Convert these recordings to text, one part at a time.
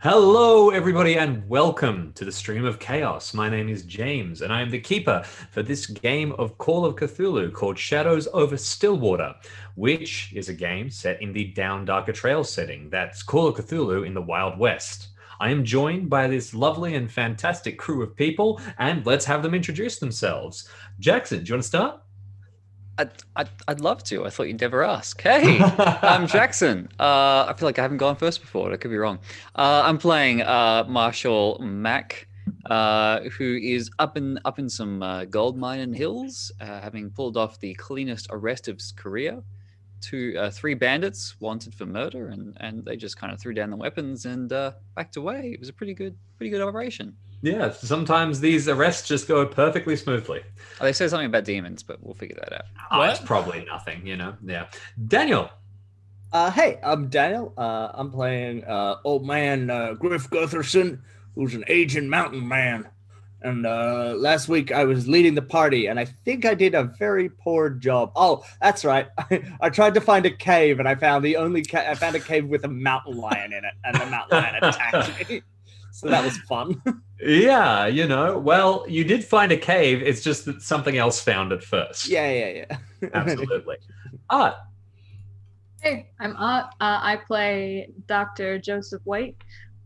Hello, everybody, and welcome to the Stream of Chaos. My name is James, and I am the keeper for this game of Call of Cthulhu called Shadows Over Stillwater, which is a game set in the Down Darker Trail setting. That's Call of Cthulhu in the Wild West. I am joined by this lovely and fantastic crew of people, and let's have them introduce themselves. Jackson, do you want to start? I'd love to. I thought you'd never ask. Hey, I'm Jackson. I feel like I haven't gone first before. I could be wrong. I'm playing Marshall Mack, who is up in some gold mining hills, having pulled off the cleanest arrest of his career. Three bandits wanted for murder, and they just kind of threw down the weapons and backed away. It was a pretty good operation. Yeah, sometimes these arrests just go perfectly smoothly. Oh, they said something about demons, but we'll figure that out. It's probably nothing, Yeah. Daniel. Hey, I'm Daniel. I'm playing old man Griff Gutherson, who's an aging mountain man. And last week I was leading the party, and I think I did a very poor job. Oh, that's right. I tried to find a cave, and I found I found a cave with a mountain lion in it, and the mountain lion attacked me. So that was fun. Yeah, well, you did find a cave. It's just that something else found it first. Yeah. Absolutely. Art. Hey, I'm Art. I play Dr. Joseph Waite.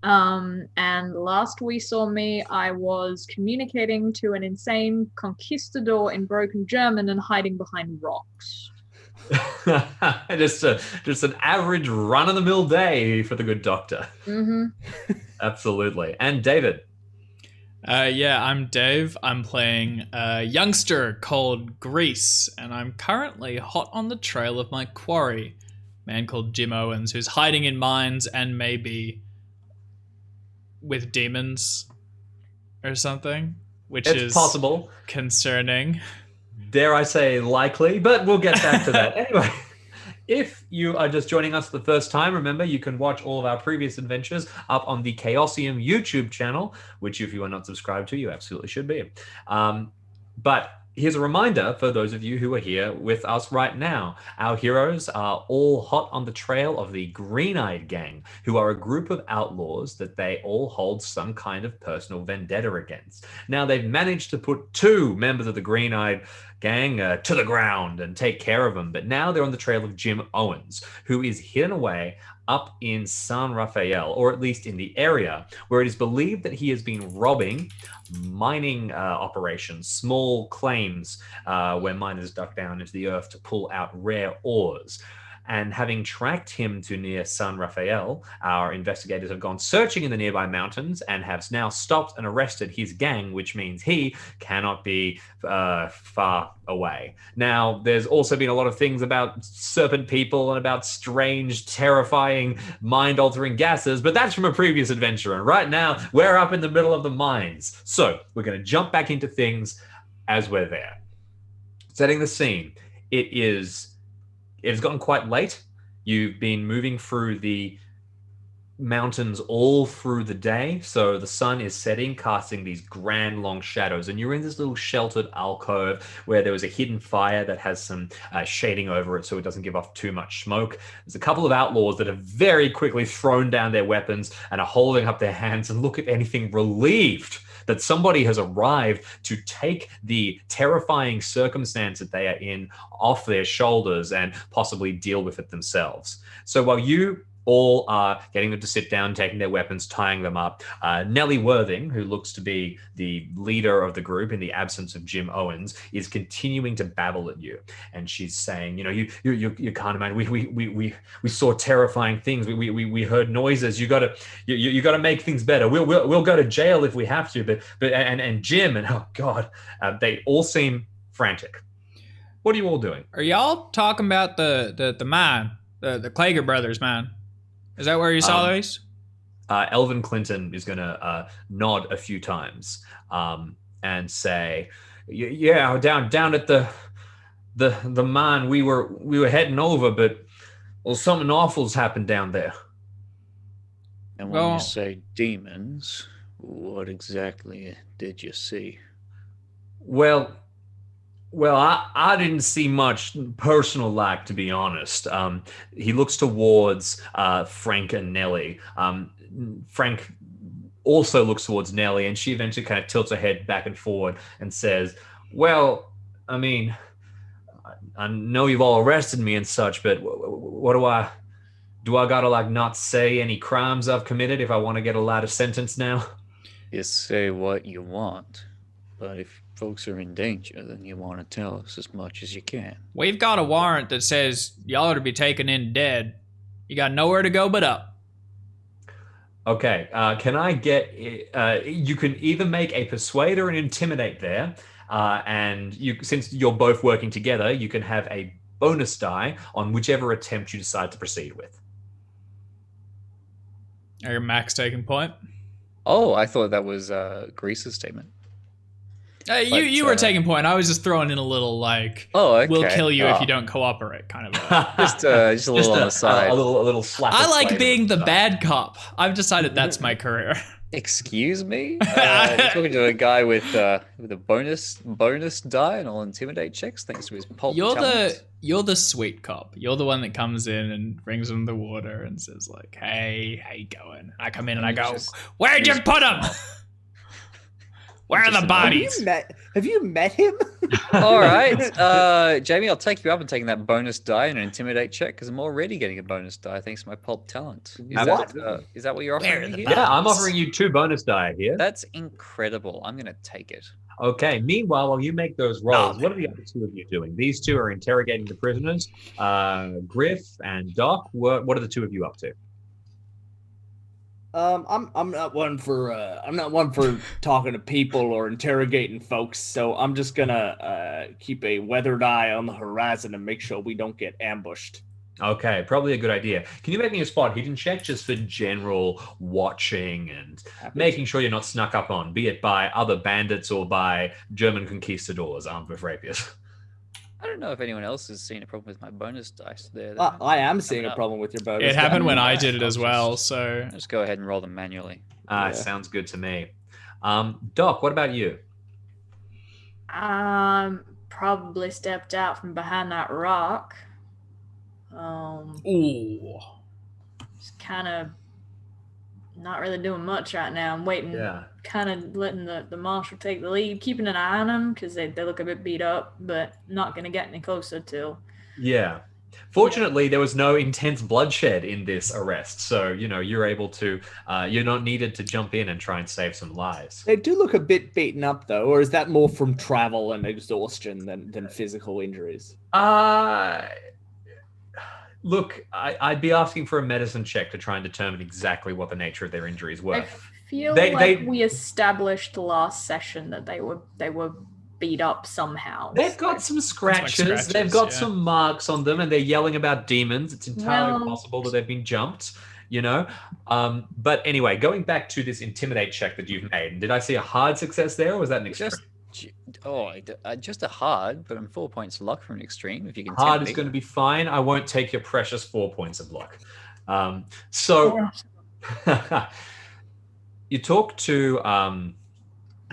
And last we saw me, I was communicating to an insane conquistador in broken German and hiding behind rocks. just an average run-of-the-mill day for the good doctor. Mm-hmm. Absolutely. And David. I'm Dave. I'm playing a youngster called Grease, and I'm currently hot on the trail of my quarry, a man called Jim Owens, who's hiding in mines and maybe with demons or something, which is possible, concerning. Dare I say likely, but we'll get back to that. Anyway, if you are just joining us for the first time, remember you can watch all of our previous adventures up on the Chaosium YouTube channel, which if you are not subscribed to, you absolutely should be. But here's a reminder for those of you who are here with us right now. Our heroes are all hot on the trail of the Green-Eyed Gang, who are a group of outlaws that they all hold some kind of personal vendetta against. Now, they've managed to put two members of the Green-Eyed Gang to the ground and take care of them, but now they're on the trail of Jim Owens, who is hidden away up in San Rafael, or at least in the area, where it is believed that he has been robbing mining operations, small claims where miners duck down into the earth to pull out rare ores. And having tracked him to near San Rafael, our investigators have gone searching in the nearby mountains and have now stopped and arrested his gang, which means he cannot be far away. Now, there's also been a lot of things about serpent people and about strange, terrifying, mind-altering gases, but that's from a previous adventure. And right now, we're up in the middle of the mines. So we're going to jump back into things as we're there. Setting the scene, it has gotten quite late. You've been moving through the mountains all through the day. So the sun is setting, casting these grand long shadows. And you're in this little sheltered alcove where there was a hidden fire that has some shading over it so it doesn't give off too much smoke. There's a couple of outlaws that have very quickly thrown down their weapons and are holding up their hands and look, if anything, relieved that somebody has arrived to take the terrifying circumstance that they are in off their shoulders and possibly deal with it themselves. So while you all are getting them to sit down, taking their weapons, tying them up, Nellie Worthing, who looks to be the leader of the group in the absence of Jim Owens, is continuing to babble at you. And she's saying, you can't imagine, we saw terrifying things. We heard noises. You gotta make things better. We'll go to jail if we have to. But Jim and oh God, they all seem frantic. What are you all doing? Are y'all talking about the man, the Klager brothers, man? Is that where you saw these? Elvin Clinton is going to nod a few times and say, "Yeah, down at the mine we were heading over, but something awful's happened down there." And when you say demons, what exactly did you see? Well, I didn't see much personal like, to be honest. He looks towards Frank and Nellie. Frank also looks towards Nellie, and she eventually kind of tilts her head back and forward and says, well, I mean, I know you've all arrested me and such, but what do I gotta like not say any crimes I've committed if I want to get a lighter sentence now? You say what you want, but if folks are in danger, then you want to tell us as much as you can. We've got a warrant that says y'all are to be taken in dead. You got nowhere to go but up. Okay, can I get, you can either make a persuade or an intimidate there, and since you're both working together, you can have a bonus die on whichever attempt you decide to proceed with. Are your max taking point? Oh, I thought that was Grease's statement. You were taking point. I was just throwing in a little like, oh, okay. We'll kill you if you don't cooperate, kind of. Just a little on the side. A little slap. I like being the bad cop. I've decided that's my career. Excuse me? You're talking to a guy with a bonus die and all intimidate checks thanks to his pulp talents. You're the sweet cop. You're the one that comes in and brings them the water and says like, "Hey, how you going?" I come in and I go, "Where'd you put them? Where are the bodies?" Have you met him? All right, Jamie, I'll take you up and taking that bonus die and an intimidate check because I'm already getting a bonus die thanks to my pulp talent. Is that what you're offering me here? Yeah, I'm offering you 2 bonus die here. That's incredible. I'm gonna take it. Okay. Meanwhile, while you make those rolls, what are the other 2 of you doing? These 2 are interrogating the prisoners. Griff and Doc. What are the 2 of you up to? I'm not one for talking to people or interrogating folks, so I'm just gonna keep a weathered eye on the horizon and make sure we don't get ambushed. Okay, probably a good idea. Can you make me a spot hidden check just for general watching and making sure you're not snuck up on, be it by other bandits or by German conquistadors armed with rapiers? I don't know if anyone else has seen a problem with my bonus dice there. I am seeing a problem with your bonus. It happened when I did it as well, so just go ahead and roll them manually. Sounds good to me. Doc, what about you? Probably stepped out from behind that rock. Ooh. Just kind of not really doing much right now. I'm waiting, kind of letting the marshal take the lead, keeping an eye on them because they look a bit beat up, but not going to get any closer till. Yeah. Fortunately, there was no intense bloodshed in this arrest, so you're able to. You're not needed to jump in and try and save some lives. They do look a bit beaten up, though, or is that more from travel and exhaustion than physical injuries? Look, I'd be asking for a medicine check to try and determine exactly what the nature of their injuries were. I feel like we established last session that they were beat up somehow. They've got some scratches. They've got some marks on them, and they're yelling about demons. It's entirely possible that they've been jumped. But anyway, going back to this intimidate check that you've made, did I see a hard success there, or was that an extreme? Just a hard, but I'm 4 points luck from an extreme. If you can, hard is going to be fine. I won't take your precious 4 points of luck. So you talk to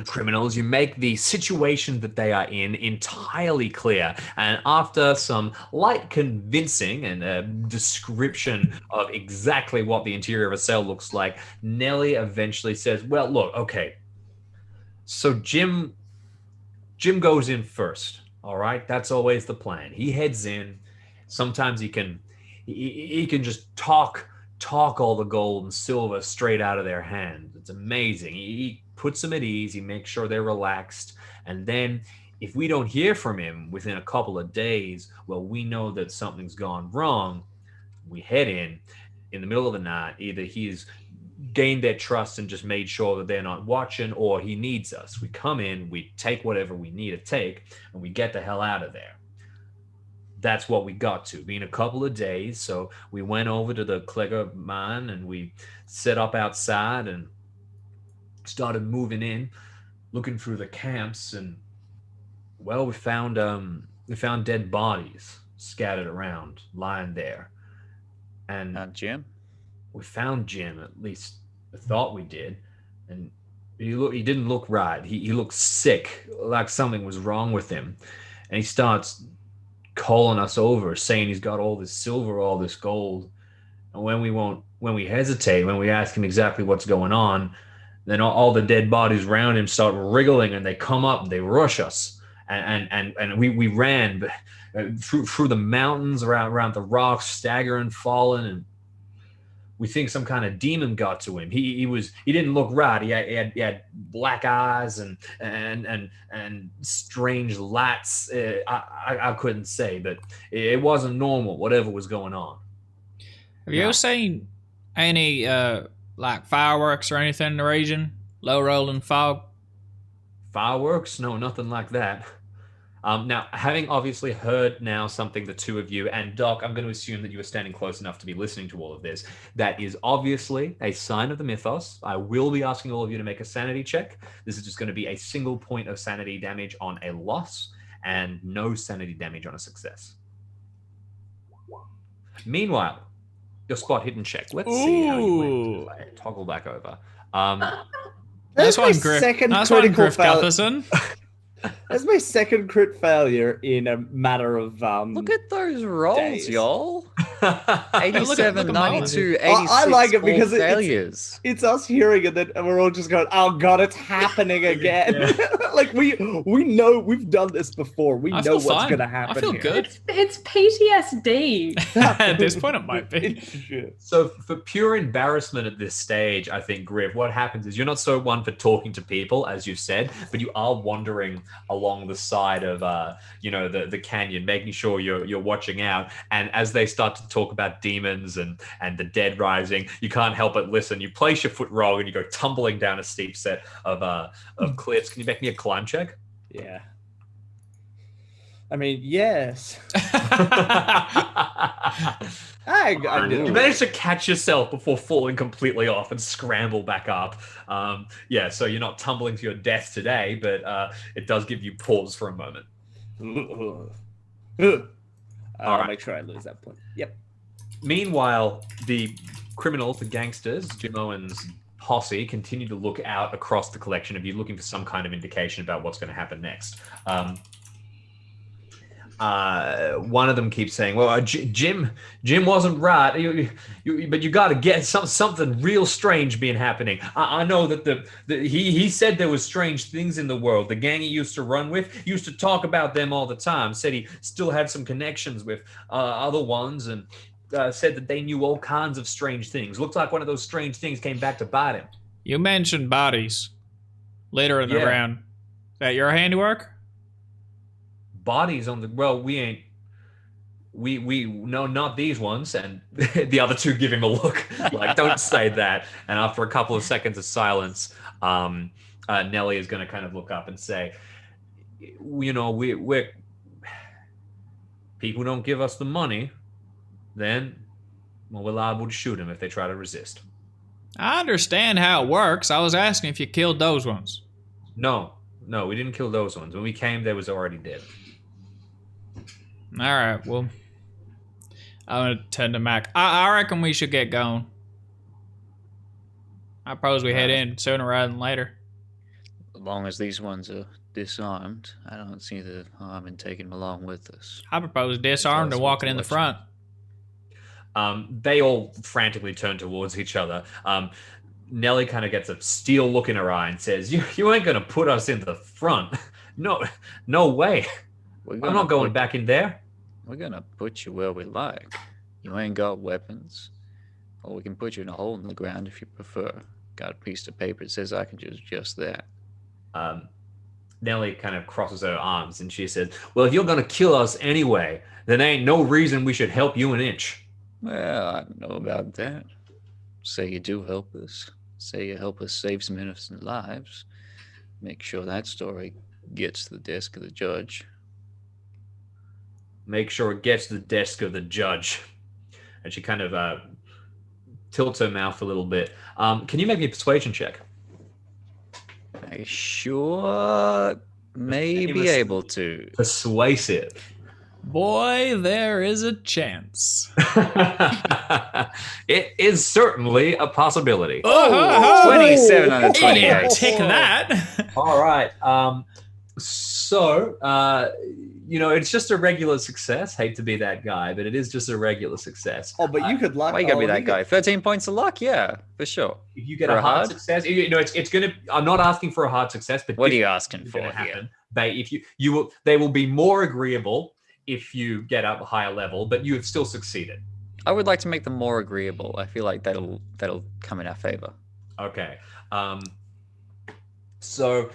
criminals. You make the situation that they are in entirely clear, and after some light convincing and a description of exactly what the interior of a cell looks like, Nellie eventually says, "Well, look, okay. So Jim goes in first, all right? That's always the plan. He heads in. Sometimes he can just talk all the gold and silver straight out of their hand. It's amazing. He puts them at ease. He makes sure they're relaxed. And then if we don't hear from him within a couple of days, well, we know that something's gone wrong. We head in the middle of the night. Either he's gained their trust and just made sure that they're not watching, or he needs us. We come in, we take whatever we need to take, and we get the hell out of there." That's what we got to. Been a couple of days, so we went over to the Klegger mine and we set up outside and started moving in, looking through the camps, and well, we found dead bodies scattered around, lying there. And Jim? We found Jim, at least I thought we did, and he didn't look right. He looked sick, like something was wrong with him, and he starts calling us over, saying he's got all this silver, all this gold, and when we won't when we hesitate, when we ask him exactly what's going on, then all the dead bodies around him start wriggling, and they come up and they rush us. And we ran through the mountains, around the rocks, staggering, falling, and we think some kind of demon got to him. He didn't look right. He had black eyes and strange lights. I couldn't say, but it wasn't normal. Whatever was going on. Have you ever seen any like fireworks or anything in the region? Low rolling fog? Fireworks? No, nothing like that. Now, having obviously heard now something, the two of you, and Doc, I'm going to assume that you were standing close enough to be listening to all of this. That is obviously a sign of the mythos. I will be asking all of you to make a sanity check. This is just going to be a single point of sanity damage on a loss and no sanity damage on a success. Meanwhile, your spot hidden check. Let's see how you went. If I toggle back over. That's my one, Griff. second That's one, critical Griff failure. Gutherson. That's my second crit failure in a matter of Look at those rolls, days. y'all. Look 87, at mine. 92, 86. I like it because all failures. it's us hearing it, and we're all just going, "Oh God, it's happening again!" Like we know we've done this before. We I know feel what's fine. gonna happen. I feel here. good. It's PTSD. At this point, it might be. Shit. So for pure embarrassment at this stage, I think, Griff, what happens is you're not so one for talking to people, as you said, but you are wandering along the side of, the canyon, making sure you're watching out. And as they start to talk about demons and the dead rising, you can't help but listen. You place your foot wrong and you go tumbling down a steep set of cliffs. Can you make me a climb check? Yeah. I mean, yes. I did. You managed to catch yourself before falling completely off and scramble back up. So you're not tumbling to your death today, but it does give you pause for a moment. I'll right. make sure I lose that point. Yep. Meanwhile, the criminals, the gangsters, Jim Owen's posse, continue to look out across the collection of you, looking for some kind of indication about what's going to happen next. One of them keeps saying, "Well, Jim wasn't right. But you got to get something real strange being happening. I know that he said there was strange things in the world. The gang he used to run with used to talk about them all the time. Said he still had some connections with other ones, and said that they knew all kinds of strange things. Looked like one of those strange things came back to bite him." You mentioned bodies littering Yeah. around. Is that your handiwork? Bodies on the we no, not these ones. And the other two give him a look like, "Don't say that." And after a couple of seconds of silence, Nelly is going to kind of look up and say, we're people don't give us the money, then we're liable to shoot them if they try to resist. I understand how it works. I was asking if you killed those ones. No, we didn't kill those ones. When we came, they was already dead. All right, well, I'm going to turn to Mac. I reckon we should get going. I propose we head in sooner rather than later. As long as these ones are disarmed, I don't see the harm in taking them along with us. I propose disarmed and walking in the front. They all frantically turn towards each other. Nelly kind of gets a steel look in her eye and says, "You ain't going to put us in the front. No way. I'm not going back in there." We're going to put you where we like. You ain't got weapons. Or we can put you in a hole in the ground if you prefer. Got a piece of paper that says I can do just that. Nelly kind of crosses her arms and she says, "Well, if you're going to kill us anyway, then ain't no reason we should help you an inch." Well, I don't know about that. Say you do help us. Say you help us save some innocent lives. Make sure that story gets to the desk of the judge. Make sure it gets to the desk of the judge. And she kind of tilts her mouth a little bit. Can you make me a persuasion check? I sure may be able to. Persuasive. Boy, there is a chance. It is certainly a possibility. Oh, 27 out of 28. Tick that. All right. So So, it's just a regular success. Hate to be that guy, but it is just a regular success. Oh, but you could luck. Why you gotta be that guy? 13 points of luck, yeah, for sure. If you get For a a hard hard? success, it's gonna. I'm not asking for a hard success, but What are if you asking it's for gonna here? happen, they will be more agreeable if you get up a higher level, but you have still succeeded. I would like to make them more agreeable. I feel like that'll come in our favor. Okay. So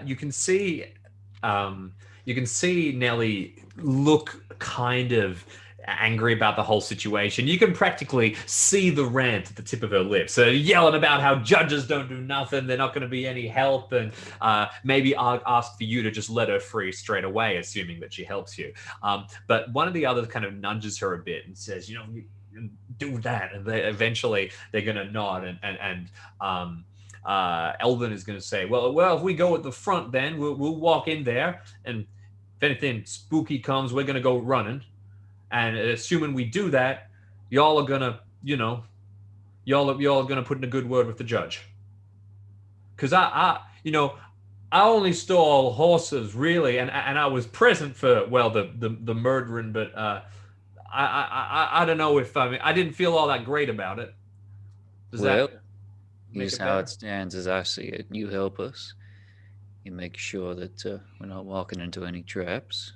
you can see Nellie look kind of angry about the whole situation. You can practically see the rant at the tip of her lips. So yelling about how judges don't do nothing, they're not going to be any help, and maybe ask for you to just let her free straight away, assuming that she helps you. But one of the others kind of nudges her a bit and says, you do that, and eventually they're going to nod, and Elvin is going to say, well, if we go at the front, then we'll walk in there, and if anything spooky comes, we're going to go running. And assuming we do that, y'all are gonna, y'all are gonna put in a good word with the judge. Cause I only stole horses really, and I was present for the murdering, but I don't know if I didn't feel all that great about it. Does Well, that here's it how better? it stands as I see it. You help us. You make sure that we're not walking into any traps.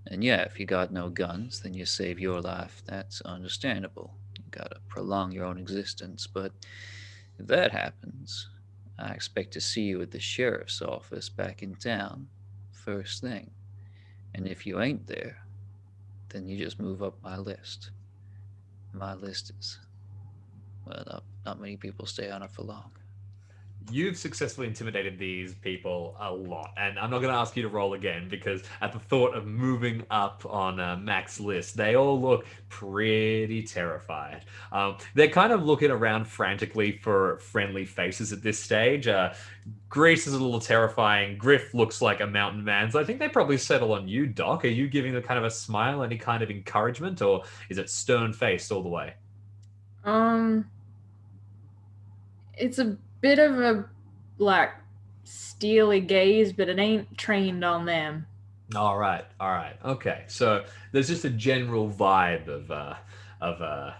And yeah, if you got no guns, then you save your life. That's understandable. You gotta prolong your own existence. But if that happens, I expect to see you at the sheriff's office back in town first thing. And if you ain't there, then you just move up my list. My list is, well, not many people stay on it for long. You've successfully intimidated these people a lot, and I'm not going to ask you to roll again because at the thought of moving up on Mac's list, they all look pretty terrified. They're kind of looking around frantically for friendly faces at this stage. Grace is a little terrifying. Griff looks like a mountain man, so I think they probably settle on you, Doc. Are you giving them kind of a smile, any kind of encouragement, or is it stern-faced all the way? It's a bit of a steely gaze, but it ain't trained on them. All right. Okay. So there's just a general vibe of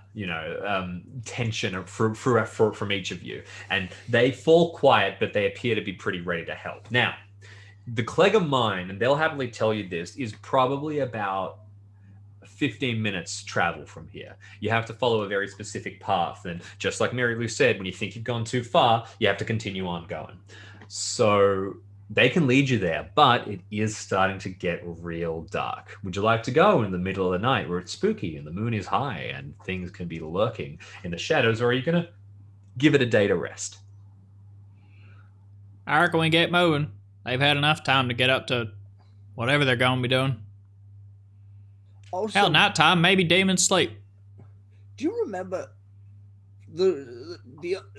tension from each of you, and they fall quiet, but they appear to be pretty ready to help. Now, the Clegg mine, and they'll happily tell you this, is probably about 15 minutes travel from here. You have to follow a very specific path, and just like Mary Lou said, when you think you've gone too far, you have to continue on going. So they can lead you there, but it is starting to get real dark. Would you like to go in the middle of the night where it's spooky and the moon is high and things can be lurking in the shadows, or are you going to give it a day to rest? I reckon we get moving. They've had enough time to get up to whatever they're going to be doing. Also, Hell, nighttime, maybe demons sleep. do you remember the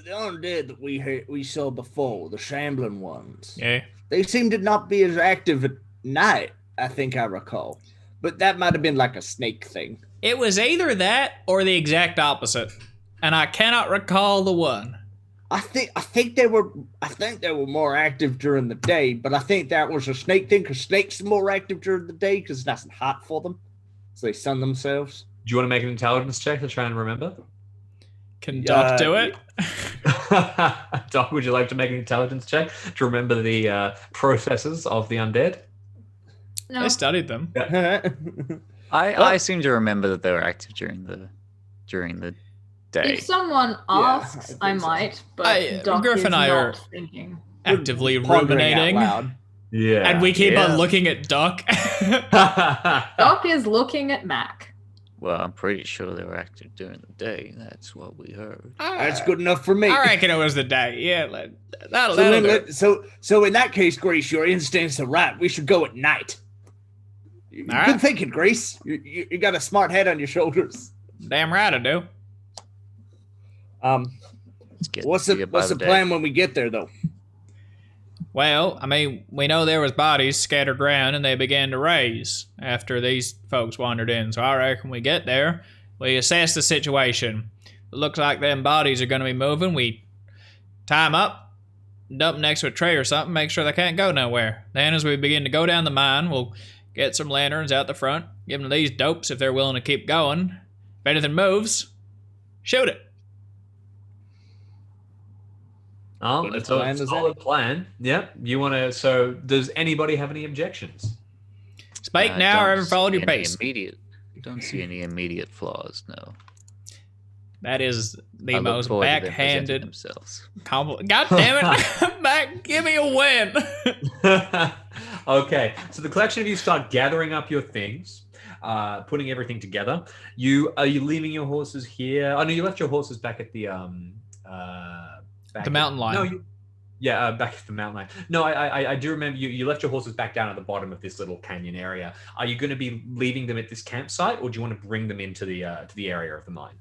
undead that we saw before, the shambling ones? Yeah. They seemed to not be as active at night, I think I recall. But that might have been like a snake thing. It was either that or the exact opposite, and I cannot recall the one. I think they were more active during the day, but I think that was a snake thing because snakes are more active during the day because it's nice and hot for them, so they sun themselves. Do you want to make an intelligence check to try and remember? Can Doc do it? Doc, would you like to make an intelligence check to remember the processes of the undead? No. They studied them. I seem to remember that they were active during the day. If someone asks, I might, but Doc Griff is and I not are thinking. actively Pondering out ruminating. loud. Yeah. And we keep Yeah. on looking at Doc. Doc is looking at Mac. Well, I'm pretty sure they were active during the day. That's what we heard. That's good enough for me. I reckon it was the day. Yeah, that'll So, do it. so in that case, Grace, your instincts are right. We should go at night. Good right. thinking, Grace. You got a smart head on your shoulders. Damn right I do. Let's get What's see it by the day. plan when we get there, though? Well, I mean, we know there was bodies scattered around and they began to raise after these folks wandered in. So I reckon we get there, we assess the situation. It looks like them bodies are going to be moving. We tie them up, dump next to a tray or something, make sure they can't go nowhere. Then as we begin to go down the mine, we'll get some lanterns out the front, give them to these dopes if they're willing to keep going. If anything moves, shoot it. It's a solid plan. Yep. You want to? So, does anybody have any objections? Speak now, or ever followed your pace. Don't see any immediate flaws. No. That is the most backhanded compliment. God damn it! Mac, give me a win. Okay, so the collection of you start gathering up your things, putting everything together. Are you leaving your horses here? Oh no, you left your horses back at the mountain line. No, back at the mountain line. No, I do remember you left your horses back down at the bottom of this little canyon area. Are you going to be leaving them at this campsite, or do you want to bring them into the area of the mine?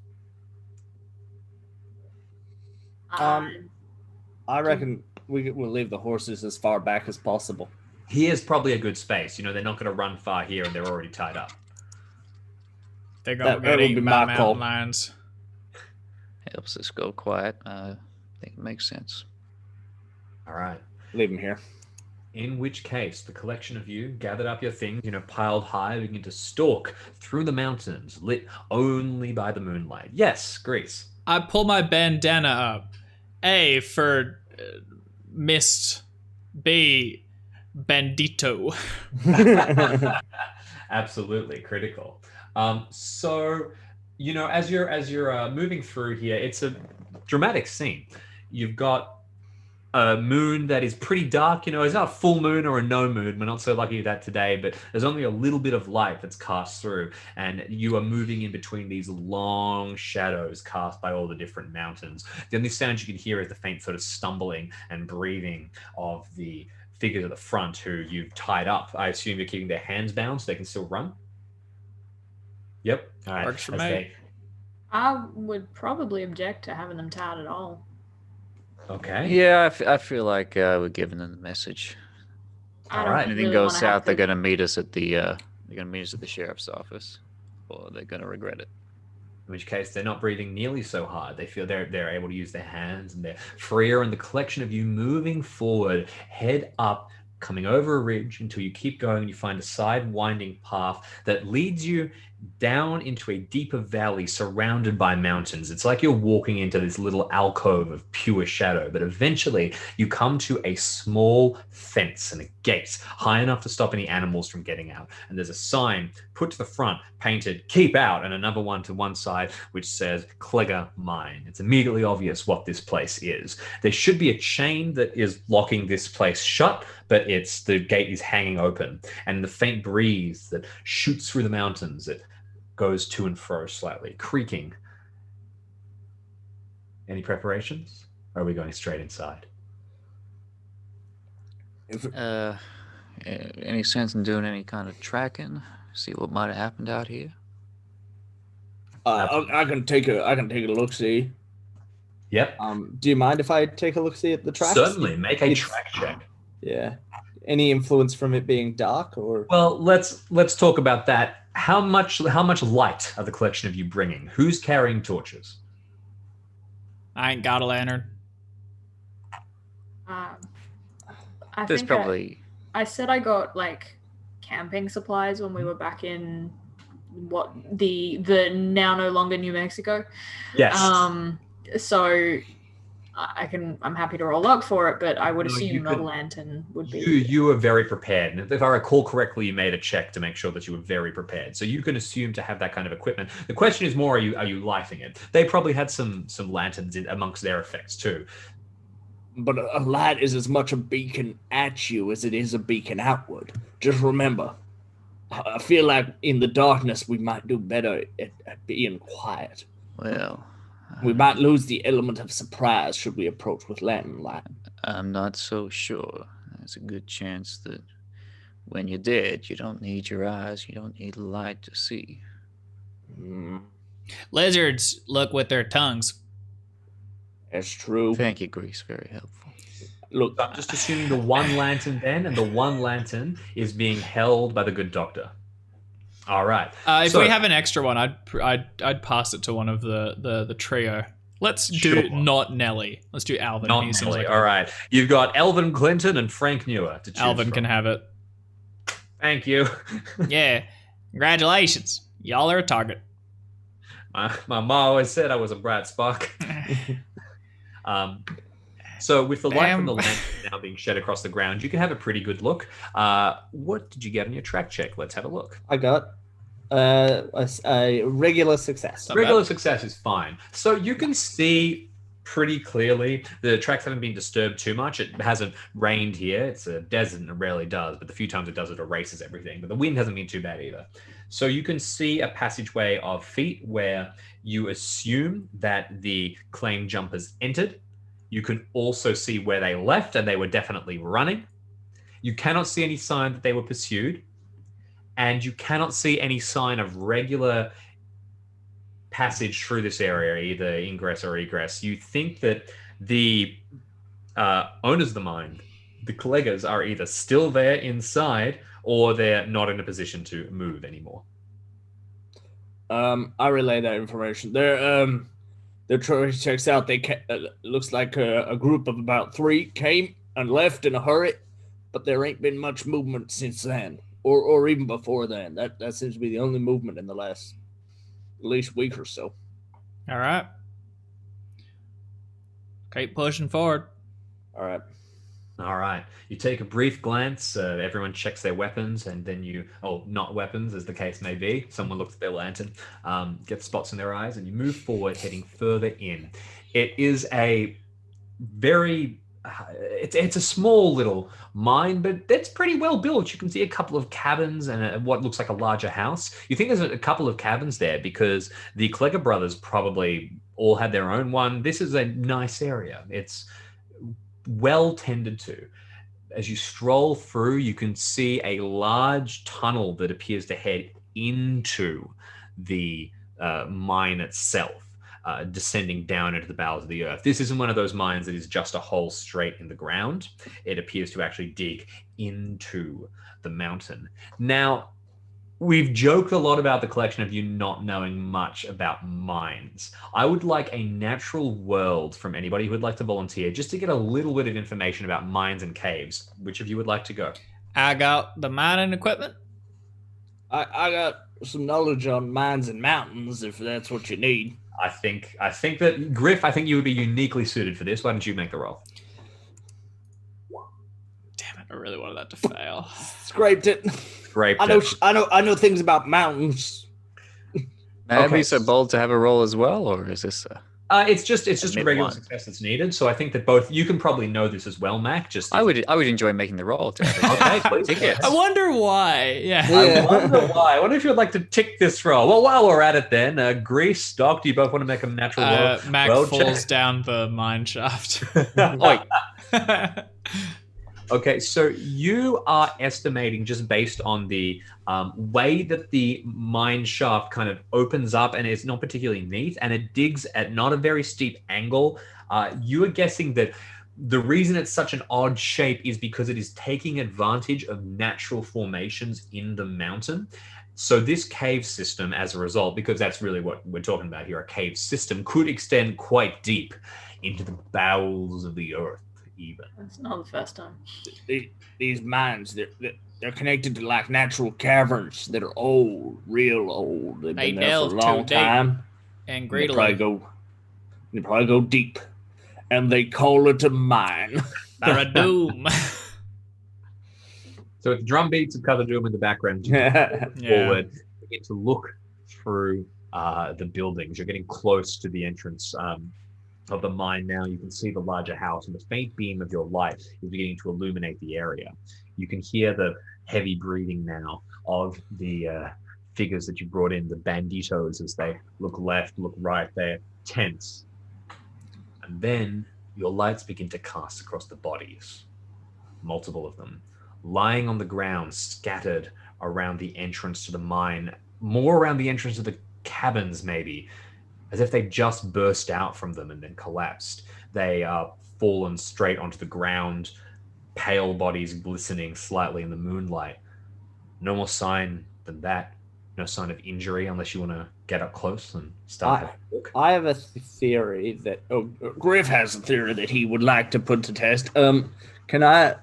I reckon we'll leave the horses as far back as possible. Here's probably a good space. They're not going to run far here, and they're already tied up. They're going to get eaten by mountain lions. Helps us go quiet. I think it makes sense. All right. Leave them here. In which case, the collection of you gathered up your things, piled high, begin to stalk through the mountains, lit only by the moonlight. Yes, Grease. I pull my bandana up. A for mist. B, bandito. Absolutely critical. So, as you're moving through here, it's a dramatic scene. You've got a moon that is pretty dark. It's not a full moon or a no moon. We're not so lucky with that today, but there's only a little bit of light that's cast through, and you are moving in between these long shadows cast by all the different mountains. The only sound you can hear is the faint sort of stumbling and breathing of the figures at the front who you've tied up. I assume you're keeping their hands bound so they can still run? Yep. All right. Works for me. I would probably object to having them tied at all. Okay. Yeah, I feel like we're giving them the message. All right. Anything goes south, they're gonna meet us at the sheriff's office, or they're gonna regret it. In which case, they're not breathing nearly so hard. They feel they're able to use their hands, and they're freer. And the collection of you moving forward, head up, coming over a ridge until you keep going. And you find a side winding path that leads you down into a deeper valley surrounded by mountains. It's like you're walking into this little alcove of pure shadow, but eventually you come to a small fence and a gate high enough to stop any animals from getting out. And there's a sign put to the front, painted, "Keep out," and another one to one side, which says Clegger Mine. It's immediately obvious what this place is. There should be a chain that is locking this place shut, but the gate is hanging open, and the faint breeze that shoots through the mountains, it goes to and fro slightly, creaking. Any preparations? Or are we going straight inside? Any sense in doing any kind of tracking? See what might have happened out here? I can take a look see. Yep. Do you mind if I take a look see at the tracks? Certainly. Make a track check. Yeah. Any influence from it being dark, or? Well, let's talk about that. How much light are the collection of you bringing? Who's carrying torches? I ain't got a lantern. There's probably. I said I got camping supplies when we were back in the now no longer New Mexico. Yes. So I'm happy to roll up for it, but I would assume a lantern would be. You were very prepared, and if I recall correctly, you made a check to make sure that you were very prepared. So you can assume to have that kind of equipment. The question is more: are you lighting it? They probably had some lanterns amongst their effects too. But a light is as much a beacon at you as it is a beacon outward. Just remember, I feel like in the darkness we might do better at being quiet. Well, we might lose the element of surprise should we approach with lantern light. I'm not so sure. There's a good chance that when you're dead, you don't need your eyes, you don't need light to see. Lizards look with their tongues. That's true. Thank you, Grease. Very helpful. Look, I'm just assuming the one lantern then, and the one lantern is being held by the good doctor. All right. If we have an extra one, I'd pass it to one of the trio. Let's do Sure. not Nelly. Let's do Alvin. Not He seems Nelly. like All right. You've got Elvin Clinton and Frank Newer to choose Alvin from. can have it. Thank you. Yeah. Congratulations. Y'all are a target. My mom always said I was a bright spark. So with the light from the lamp now being shed across the ground, you can have a pretty good look. What did you get on your track check? Let's have a look. I got a regular success. Not Regular bad. success is fine. So you can see pretty clearly the tracks haven't been disturbed too much. It hasn't rained here. It's a desert and it rarely does, but the few times it does, it erases everything. But the wind hasn't been too bad either. So you can see a passageway of feet where you assume that the claim jumpers entered. You can also see where they left, and they were definitely running. You cannot see any sign that they were pursued, and you cannot see any sign of regular passage through this area, either ingress or egress. You think that the owners of the mine, the collegas, are either still there inside or they're not in a position to move anymore. I relay that information. Their trace checks out. Looks like a group of about 3 came and left in a hurry, but there ain't been much movement since then, or even before then. That seems to be the only movement in the last at least week or so. All right. Keep pushing forward. All right. All right. You take a brief glance. Everyone checks their weapons, and then not weapons, as the case may be. Someone looks at their lantern, gets spots in their eyes, and you move forward, heading further in. It is a very... It's a small little mine, but it's pretty well built. You can see a couple of cabins and what looks like a larger house. You think there's a couple of cabins there because the Clegger brothers probably all had their own one. This is a nice area. It's well tended to. As you stroll through, you can see a large tunnel that appears to head into the mine itself. Descending down into the bowels of the earth. This isn't one of those mines that is just a hole straight in the ground. It appears to actually dig into the mountain. Now, we've joked a lot about the collection of you not knowing much about mines. I would like a natural world from anybody who would like to volunteer just to get a little bit of information about mines and caves. Which of you would like to go? I got the mining equipment. I got some knowledge on mines and mountains, if that's what you need. I think that Griff, I think you would be uniquely suited for this. Why don't you make the roll? Damn it! I really wanted that to fail. Scraped it. Great. I know things about mountains. May I Okay. be so bold to have a roll as well, or is this It's just a Admit regular one. success that's needed. So I think that both you can probably know this as well, Mac. Just I would enjoy making the roll. Okay, please. Tickets. I wonder why. Yeah. I wonder why. I wonder if you'd like to tick this roll. Well, while we're at it, then Grease, Doc, do you both want to make a natural Mac world falls check? down the mine shaft. Oi. Okay, so you are estimating just based on the way that the mine shaft kind of opens up, and it's not particularly neat, and it digs at not a very steep angle. You are guessing that the reason it's such an odd shape is because it is taking advantage of natural formations in the mountain. So this cave system, as a result, because that's really what we're talking about here, a cave system could extend quite deep into the bowels of the earth. Even. It's not the first time. These mines, they're connected to like natural caverns that are old, real old. They've They been there for a delve long too deep. time. And They probably greedily. go deep, and they call it a mine. Baradoom. So with the drum beats of Cover Doom in the background, you Yeah. forward, begin to look through the buildings. You're getting close to the entrance of the mine now. You can see the larger house, and the faint beam of your light is beginning to illuminate the area. You can hear the heavy breathing now of the figures that you brought in, the banditos, as they look left, look right. They're tense. And then your lights begin to cast across the bodies, multiple of them, lying on the ground, scattered around the entrance to the mine, more around the entrance of the cabins maybe, as if they just burst out from them and then collapsed. They are fallen straight onto the ground, pale bodies glistening slightly in the moonlight. No more sign than that no sign of injury unless you want to get up close and start having a look. I have a theory that Griff has a theory that he would like to put to test. Can I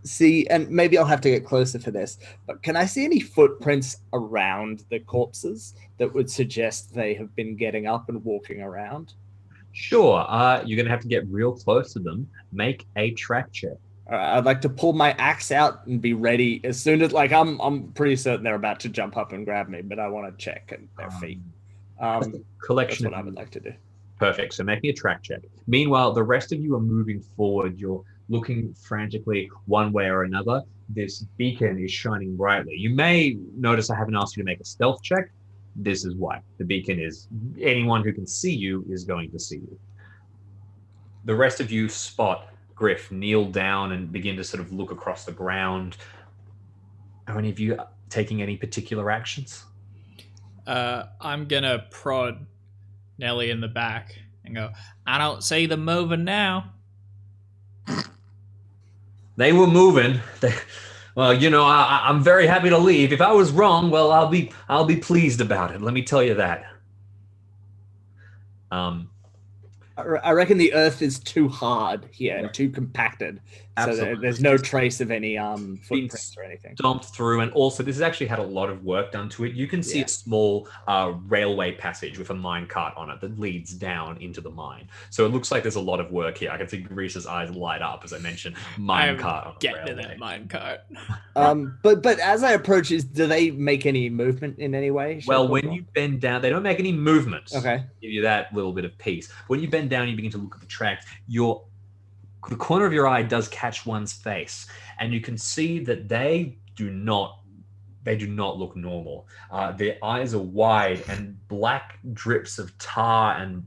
see, and maybe I'll have to get closer for this, but can I see any footprints around the corpses that would suggest they have been getting up and walking around? Sure. You're going to have to get real close to them. Make a track check. I'd like to pull my axe out and be ready as soon as, like, I'm pretty certain they're about to jump up and grab me, but I want to check their feet. Collection. That's what I would like to do. Perfect. So making a track check. Meanwhile, the rest of you are moving forward. You're looking frantically one way or another. This beacon is shining brightly. You may notice I haven't asked you to make a stealth check. This is why. The beacon is, anyone who can see you is going to see you. The rest of you spot Griff kneel down and begin to sort of look across the ground. Are any of you taking any particular actions? I'm gonna prod Nelly in the back and go, I don't see them moving now. They were moving. Well, I'm very happy to leave. If I was wrong, well, I'll be pleased about it. Let me tell you that. I reckon the earth is too hard here and too compacted. Absolutely. So there's no trace of any footprints or anything. Stomped through, and also this has actually had a lot of work done to it. You can see a small railway passage with a mine cart on it that leads down into the mine. So it looks like there's a lot of work here. I can see Reese's eyes light up as I mentioned mine cart on a Get railway. to that mine cart. But as I approach, do they make any movement in any way? Well, when you bend down, they don't make any movement. Okay. Give you that little bit of peace. When you bend down, you begin to look at the tracks. The corner of your eye does catch one's face, and you can see that they do not look normal. Their eyes are wide, and black drips of tar and,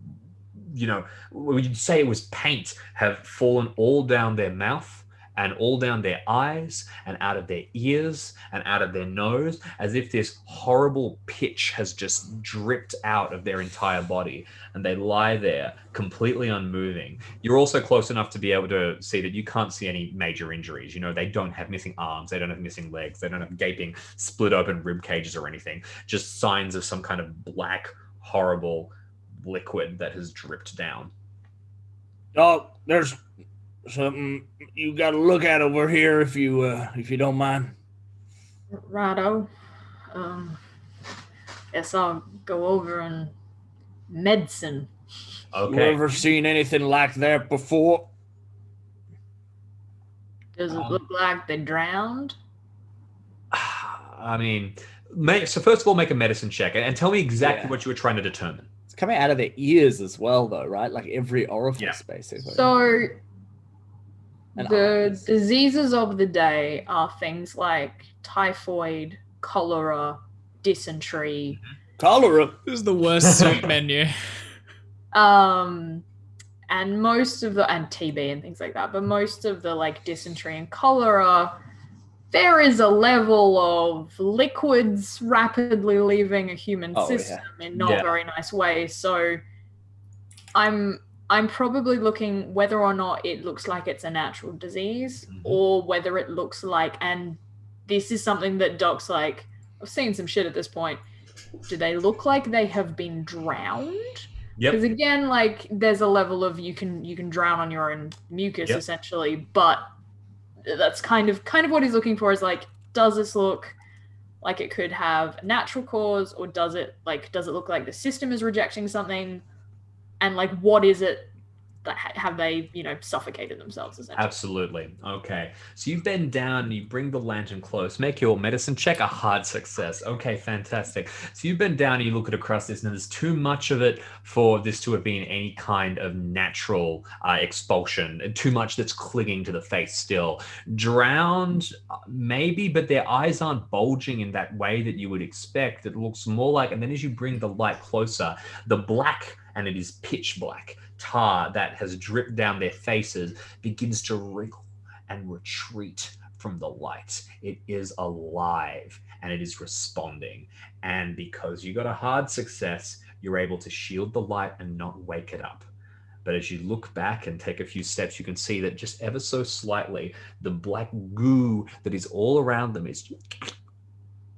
you'd say it was paint, have fallen all down their mouth and all down their eyes and out of their ears and out of their nose, as if this horrible pitch has just dripped out of their entire body, and they lie there completely unmoving. You're also close enough to be able to see that you can't see any major injuries. They don't have missing arms, they don't have missing legs, they don't have gaping, split open rib cages or anything, just signs of some kind of black, horrible liquid that has dripped down. Oh, there's something you got to look at over here if you don't mind. Righto. Guess I'll go over and medicine. Okay. You ever seen anything like that before? Does it look like they drowned? I mean, so first of all, make a medicine check and tell me exactly what you were trying to determine. It's coming out of their ears as well, though, right? Like every orifice, basically. So the diseases of the day are things like typhoid, cholera, dysentery. Cholera? This is the worst soup menu. And most of and TB and things like that, but most of the like dysentery and cholera, there is a level of liquids rapidly leaving a human system in not very nice ways. So I'm probably looking whether or not it looks like it's a natural disease or whether it looks like, and this is something that Doc's like, I've seen some shit at this point. Do they look like they have been drowned? Yep. Because again, like there's a level of you can drown on your own mucus essentially, but that's kind of what he's looking for is like, does this look like it could have a natural cause, or does it look like the system is rejecting something? And like, what is it that have they, suffocated themselves essentially? Absolutely. Okay. So you bend down and you bring the lantern close. Make your medicine check a hard success. Okay, fantastic. So you bend down and you look at across this, and there's too much of it for this to have been any kind of natural expulsion. Too much that's clinging to the face still. Drowned, maybe, but their eyes aren't bulging in that way that you would expect. It looks more like, and then as you bring the light closer, the black, and it is pitch black, tar that has dripped down their faces begins to wriggle and retreat from the light. It is alive and it is responding. And because you got a hard success, you're able to shield the light and not wake it up. But as you look back and take a few steps, you can see that just ever so slightly, the black goo that is all around them is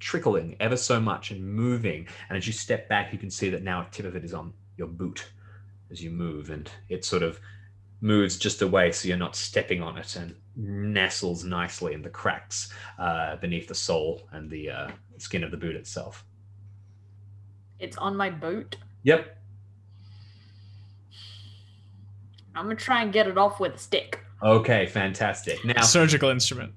trickling ever so much and moving. And as you step back, you can see that now a tip of it is on your boot as you move, and it sort of moves just away so you're not stepping on it, and nestles nicely in the cracks beneath the sole and the skin of the boot itself. It's on my boot. Yep. I'm gonna try and get it off with a stick. Okay, fantastic. Now, Surgical instrument.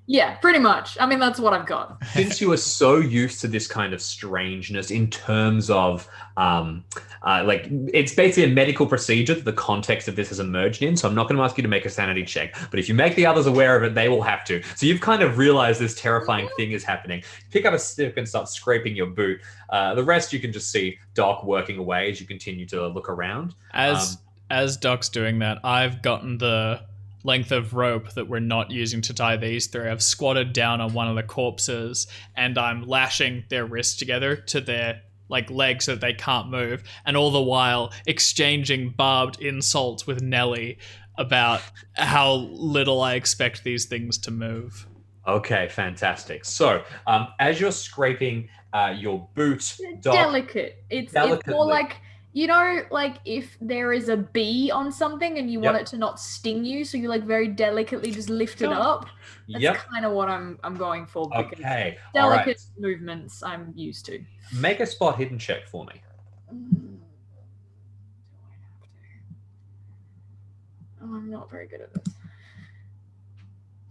Yeah, pretty much. I mean, that's what I've got. since you are so used to this kind of strangeness in terms of like, it's basically a medical procedure that the context of this has emerged in, so I'm not going to ask you to make a sanity check, but if you make the others aware of it, they will have to. So you've kind of realized this terrifying thing is happening. Pick up a stick and start scraping your boot. The rest you can just see Doc working away as you continue to look around. As Doc's doing that, I've gotten the length of rope that we're not using to tie these three. I've squatted down on one of the corpses and I'm lashing their wrists together to their legs so that they can't move, and all the while exchanging barbed insults with Nelly about how little I expect these things to move. Okay, fantastic. So as you're scraping your boot, Doc, Delicate. It's more Delicately. like, you know, like if there is a bee on something and you want it to not sting you, so you very delicately just lift it up. That's kind of what I'm going for, because Okay. delicate movements I'm used to. Make a spot hidden check for me. Oh, I'm not very good at this.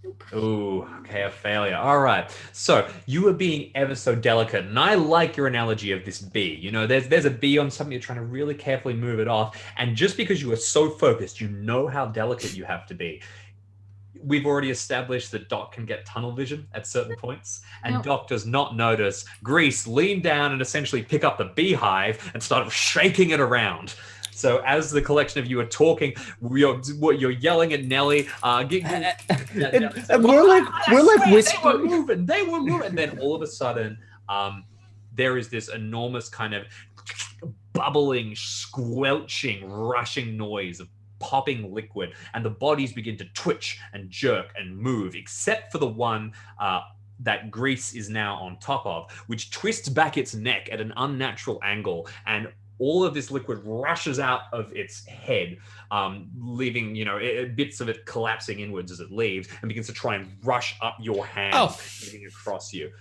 Nope. Ooh, okay, a failure. All right. So you are being ever so delicate, and I like your analogy of this bee. You know, there's a bee on something, you're trying to really carefully move it off, and just because you are so focused, you know how delicate you have to be. We've already established that Doc can get tunnel vision at certain points, and Doc does not notice Grease lean down and essentially pick up the beehive and start shaking it around. So as the collection of you are talking, you're yelling at Nelly. And we're like whispering. They were moving. And then all of a sudden, there is this enormous kind of bubbling, squelching, rushing noise of popping liquid, and the bodies begin to twitch and jerk and move, except for the one that Grease is now on top of, which twists back its neck at an unnatural angle, and all of this liquid rushes out of its head, leaving, bits of it collapsing inwards as it leaves, and begins to try and rush up your hand, moving across you.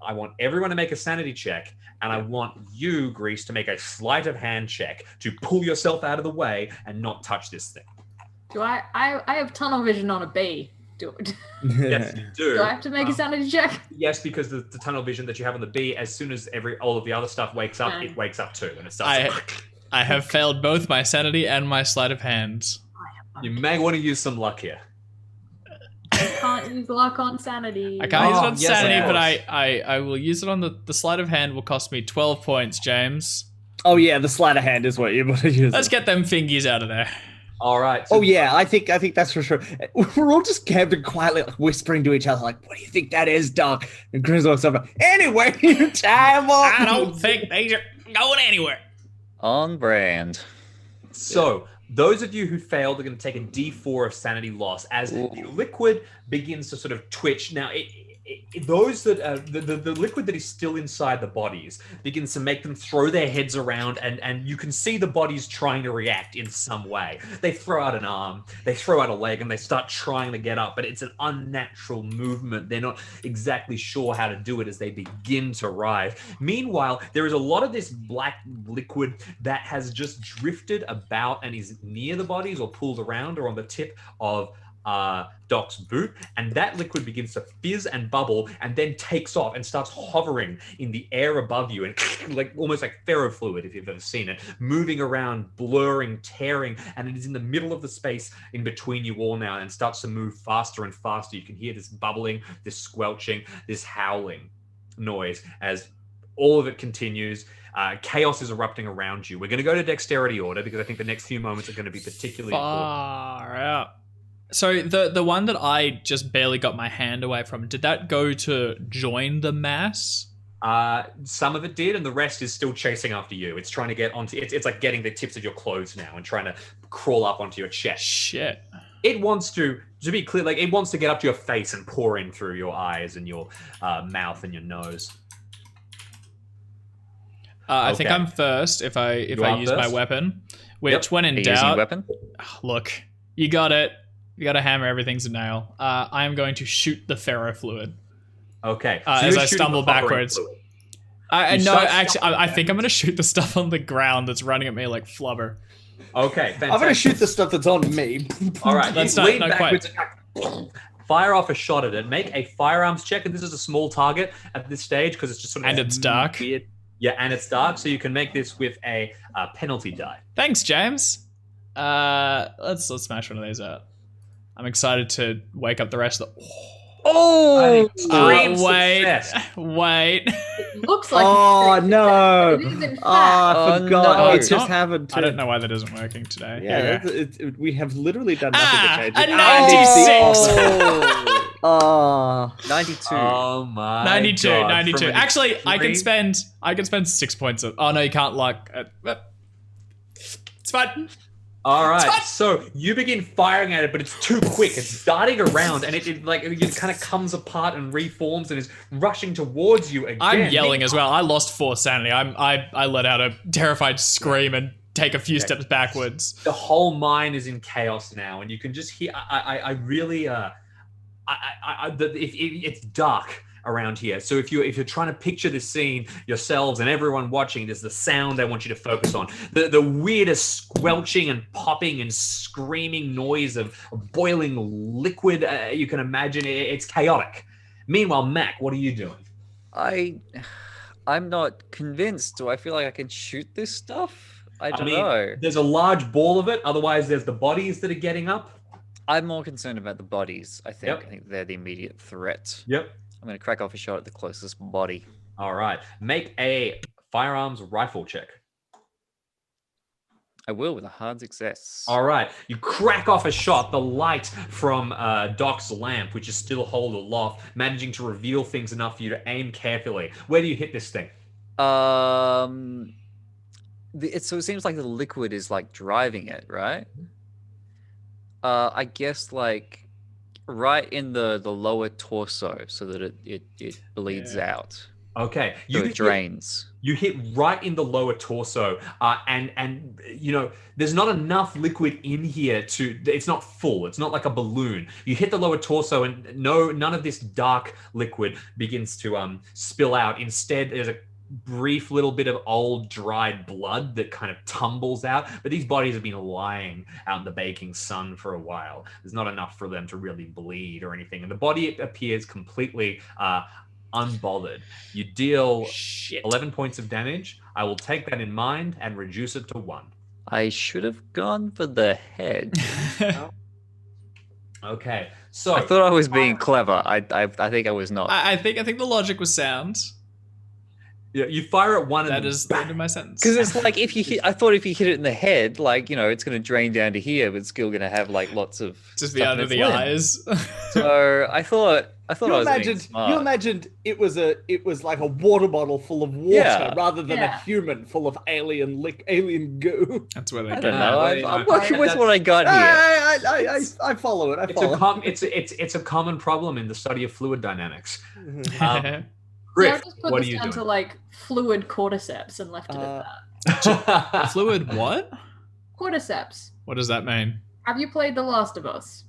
I want everyone to make a sanity check, and I want you, Grease, to make a sleight of hand check to pull yourself out of the way and not touch this thing. Do I have tunnel vision on a bee. Yes, you do. Do I have to make a sanity check? Yes, because the tunnel vision that you have on the bee, as soon as all of the other stuff wakes up, it wakes up too, and it starts. I have failed both my sanity and my sleight of hand. You may want to use some luck here. I can't use luck on sanity. I can't use it on yes, sanity, of but course. I will use it on the sleight of hand. Will cost me 12 points, James. Oh yeah, the sleight of hand is what you're going to use. Let's get them fingies out of there. All right. Oh yeah, I think that's for sure. We're all just kept quietly whispering to each other, like, "What do you think that is, Doc?" And Chris walks over. Anyway, time off. I don't think these are going anywhere. On brand. So those of you who failed are going to take a D4 of sanity loss as the liquid begins to sort of twitch. Now, those that the liquid that is still inside the bodies begins to make them throw their heads around, and you can see the bodies trying to react in some way. They throw out an arm, they throw out a leg, and they start trying to get up, but it's an unnatural movement. They're not exactly sure how to do it as they begin to writhe. Meanwhile, there is a lot of this black liquid that has just drifted about and is near the bodies or pulled around or on the tip of Doc's boot, and that liquid begins to fizz and bubble and then takes off and starts hovering in the air above you, and almost like ferrofluid, if you've ever seen it, moving around, blurring, tearing, and it is in the middle of the space in between you all now and starts to move faster and faster. You can hear this bubbling, this squelching, this howling noise as all of it continues. Chaos is erupting around you. We're going to go to dexterity order because I think the next few moments are going to be particularly important. Far out. So the one that I just barely got my hand away from, did that go to join the mass? Some of it did, and the rest is still chasing after you. It's trying to get onto. It's like getting the tips of your clothes now and trying to crawl up onto your chest. Shit. it wants to be clear, like it wants to get up to your face and pour in through your eyes and your mouth and your nose. I think I'm first if I use my weapon, which when in doubt, weapon. Look, you got it. You got to hammer everything's a nail. I am going to shoot the ferrofluid. Okay. So as I stumble backwards. I think I'm going to shoot the stuff on the ground that's running at me like flubber. Okay, fantastic. I'm going to shoot the stuff that's on me. All right, that's lean not backwards, quite. fire off a shot at it. Make a firearms check, and this is a small target at this stage because it's just sort of it's dark. Weird. Yeah, and it's dark, so you can make this with a penalty die. Thanks, James. Let's smash one of these out. I'm excited to wake up the rest of the. Wait. It looks like. Oh no! It is in fact. I forgot. No. It just happened. I don't know why that isn't working today. Yeah, we have literally done nothing to change it. A 96. Oh, 92. Oh my 92. God. 92. From Actually, I can extreme- spend 6 points of. Oh no, you can't lock. It's fine. All right, so you begin firing at it, but it's too quick. It's darting around, and it kind of comes apart and reforms and is rushing towards you again. I'm yelling as well. I lost 4 sanity. I let out a terrified scream and take a few steps backwards. The whole mine is in chaos now, and you can just hear. It's dark around here. So if you're trying to picture this scene yourselves and everyone watching, there's the sound I want you to focus on. The weirdest squelching and popping and screaming noise of boiling liquid you can imagine. It's chaotic. Meanwhile, Mac, what are you doing? I'm not convinced. Do I feel like I can shoot this stuff? I don't know. There's a large ball of it. Otherwise, there's the bodies that are getting up. I'm more concerned about the bodies, I think. Yep. I think they're the immediate threat. Yep. I'm going to crack off a shot at the closest body. All right. Make a firearms rifle check. I will with a hard success. All right. You crack off a shot. The light from Doc's lamp, which is still held aloft, managing to reveal things enough for you to aim carefully. Where do you hit this thing? So it seems like the liquid is like driving it, right? I guess like right in the lower torso so that it bleeds out. Okay. So it drains. You hit right in the lower torso, and you know there's not enough liquid in here it's not full. It's not like a balloon. You hit the lower torso, and none of this dark liquid begins to spill out. Instead, there's a brief little bit of old dried blood that kind of tumbles out, but these bodies have been lying out in the baking sun for a while. There's not enough for them to really bleed or anything, and the body appears completely unbothered. You deal 11 points of damage. I will take that in mind and reduce it to 1. I should have gone for the head. Okay, so I thought I was being clever. I think I was not. I think the logic was sound. yeah, you fire at one. That is the end of my sentence. Because it's like if you hit it in the head, like it's going to drain down to here, but it's still going to have like lots of just be stuff under in its the limb. eyes. So I thought I was being smart. You imagined it was like a water bottle full of water rather than a human full of alien goo. That's where they I go. don't know. I'm working with what I got here. I follow it. It's a common problem in the study of fluid dynamics. Yeah, Griff, I just put what are this you down doing? to like fluid cordyceps and left it at that. Fluid what? Cordyceps. What does that mean? Have you played The Last of Us?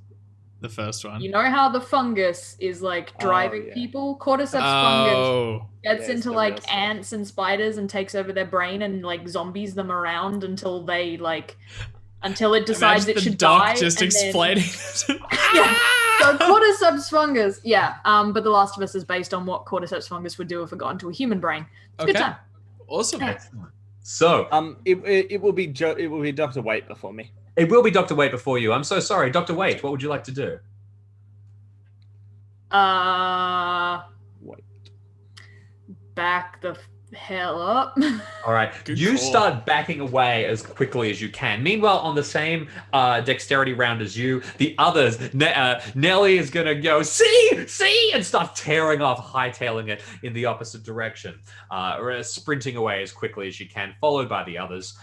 The first one. You know how the fungus is like driving people? Cordyceps fungus gets into like ants and spiders and takes over their brain and like zombies them around until it decides Imagine it should the doc die. just and explaining. Yeah. So cordyceps fungus, but The Last of Us is based on what cordyceps fungus would do if it got into a human brain. It's a good time. Awesome. Excellent. So it will be Dr. Waite before me. it will be Dr. Waite before you. I'm so sorry, Dr. Waite. What would you like to do? Waite. Back the hell up. All right, Good you call. start backing away as quickly as you can. Meanwhile, on the same dexterity round as you, the others, Nelly is going to go, see, and start tearing off, hightailing it in the opposite direction, sprinting away as quickly as you can, followed by the others.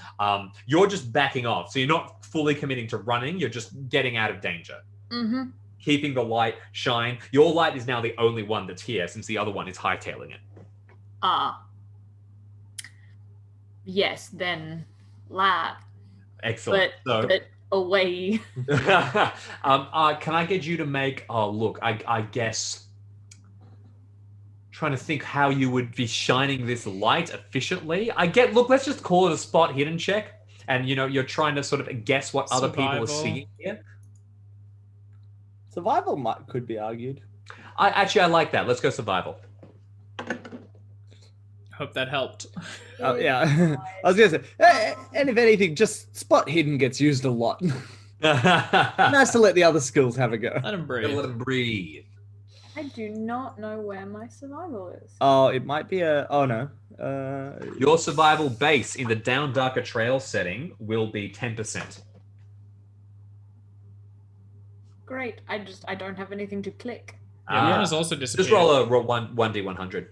You're just backing off, so you're not fully committing to running, you're just getting out of danger. Mm-hmm. Keeping the light shine. Your light is now the only one that's here, since the other one is hightailing it. Yes, then light. Excellent. But away. Can I get you to make? Oh, look, I guess. Trying to think how you would be shining this light efficiently. Look, let's just call it a spot hidden check, and you're trying to sort of guess what other people are seeing here. Survival could be argued. I like that. Let's go survival. Hope that helped. Oh yeah, I was gonna say, and if anything, just spot hidden gets used a lot. Nice to let the other skills have a go. Let him breathe. Let him breathe. I do not know where my survival is. Oh, it might be oh no. Your survival base in the Down Darker Trail setting will be 10%. Great. I don't have anything to click. Yeah, mine has also disappeared. Just roll a 1d100.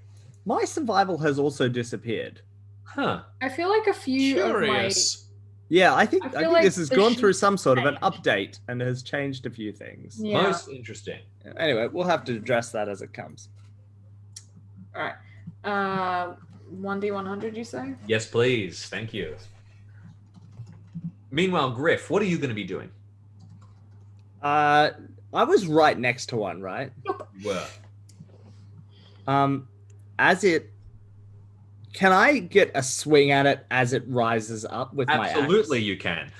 My survival has also disappeared. Huh. I feel like a few of my Curious. Yeah, I think feel like this has the gone through sheet some sort of an changed. update and has changed a few things. Yeah. Most interesting. Anyway, we'll have to address that as it comes. All right. 1d100, you say? Yes, please. Thank you. Meanwhile, Griff, what are you going to be doing? I was right next to one, right? You were. Can I get a swing at it as it rises up with my axe? Absolutely, you can.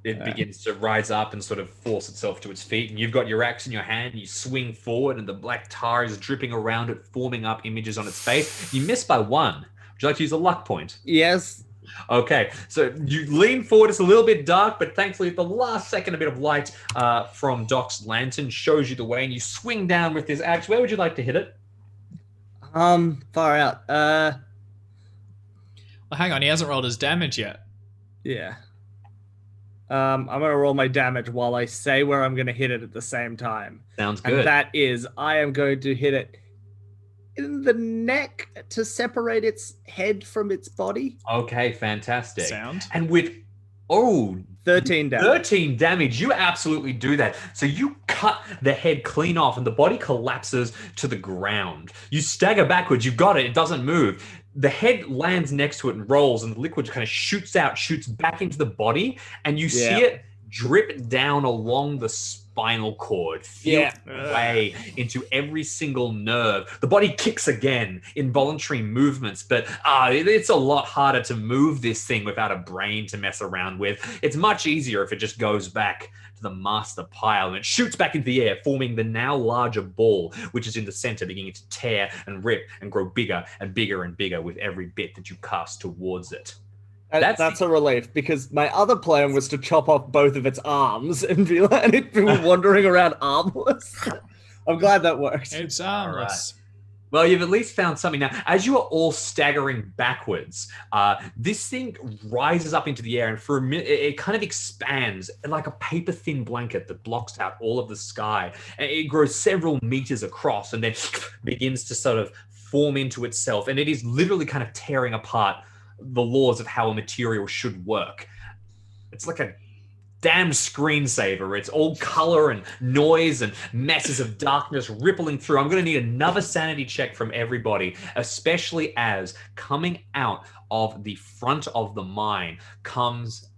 It begins to rise up and sort of force itself to its feet, and you've got your axe in your hand, and you swing forward, and the black tar is dripping around it, forming up images on its face. You miss by 1. Would you like to use a luck point? Yes. Okay, so you lean forward. It's a little bit dark, but thankfully at the last second, a bit of light from Doc's lantern shows you the way, and you swing down with this axe. Where would you like to hit it? Far out. Well, hang on, he hasn't rolled his damage yet. Yeah. I'm gonna roll my damage while I say where I'm gonna hit it at the same time. Sounds good. And that is, I am going to hit it in the neck to separate its head from its body. Okay, fantastic. Sound. And with 13 damage. 13 damage, you absolutely do that. So you cut the head clean off and the body collapses to the ground. You stagger backwards, you got it, it doesn't move. The head lands next to it and rolls, and the liquid kind of shoots back into the body, and you see it drip down along the spinal cord, feel way into every single nerve. The body kicks again, involuntary movements, but it's a lot harder to move this thing without a brain to mess around with. It's much easier if it just goes back to the master pile, and it shoots back into the air, forming the now larger ball, which is in the center, beginning to tear and rip and grow bigger and bigger and bigger with every bit that you cast towards it. That's a relief, because my other plan was to chop off both of its arms and be like, it'd be wandering around armless. I'm glad that worked. It's armless. Well, you've at least found something. Now, as you are all staggering backwards, this thing rises up into the air, and for a minute, it kind of expands like a paper-thin blanket that blocks out all of the sky. And it grows several meters across, and then begins to sort of form into itself. And it is literally kind of tearing apart the laws of how a material should work. It's like a damn screensaver. It's all color and noise and masses of darkness rippling through. I'm going to need another sanity check from everybody, especially as coming out of the front of the mine comes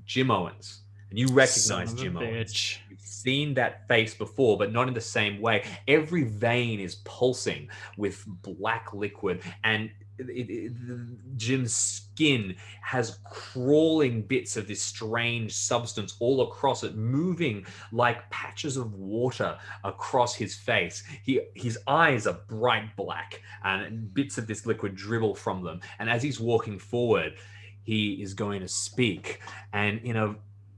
Jim Owens. And you recognize Jim Owens. You've seen that face before, but not in the same way. Every vein is pulsing with black liquid, and Jim's skin has crawling bits of this strange substance all across it, moving like patches of water across his face. His eyes are bright black, and bits of this liquid dribble from them. And as he's walking forward, he is going to speak. And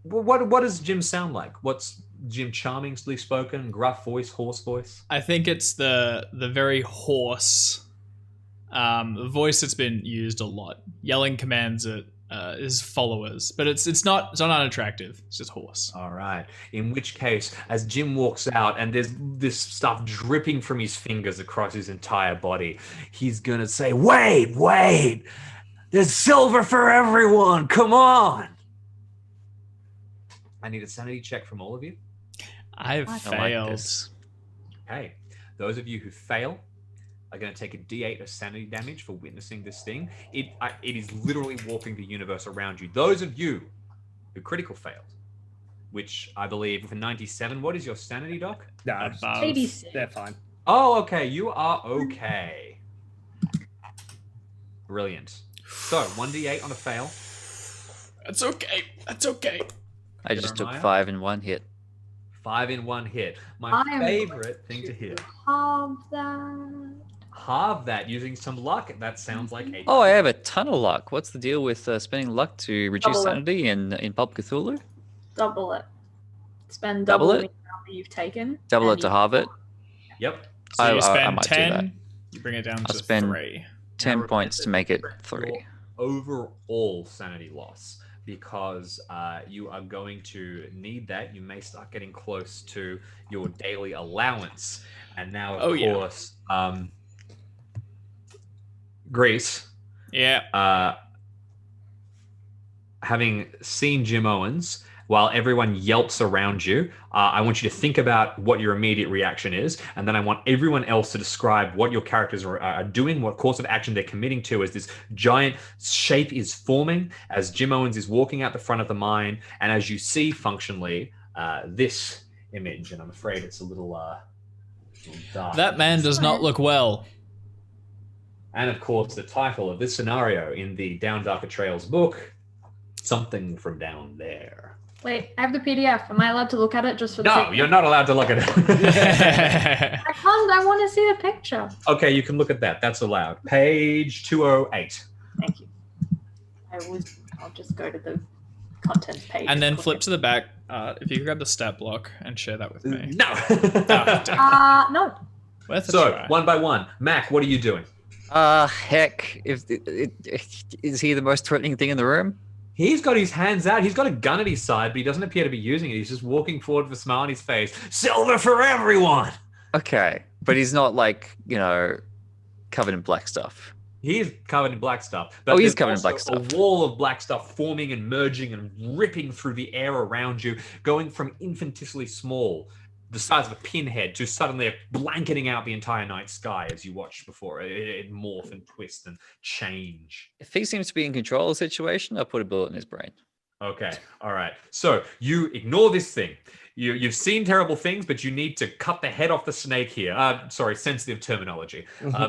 what does Jim sound like? What's Jim charmingly spoken, gruff voice, hoarse voice? I think it's the very hoarse, A voice that's been used a lot, yelling commands at his followers, but it's not unattractive. It's just hoarse. All right. In which case, as Jim walks out and there's this stuff dripping from his fingers across his entire body, he's gonna say, "Wait! There's silver for everyone. Come on!" I need a sanity check from all of you. I've I like failed. this. Okay. Those of you who fail are going to take a D8 of sanity damage for witnessing this thing. It is literally warping the universe around you. Those of you who critical failed, which I believe for 97, what is your sanity, Doc? Nah, Above. 86. they're fine. Oh, okay. You are okay. Brilliant. So 1D8 on a fail. That's okay. That's okay. I just took Jeremiah? 5 in one hit. 5 in one hit. My I am favorite thing to hear. Halve that. Halve that using some luck. That sounds like a. Oh, I have a ton of luck. What's the deal with spending luck to reduce Double it. sanity in Pulp Cthulhu? Double it. Spend Double double it? the amount that you've taken. Double it and to you- halve it. Yep. So I you spend might do that. 10, you bring it down I'll to spend 3. 10 Now points to remember make it track 3. your overall sanity loss, because you are going to need that. You may start getting close to your daily allowance, and now of course, Greece, Yeah. having seen Jim Owens, while everyone yelps around you, I want you to think about what your immediate reaction is, and then I want everyone else to describe what your characters are doing, what course of action they're committing to as this giant shape is forming, as Jim Owens is walking out the front of the mine, and as you see functionally this image, and I'm afraid it's a little dark. That man does not look well. And of course, the title of this scenario in the Down Darker Trails book, Something from Down There. Wait, I have the PDF. Am I allowed to look at it just for the No, picture? you're not allowed to look at it. I can't. I want to see the picture. Okay, you can look at that. That's allowed. Page 208. Thank you. I'll just go to the contents page. And then flip to the back. If you could grab the stat block and share that with me. No. No. Worth a So, try. one by one. Mac, what are you doing? Heck, is he the most threatening thing in the room? He's got his hands out. He's got a gun at his side, but he doesn't appear to be using it. He's just walking forward with a smile on his face. Silver for everyone! Okay, but he's not like, covered in black stuff. He's covered in black stuff. Oh, he's there's covered in black also stuff. A wall of black stuff forming and merging and ripping through the air around you, going from infinitesimally small, the size of a pinhead, to suddenly blanketing out the entire night sky as you watched before. It morph and twist and change. If he seems to be in control of the situation, I'll put a bullet in his brain. Okay, all right. So you ignore this thing. You've seen terrible things, but you need to cut the head off the snake here. Sorry, sensitive terminology.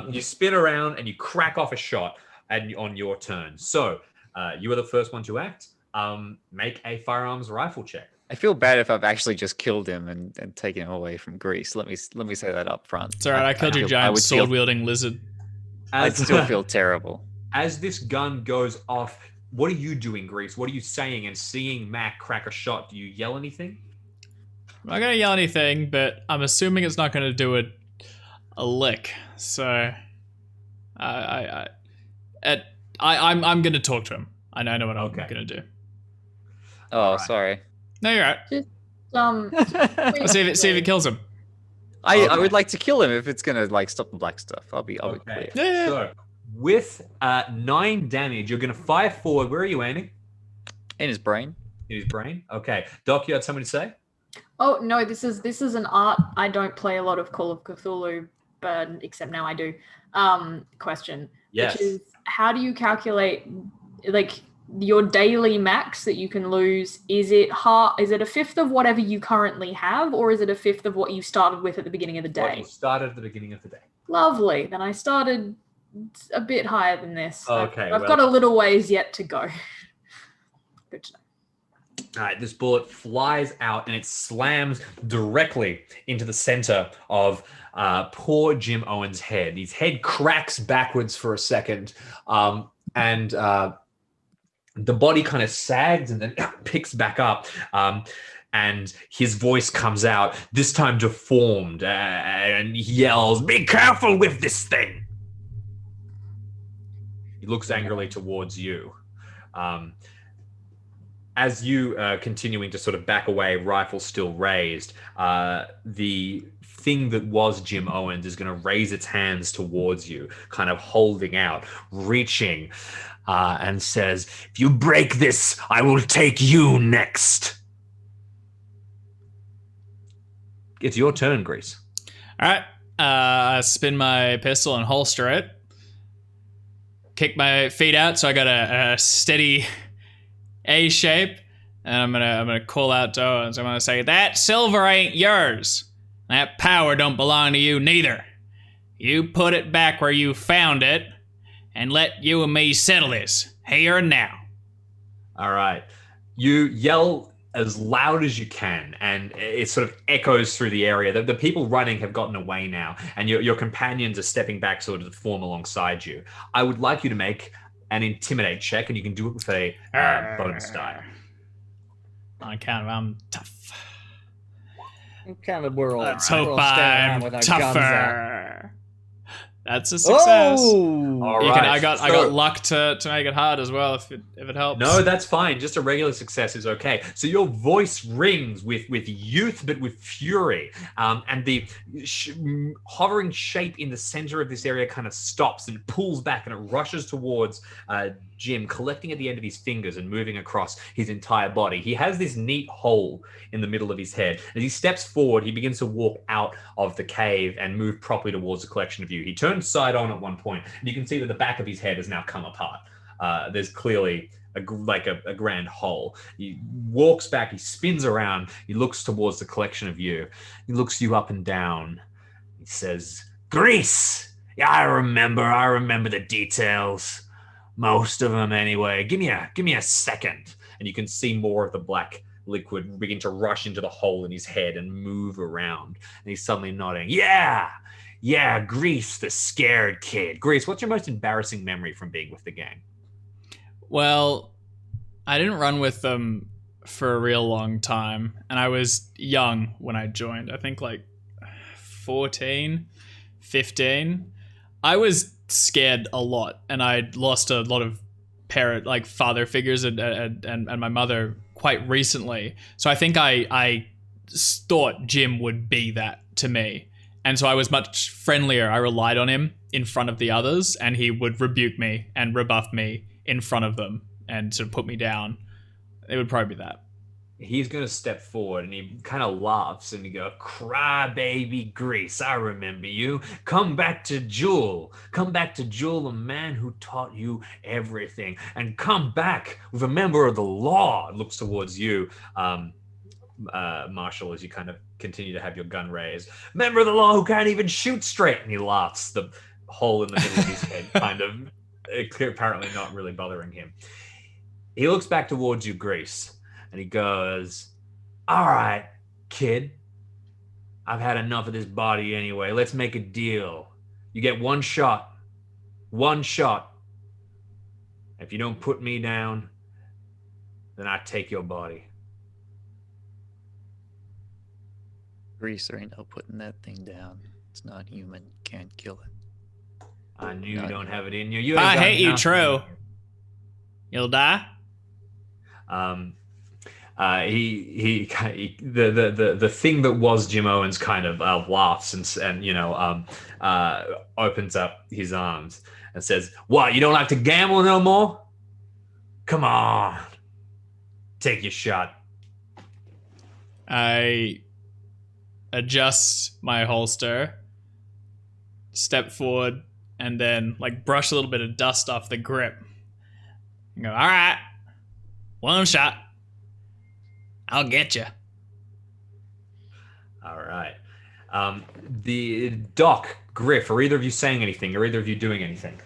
You spin around and you crack off a shot on your turn. So you are the first one to act. Make a firearms rifle check. I feel bad if I've actually just killed him and taken him away from Greece. Let me say that up front. It's alright, I killed your I giant would feel- sword-wielding lizard. I'd still feel terrible. As this gun goes off, what are you doing, Grease? What are you saying? And seeing Mac crack a shot, do you yell anything? I'm not gonna yell anything, but I'm assuming it's not gonna do a lick. So, I'm gonna talk to him. I know what I'm Okay. gonna do. Oh, Alright. sorry. No, you're right. Let's see if it kills him. I Okay. would like to kill him if it's gonna stop the black stuff. I'll be Okay. clear. Yeah. So with 9 damage, you're going to fire forward. Where are you aiming? In his brain. In his brain. Okay. Doc, you had something to say? Oh no, this is an art. I don't play a lot of Call of Cthulhu, but except now I do. Question. Yes. Which is, how do you calculate your daily max that you can lose? Is it a fifth of whatever you currently have, or is it a fifth of what you started with at the beginning of the What day? you started at the beginning of the day. Lovely. Then I started a bit higher than this. Okay, I've got a little ways yet to go. Good to know. All right, this bullet flies out and it slams directly into the center of poor Jim Owen's head. His head cracks backwards for a second, and the body kind of sags and then picks back up. And his voice comes out, this time deformed, and he yells, "Be careful with this thing!" He looks angrily towards you. As you continuing to sort of back away, rifle still raised, the thing that was Jim Owens is going to raise its hands towards you, kind of holding out, reaching, and says, "If you break this, I will take you next." It's your turn, Grease. All right. I spin my pistol and holster it. Kick my feet out so I got a steady A shape. And I'm gonna call out to Owens. I'm gonna say, "That silver ain't yours. That power don't belong to you neither. You put it back where you found it, and let you and me settle this here and now." All right. You yell as loud as you can, and it sort of echoes through the area. The people running have gotten away now, and your companions are stepping back sort of to form alongside you. I would like you to make an intimidate check, and you can do it with a bonus die. On account of I'm tough. Kind of we're all, Let's we're hope all standing around I'm with our guns out. tougher. That's a success. Oh! All You right. can, I got luck to make it hard as well if it helps. No, that's fine. Just a regular success is okay. So your voice rings with youth, but with fury. And the hovering shape in the center of this area kind of stops and pulls back, and it rushes towards Jim, collecting at the end of his fingers and moving across his entire body. He has this neat hole in the middle of his head. As he steps forward, he begins to walk out of the cave and move properly towards the collection of you. He turns side on at one point, and you can see that the back of his head has now come apart. There's clearly a grand hole. He walks back, he spins around, he looks towards the collection of you. He looks you up and down. He says, "Grease! Yeah, I remember the details. Most of them anyway. Give me a second." And you can see more of the black liquid begin to rush into the hole in his head and move around. And he's suddenly nodding. Yeah, Grease, the scared kid. Grease, what's your most embarrassing memory from being with the gang? Well, I didn't run with them for a real long time, and I was young when I joined. I think like 14, 15. I was scared a lot, and I'd lost a lot of father figures and my mother quite recently. So I think I thought Jim would be that to me. And so I was much friendlier. I relied on him in front of the others, and he would rebuke me and rebuff me in front of them and sort of put me down. It would probably be that. He's going to step forward, and he kind of laughs, and he goes, "Cry, baby Grease, I remember you. Come back to Jewel, the man who taught you everything. And come back with a member of the law." It looks towards you, Marshall, as you kind of continue to have your gun raised. "Member of the law who can't even shoot straight." And he laughs, the hole in the middle of his head kind of apparently not really bothering him. He looks back towards you, Grease, and he goes, "All right, kid, I've had enough of this body anyway. Let's make a deal. You get one shot. If you don't put me down, then I take your body." Grease, there ain't no putting that thing down. It's not human. Can't kill it. I knew you don't have it in you. I hate you, true. You'll die. The thing that was Jim Owens kind of laughs and opens up his arms and says, "What, you don't like to gamble no more? Come on, take your shot." I adjust my holster, step forward, and then brush a little bit of dust off the grip. And go, "All right, one shot. I'll get you." All right. The Doc, Griff, are either of you saying anything? Are either of you doing anything?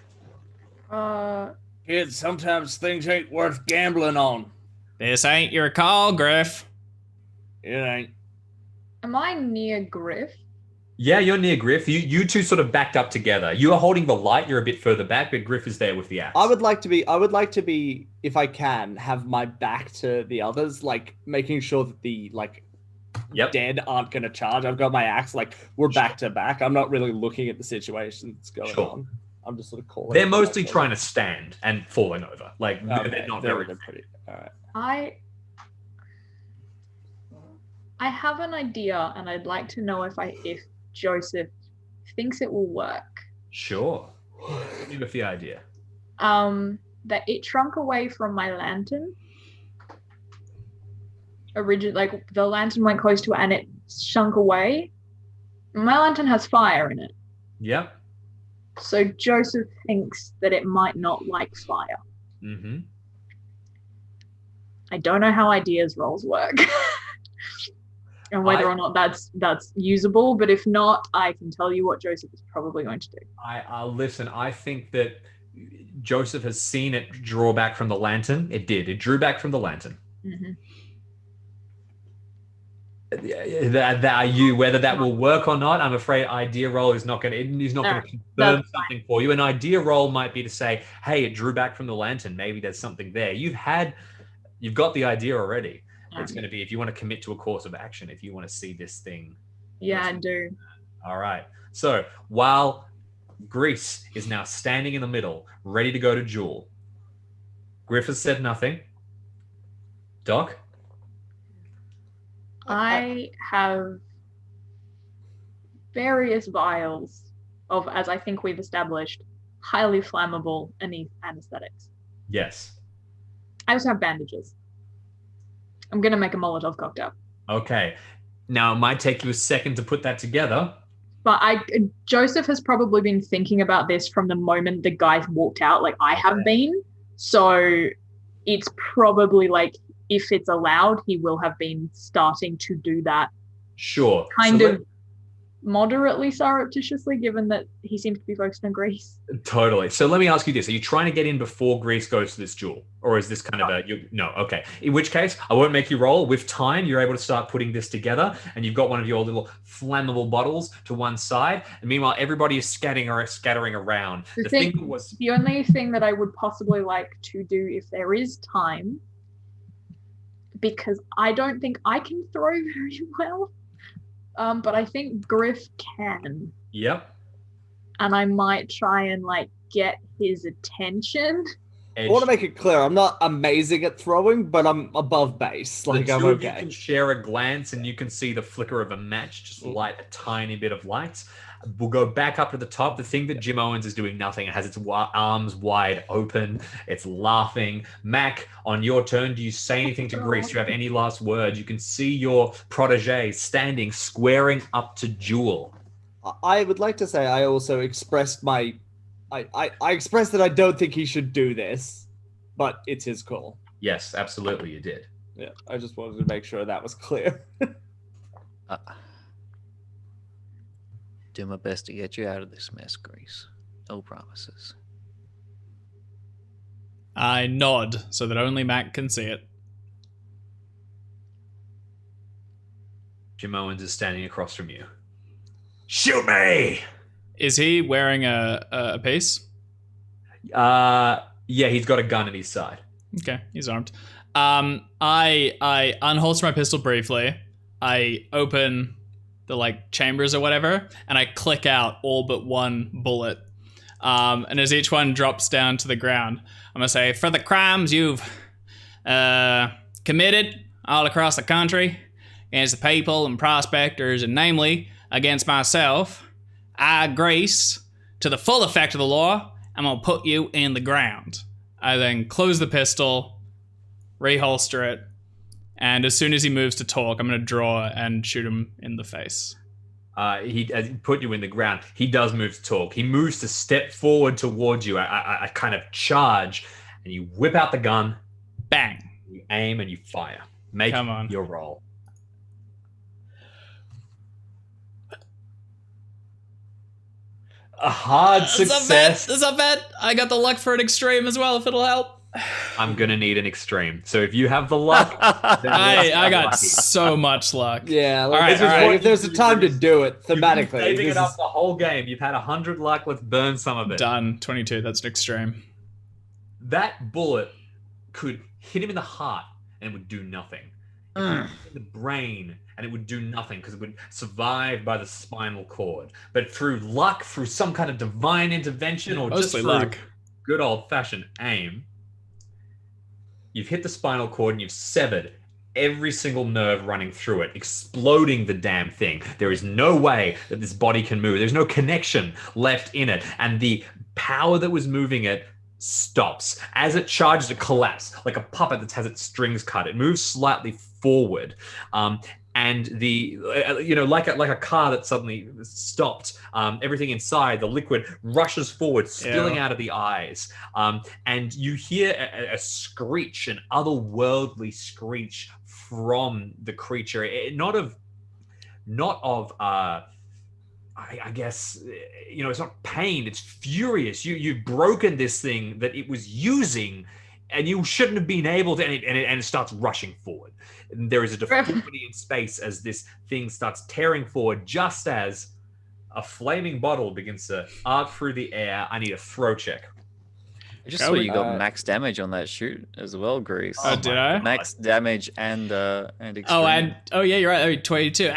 Kids, sometimes things ain't worth gambling on. This ain't your call, Griff. It ain't. Am I near Griff? Yeah, you're near Griff. You two sort of backed up together. You are holding the light. You're a bit further back, but Griff is there with the axe. I would like to be, if I can, have my back to the others, making sure that the dead aren't gonna charge. I've got my axe, we're back to back. I'm not really looking at the situation that's going on. I'm just sort of calling. They're mostly trying to stand and falling over. Like Okay, they're not they're very. pretty. All right. I have an idea, and I'd like to know if Joseph thinks it will work. Sure. Hit me with the idea. That it shrunk away from my lantern. Like the lantern went close to it, and it shrunk away. My lantern has fire in it. Yep. So Joseph thinks that it might not like fire. Mm-hmm. I don't know how ideas rolls work. And whether or not that's usable, but if not, I can tell you what Joseph is probably going to do. Listen, I think that Joseph has seen it draw back from the lantern. It did. It drew back from the lantern. Mm-hmm. Whether that will work or not, I'm afraid idea roll is not going to. He's not going to confirm something for you. An idea roll might be to say, "Hey, it drew back from the lantern. Maybe there's something there." You've got the idea already. It's going to be if you want to commit to a course of action. If you want to see this thing. Yeah, I do. All right. So while Grease is now standing in the middle, ready to go to Jewel, Griff has said nothing. Doc. I have various vials of, as I think we've established, highly flammable anesthetics. Yes. I also have bandages. I'm going to make a Molotov cocktail. Okay. Now, it might take you a second to put that together. But Joseph has probably been thinking about this from the moment the guys walked out, like I have been. So it's probably like, if it's allowed, he will have been starting to do that. Sure. Kind of moderately surreptitiously, given that he seems to be focused on Grease. Totally. So let me ask you this. Are you trying to get in before Grease goes to this duel? Or is this kind of no, okay. In which case, I won't make you roll. With time, you're able to start putting this together, and you've got one of your little flammable bottles to one side. And meanwhile, everybody is scattering around. The only thing that I would possibly like to do if there is time, because I don't think I can throw very well, but I think Griff can. Yep. And I might try and get his attention. I want to make it clear, I'm not amazing at throwing, but I'm above base. I'm okay. You can share a glance, and you can see the flicker of a match just light a tiny bit of light. We'll go back up to the top. The thing that Jim Owens is doing nothing. It has its arms wide open. It's laughing. Mac, on your turn, do you say anything to Grease? Do you have any last words? You can see your protege standing, squaring up to Jewel. I would like to say I also expressed I expressed that I don't think he should do this, but it's his call. Yes, absolutely, you did. Yeah, I just wanted to make sure that was clear. Do my best to get you out of this mess, Grease. No promises. I nod so that only Mac can see it. Jim Owens is standing across from you. Shoot me! Is he wearing a piece? Yeah, he's got a gun at his side. Okay, he's armed. I unholster my pistol briefly. I open the chambers or whatever, and I click out all but one bullet. And as each one drops down to the ground, I'm gonna say, for the crimes you've committed all across the country against the people and prospectors, and namely against myself, I, Grease, to the full effect of the law, I'm gonna put you in the ground. I then close the pistol, reholster it, and as soon as he moves to talk, I'm gonna draw and shoot him in the face. He put you in the ground. He does move to talk. He moves to step forward towards you. I kind of charge, and you whip out the gun. Bang. You aim and you fire. Make your roll. A hard success. That's not bad. I got the luck for an extreme as well, if it'll help. I'm gonna need an extreme. So if you have the luck, then I got lucky. so much luck. Yeah, all right. If there's a time to do it thematically. You've been saving it up the whole game. You've had 100 luck. Let's burn some of it. Done. 22. That's an extreme. That bullet could hit him in the heart and would do nothing. in the brain, and it would do nothing because it would survive by the spinal cord. But through luck, through some kind of divine intervention, or just Mostly through luck. good old-fashioned aim, you've hit the spinal cord and you've severed every single nerve running through it, exploding the damn thing. There is no way that this body can move. There's no connection left in it. And the power that was moving it stops. As it charges, it collapses like a puppet that has its strings cut. It moves slightly forward. And the, like a car that suddenly stopped, everything inside, the liquid rushes forward, spilling out of the eyes. And you hear a screech, an otherworldly screech from the creature. I guess, it's not pain, it's furious. You've broken this thing that it was using, and you shouldn't have been able to, and it starts rushing forward. And there is a deformity in space as this thing starts tearing forward, just as a flaming bottle begins to arc through the air. I need a throw check. I just saw you got max damage on that shoot as well, Grease. Oh, did I? Max damage and extreme. Oh yeah, you're right. 22.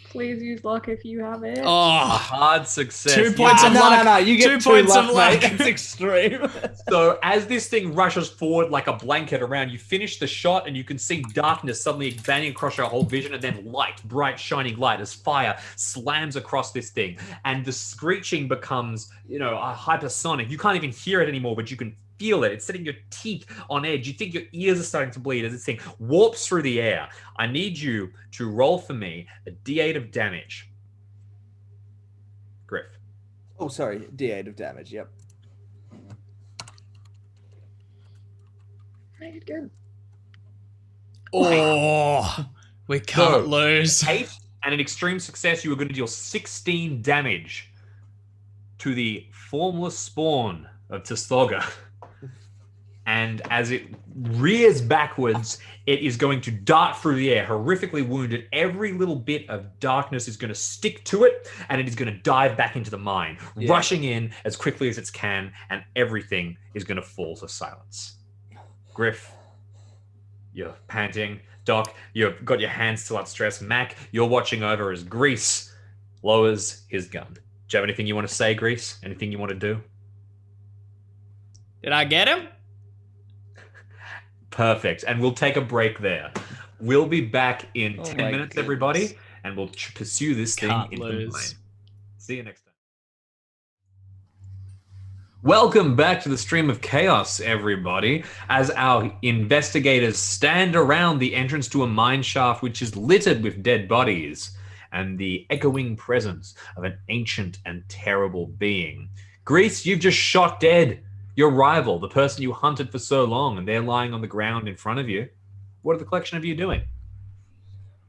Please use luck if you have it. A Oh, hard success. 2 points of luck. No, you get 2 points of luck. Mate. It's extreme. So as this thing rushes forward like a blanket around, you finish the shot and you can see darkness suddenly expanding across your whole vision, and then light, bright, shining light as fire slams across this thing. And the screeching becomes, a hypersonic. You can't even hear it anymore, but you can feel it. It's setting your teeth on edge. You think your ears are starting to bleed as this thing warps through the air. I need you to roll for me a D8 of damage. Griff. Oh, sorry. D8 of damage. Yep. Make it good. oh, we can't lose. 8 and an extreme success, you are going to deal 16 damage to the formless spawn of Testhoga. And as it rears backwards, it is going to dart through the air, horrifically wounded. Every little bit of darkness is going to stick to it, and it is going to dive back into the mine, rushing in as quickly as it can, and everything is going to fall to silence. Griff, you're panting. Doc, you've got your hands still outstretched. Mac, you're watching over as Grease lowers his gun. Do you have anything you want to say, Grease? Anything you want to do? Did I get him? Perfect. And we'll take a break there. We'll be back in 10 my minutes, goodness. everybody, and we'll pursue this thing Can't into the lose. mine. See you next time. Welcome back to the Stream of Chaos, everybody, as our investigators stand around the entrance to a mine shaft which is littered with dead bodies and the echoing presence of an ancient and terrible being. Grease, you've just shot dead your rival, the person you hunted for so long, and they're lying on the ground in front of you. What are the collection of you doing?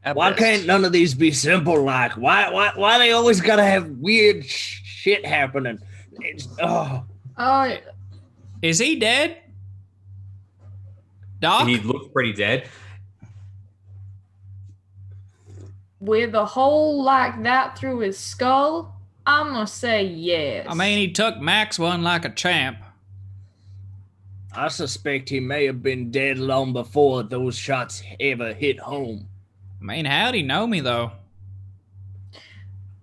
At Why best. can't none of these be simple? Like, why they always gotta have weird shit happening? Oh, Is he dead? Doc? He looks pretty dead. with a hole like that through his skull, I'm gonna say yes. I mean, he took Max one like a champ. I suspect he may have been dead long before those shots ever hit home. I mean, how'd he know me, though?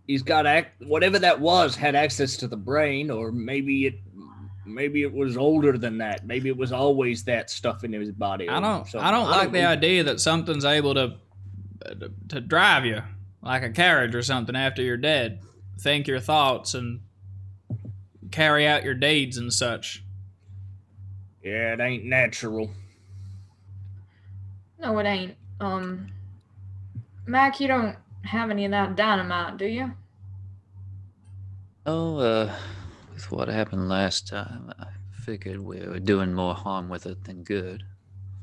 He's got whatever that was had access to the brain, or maybe it was older than that. Maybe it was always that stuff in his body. I don't like the idea that something's able to drive you like a carriage or something after you're dead. Think your thoughts and carry out your deeds and such. Yeah, it ain't natural. No, it ain't. Mac, you don't have any of that dynamite, do you? Oh, with what happened last time, I figured we were doing more harm with it than good.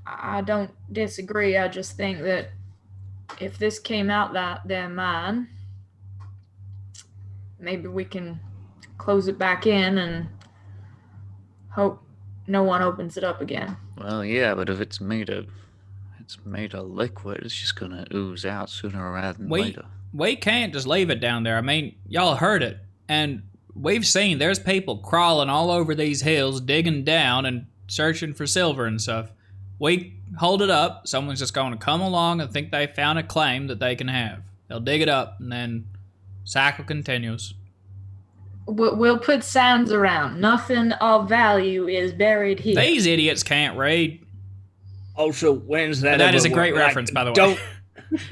I don't disagree. I just think that if this came out that they're mine, maybe we can close it back in and hope no one opens it up again. Well, yeah, but if it's made of liquid, it's just gonna ooze out sooner rather than later. We can't just leave it down there. I mean, y'all heard it. And we've seen there's people crawling all over these hills, digging down and searching for silver and stuff. we hold it up, someone's just going to come along and think they found a claim that they can have. They'll dig it up, and then cycle continues. We'll put signs around. Nothing of value is buried here. These idiots can't read. Also, when's that? And that ever is a great work? Like, reference, by the way. Don't.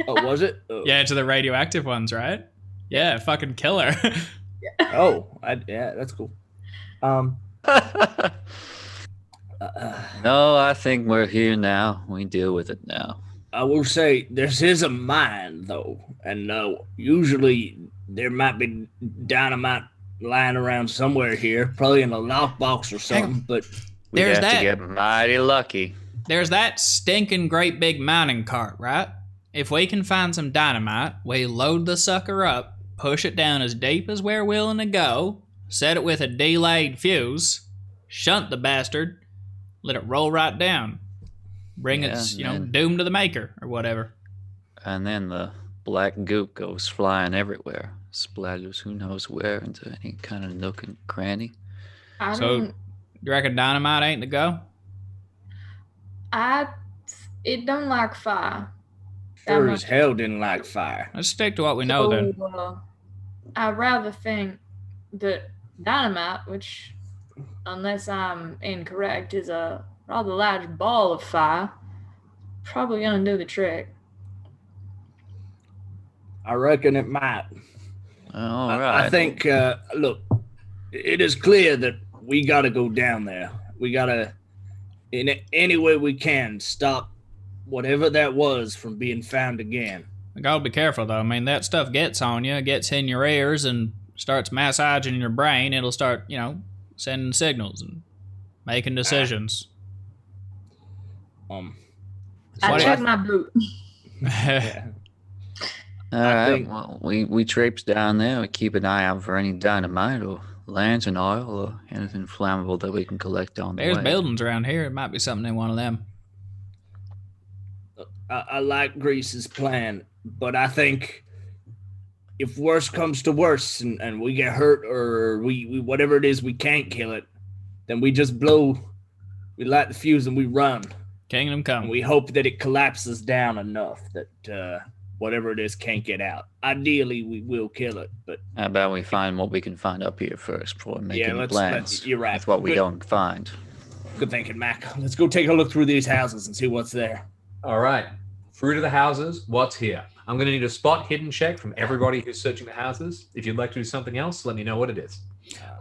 Oh, was it? Oh. Yeah, to the radioactive ones, right? Yeah, fucking killer. Oh, yeah, that's cool. No, I think we're here now. We deal with it now. I will say this is a mine, though, and usually there might be dynamite lying around somewhere here, probably in a lockbox or something. But We'd There's have that. to get mighty lucky. There's that stinking great big mining cart, right? If we can find some dynamite, we load the sucker up, push it down as deep as we're willing to go, set it with a delayed fuse, shunt the bastard, let it roll right down. Bring its, doom to the maker or whatever. And then the black goop goes flying everywhere. Splatters who knows where into any kind of nook and cranny. So, you reckon dynamite ain't the go? It don't like fire. sure as hell didn't like fire. Let's stick to what we know then. I'd rather think that dynamite, which, unless I'm incorrect, is a rather large ball of fire, probably gonna do the trick. I reckon it might. All right. I think, look, it is clear that we got to go down there. We got to, in any way we can, stop whatever that was from being found again. We gotta be careful though. I mean, that stuff gets on you, gets in your ears, and starts massaging your brain. It'll start, sending signals and making decisions. I checked my boot. Yeah. All right. Well, we traipse down there. We keep an eye out for any dynamite or lantern oil or anything flammable that we can collect on the There's way. buildings around here. It might be something in one of them. I like Grease's plan, but I think if worse comes to worse and we get hurt or we whatever it is, we can't kill it, then we just we light the fuse and we run. Kingdom come. And we hope that it collapses down enough that whatever it is can't get out. Ideally, we will kill it, but How about we find what we can find up here first before making plans? You're right. With what we don't find. Good thinking, Mac. Let's go take a look through these houses and see what's there. All right. Through to the houses. What's here? I'm going to need a spot hidden check from everybody who's searching the houses. If you'd like to do something else, let me know what it is.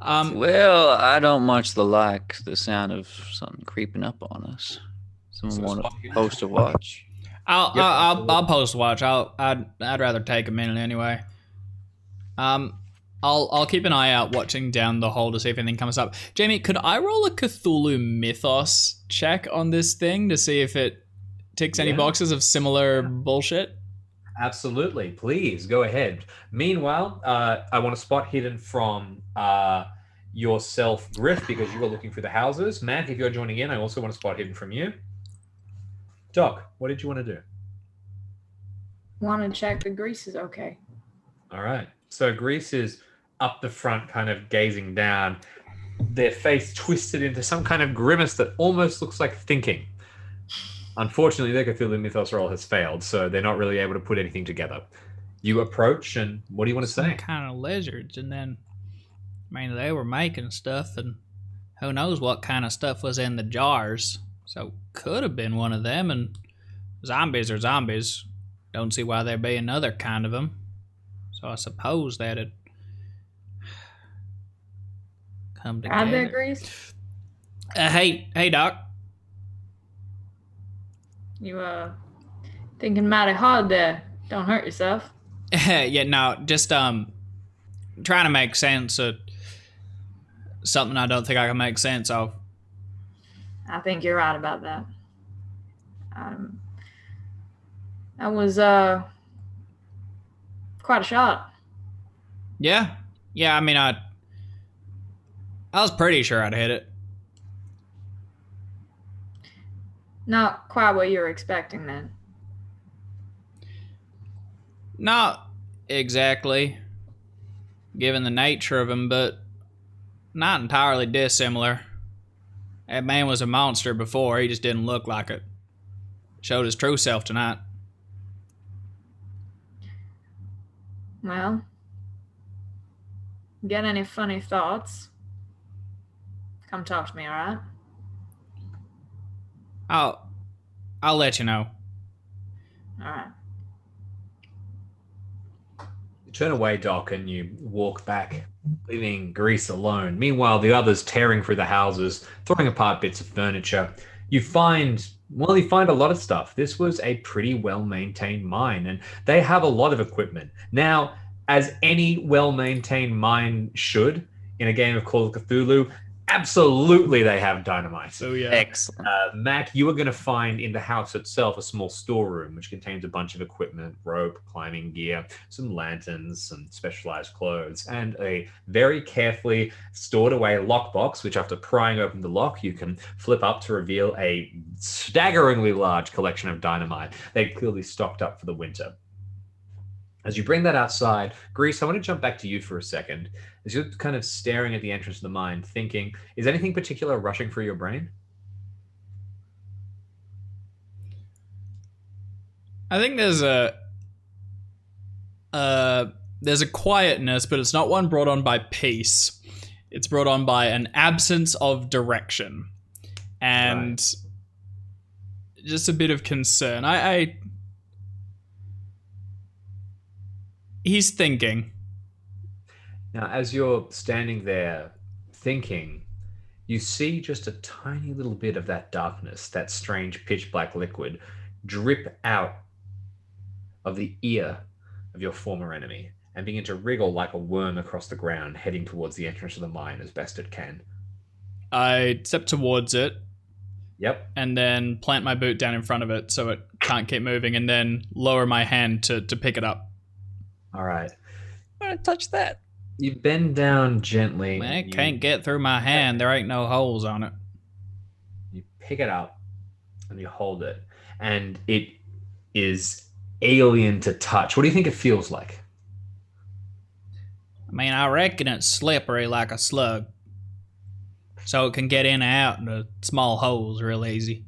Well, I don't much like the sound of something creeping up on us. Someone want to post a watch. I'll post watch. I'd rather take a minute anyway. I'll keep an eye out watching down the hole to see if anything comes up. Jamie, could I roll a Cthulhu Mythos check on this thing to see if it ticks any boxes of similar bullshit? Absolutely. Please go ahead. Meanwhile, I want a spot hidden from yourself, Griff, because you were looking through the houses. Matt, if you're joining in, I also want a spot hidden from you. Doc, what did you want to do? Want to check the grease is okay. All right. So Grease is up the front, kind of gazing down, their face twisted into some kind of grimace that almost looks like thinking. Unfortunately, their Cthulhu Mythos roll has failed, so they're not really able to put anything together. You approach, and what do you want to say? Some kind of lizards, and then, they were making stuff, and who knows what kind of stuff was in the jars. So, could have been one of them, and zombies are zombies. Don't see why there'd be another kind of them. So, I suppose that it come together. Are there grease? Hey, Doc. You thinking mighty hard there. Don't hurt yourself. Yeah, no, just trying to make sense of something I don't think I can make sense of. I think you're right about that. That was quite a shot. Yeah, I was pretty sure I'd hit it. Not quite what you were expecting then. Not exactly, given the nature of him, but not entirely dissimilar. That man was a monster before, he just didn't look like it. showed his true self tonight. Well, get any funny thoughts? Come talk to me, all right? I'll let you know. All right. You turn away, Doc, and you walk back, leaving Grease alone. Meanwhile, the others tearing through the houses, throwing apart bits of furniture. You find a lot of stuff. This was a pretty well-maintained mine, and they have a lot of equipment. Now, as any well-maintained mine should in a game of Call of Cthulhu, absolutely they have dynamite. So yeah. Excellent. Mac, you are going to find in the house itself a small storeroom which contains a bunch of equipment, rope, climbing gear, some lanterns, some specialized clothes, and a very carefully stored away lockbox, which after prying open the lock, you can flip up to reveal a staggeringly large collection of dynamite. They've clearly stocked up for the winter. As you bring that outside, Grease, I want to jump back to you for a second. As you're kind of staring at the entrance of the mine, thinking, is anything particular rushing through your brain? I think there's a quietness, but it's not one brought on by peace. It's brought on by an absence of direction. And just a bit of concern. He's thinking. Now, as you're standing there thinking, you see just a tiny little bit of that darkness, that strange pitch black liquid, drip out of the ear of your former enemy and begin to wriggle like a worm across the ground, heading towards the entrance of the mine as best it can. I step towards it. Yep. And then plant my boot down in front of it so it can't keep moving, and then lower my hand to pick it up. All right. I want to touch that. You bend down gently. Man, it can't get through my hand. There ain't no holes on it. You pick it up and you hold it, and it is alien to touch. What do you think it feels like? I mean, I reckon it's slippery like a slug. So it can get in and out into small holes real easy.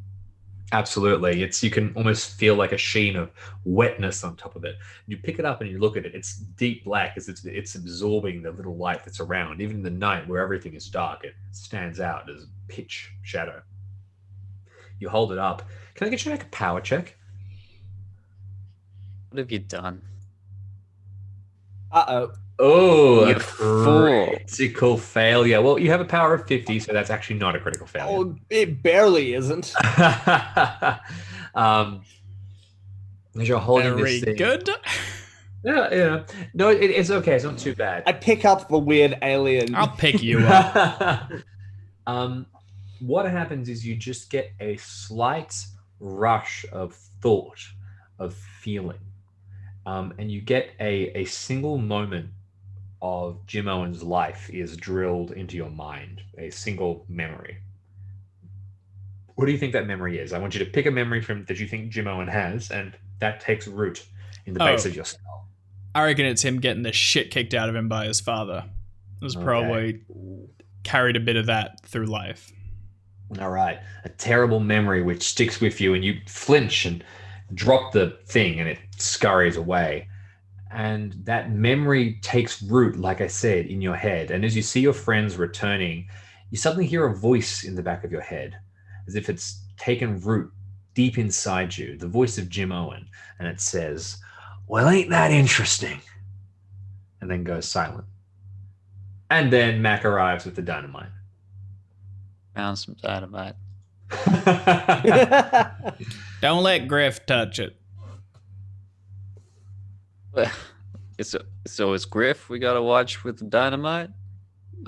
Absolutely. You can almost feel like a sheen of wetness on top of it. You pick it up and you look at it. It's deep black as it's absorbing the little light that's around. Even in the night where everything is dark, it stands out as pitch shadow. You hold it up. Can I get you to make a power check? What have you done? Uh-oh. Oh, You a fool. critical failure. Well, you have a power of 50, so that's actually not a critical failure. Oh, it barely isn't. As you're holding Very this thing. good. Yeah. No, it's okay. It's not too bad. I pick up the weird alien. I'll pick you up. What happens is you just get a slight rush of thought, of feeling, and you get a single moment of Jim Owen's life is drilled into your mind, a single memory. What do you think that memory is? I want you to pick a memory that you think Jim Owen has, and that takes root in the base of your skull. I reckon it's him getting the shit kicked out of him by his father. It was probably carried a bit of that through life. All right. A terrible memory which sticks with you, and you flinch and drop the thing, and it scurries away. And that memory takes root, like I said, in your head. And as you see your friends returning, you suddenly hear a voice in the back of your head, as if it's taken root deep inside you, the voice of Jim Owen. And it says, "Well, ain't that interesting?" And then goes silent. And then Mac arrives with the dynamite. Found some dynamite. Don't let Griff touch it. So it's Griff we gotta watch with the dynamite?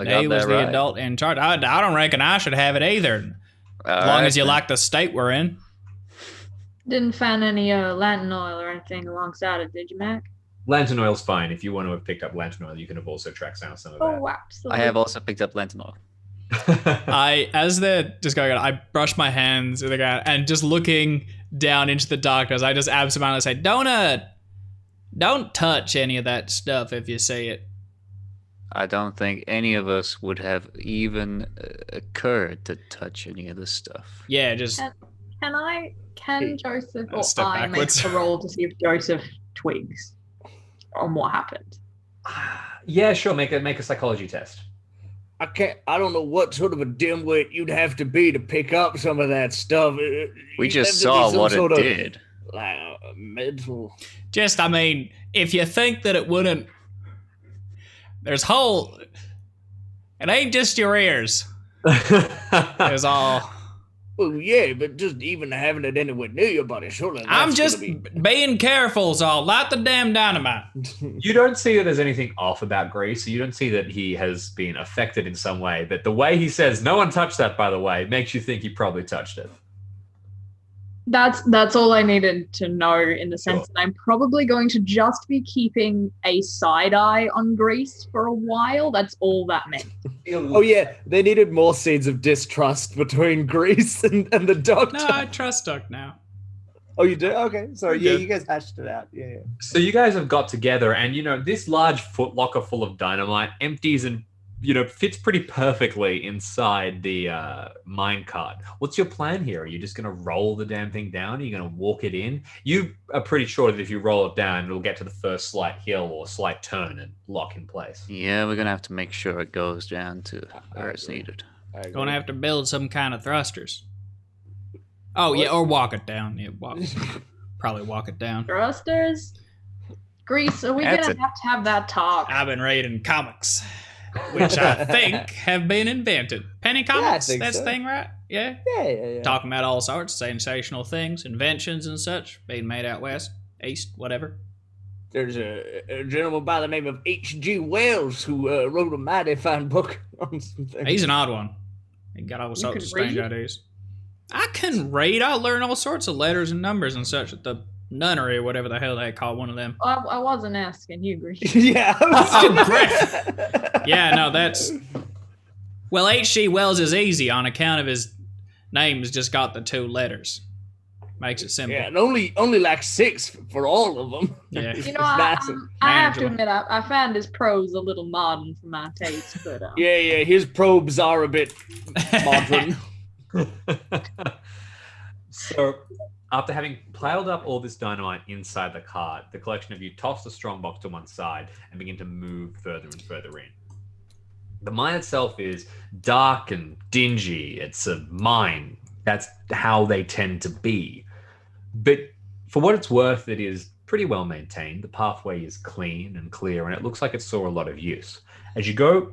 He was the adult in charge. I don't reckon I should have it either. As long as you like the state we're in. Didn't find any lantern oil or anything alongside it, did you, Mac? Lantern oil's fine. If you want to have picked up lantern oil, you can have also tracked down some of that. Oh, absolutely. I have also picked up lantern oil. As they're just going on, I brush my hands with the guy and just looking down into the darkness, I just absentmindedly say, don't touch any of that stuff if you see it. I don't think any of us would have even occurred to touch any of this stuff. Yeah, just Can Joseph or Step I backwards. make a roll to see if Joseph twigs on what happened? Yeah, sure. Make a psychology test. I don't know what sort of a dimwit you'd have to be to pick up some of that stuff. We You'd just have to be saw some what it sort of, did. Like a mental. Just, I mean, if you think that it wouldn't, there's whole. It ain't just your ears. There's all. Well, yeah, but just even having it anywhere near your body, surely. I'm that's just gonna be... being careful, is all. Light the damn dynamite. You don't see that there's anything off about Grease. You don't see that he has been affected in some way. But the way he says, "No one touched that," by the way, makes you think he probably touched it. That's all I needed to know in the sense Sure. that I'm probably going to just be keeping a side eye on Grease for a while. That's all that meant. Oh yeah, they needed more seeds of distrust between Grease and the Doctor. No, I trust Duck now. Oh, you do? Okay, sorry. We Yeah, did. you guys hashed it out. Yeah. So you guys have got together, and this large footlocker full of dynamite empties and fits pretty perfectly inside the minecart. What's your plan here? Are you just going to roll the damn thing down? Are you going to walk it in? You are pretty sure that if you roll it down, it'll get to the first slight hill or slight turn and lock in place. Yeah, we're gonna have to make sure it goes down to where it's needed. Gonna have to build some kind of thrusters. Oh yeah, or walk it down. Yeah, probably walk it down. Thrusters? Grease, are we That's going to have that talk? I've been reading comics, which I think have been invented. Penny comics, think that's so. the thing, right? Yeah. Yeah. Talking about all sorts of sensational things, inventions and such, being made out west, east, whatever. There's a gentleman by the name of H.G. Wells who wrote a mighty fine book on some things. He's an odd one. He got all sorts can of strange read? ideas. I can read. I learn all sorts of letters and numbers and such at the nunnery or whatever the hell they call one of them. I wasn't asking you, Grease. Yeah. Oh, Griff. Yeah, no, that's... Well, H.G. Wells is easy on account of his name's just got the 2 letters. Makes it simple. Yeah, and only like 6 for all of them. Yeah. You know, It's I have to manageable. admit, I found his prose a little modern for my taste, but Yeah, his probes are a bit modern. So, after having piled up all this dynamite inside the cart, the collection of you toss the strongbox to one side and begin to move further and further in. The mine itself is dark and dingy. It's a mine. That's how they tend to be. But for what it's worth, it is pretty well maintained. The pathway is clean and clear, and it looks like it saw a lot of use. As you go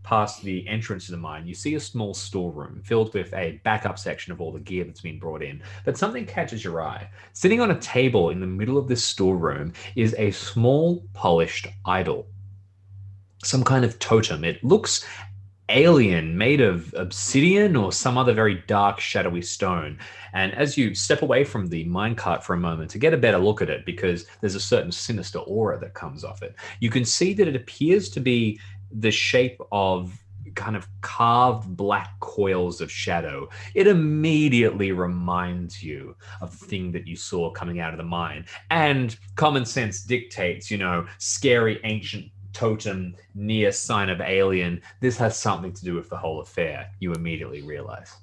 past the entrance to the mine, you see a small storeroom filled with a backup section of all the gear that's been brought in. But something catches your eye. Sitting on a table in the middle of this storeroom is a small polished idol. Some kind of totem. It looks alien, made of obsidian or some other very dark, shadowy stone. And as you step away from the minecart for a moment to get a better look at it, because there's a certain sinister aura that comes off it, you can see that it appears to be the shape of kind of carved black coils of shadow. It immediately reminds you of the thing that you saw coming out of the mine. And common sense dictates, scary ancient totem near sign of alien. This has something to do with the whole affair, you immediately realize.